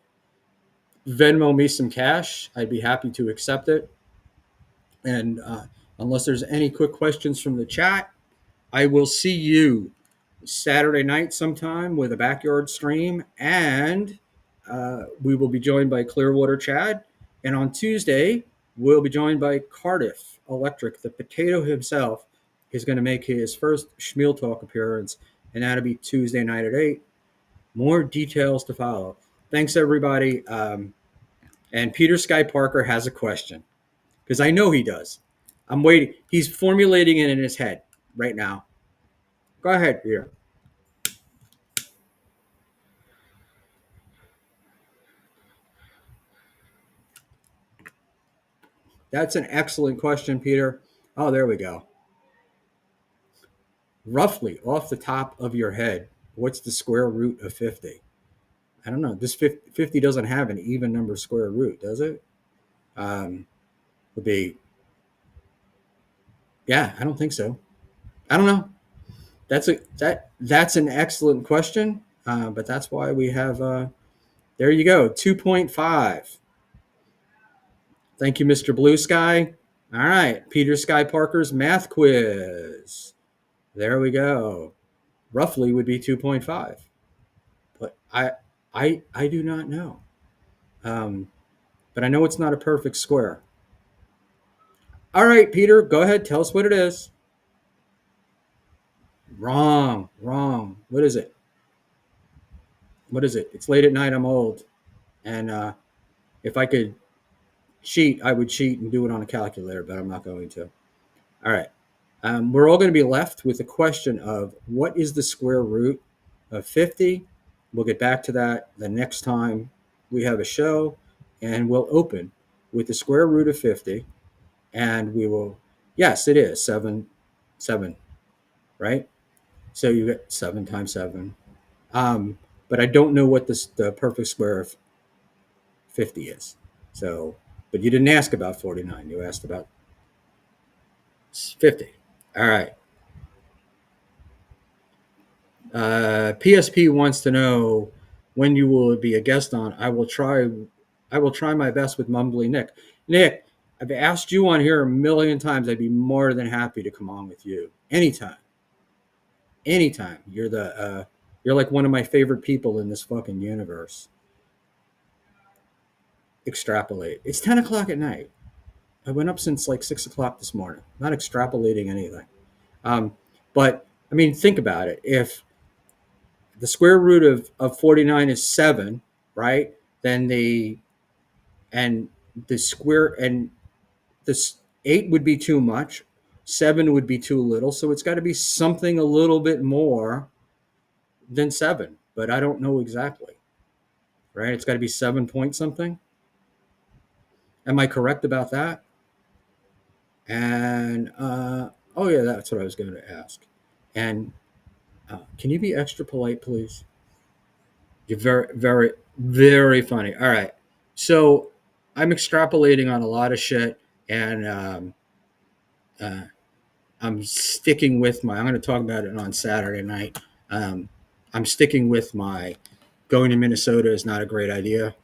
Venmo me some cash. I'd be happy to accept it. And unless there's any quick questions from the chat, I will see you Saturday night sometime with a backyard stream, and we will be joined by Clearwater Chad. And on Tuesday, we'll be joined by Cardiff Electric. The potato himself is going to make his first Schmuel Talk appearance, and that'll be Tuesday night at 8. More details to follow. Thanks, everybody. And Peter Sky Parker has a question, because I know he does. I'm waiting. He's formulating it in his head right now. Go ahead, Peter. That's an excellent question, Peter. Oh, there we go. Roughly off the top of your head, what's the square root of 50? I don't know. This 50 doesn't have an even number square root, does it? Would be, yeah, I don't think so. I don't know. That's an excellent question. But that's why we have. There you go, 2.5. Thank you, Mr. Blue Sky. All right, Peter Sky Parker's math quiz. There we go. Roughly would be 2.5, but I do not know. But I know it's not a perfect square. All right, Peter, go ahead. Tell us what it is. Wrong, wrong. What is it? What is it? It's late at night. I'm old, and if I could cheat, I would cheat and do it on a calculator, but I'm not going to. All right. We're all going to be left with the question of what is the square root of 50? We'll get back to that the next time we have a show, and we'll open with the square root of 50, and we will, yes, it is 7, right? So you get 7 times 7. But I don't know what the perfect square of 50 is. So, but you didn't ask about 49. You asked about 50. All right. PSP wants to know when you will be a guest on. I will try. I will try my best with Mumbly Nick. Nick, I've asked you on here a million times. I'd be more than happy to come on with you anytime. Anytime. You're like one of my favorite people in this fucking universe. Extrapolate. It's 10 o'clock at night. I went up since like 6 o'clock this morning. Not extrapolating anything. Um, but I mean, think about it. If the square root of 49 is 7, right? Then and the square and this 8 would be too much. 7 would be too little. So it's got to be something a little bit more than 7, but I don't know exactly, right? It's got to be 7 point something. Am I correct about that? And oh yeah, that's what I was going to ask. And can you be extra polite, please? You're very, very, very funny. All right. So I'm extrapolating on a lot of shit, and uh, I'm sticking with my. I'm going to talk about it on Saturday night. Um, I'm sticking with my going to Minnesota is not a great idea.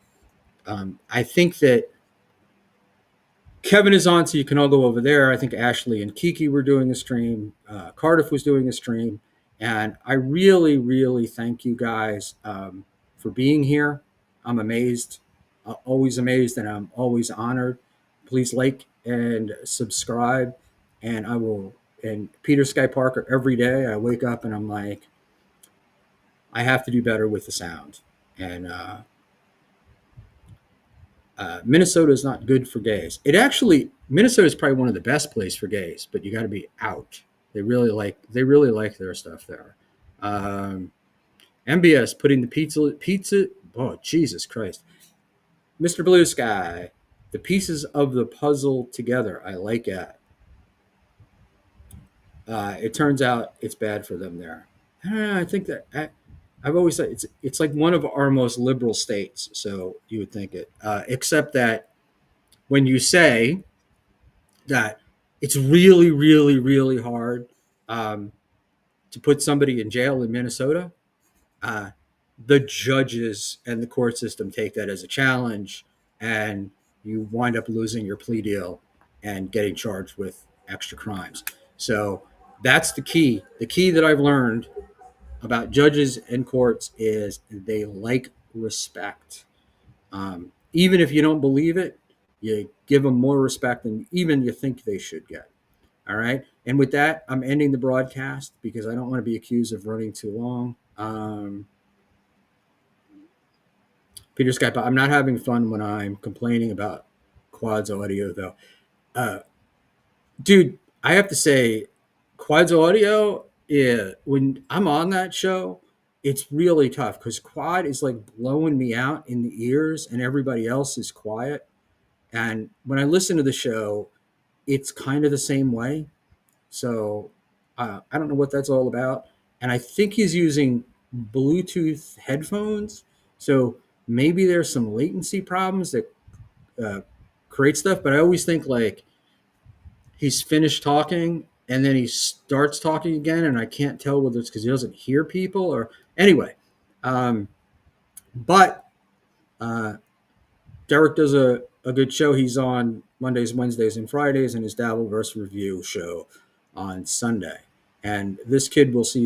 I think that Kevin is on, so you can all go over there. I think Ashley and Kiki were doing a stream. Cardiff was doing a stream. And I really, really thank you guys for being here. I'm amazed, always amazed, and I'm always honored. Please like and subscribe. And I will, and Peter Sky Parker, every day I wake up and I'm like, I have to do better with the sound. And Minnesota is not good for gays. Minnesota is probably one of the best places for gays, but you got to be out. They really like their stuff there. MBS putting the pizza. Oh Jesus Christ, Mr. Blue Sky, the pieces of the puzzle together. I like it. It turns out it's bad for them there. I think that I've always said it's like one of our most liberal states. So you would think it, except that when you say that it's really, really, really hard to put somebody in jail in Minnesota, uh, the judges and the court system take that as a challenge, and you wind up losing your plea deal and getting charged with extra crimes. So that's the key. The key that I've learned about judges and courts is they like respect. Even if you don't believe it, you give them more respect than even you think they should get. All right. And with that, I'm ending the broadcast because I don't want to be accused of running too long. Peter Skype, I'm not having fun when I'm complaining about Quads audio, though. Uh, Dude, I have to say, Quads audio, yeah, when I'm on that show, it's really tough because Quad is like blowing me out in the ears and everybody else is quiet. And when I listen to the show, it's kind of the same way. So I don't know what that's all about. And I think he's using Bluetooth headphones. So maybe there's some latency problems that uh, create stuff. But I always think like he's finished talking and then he starts talking again, and I can't tell whether it's because he doesn't hear people or anyway. But Derek does a good show. He's on Mondays, Wednesdays, and Fridays, and his Dabble vs. Review show on Sunday. And this kid will see you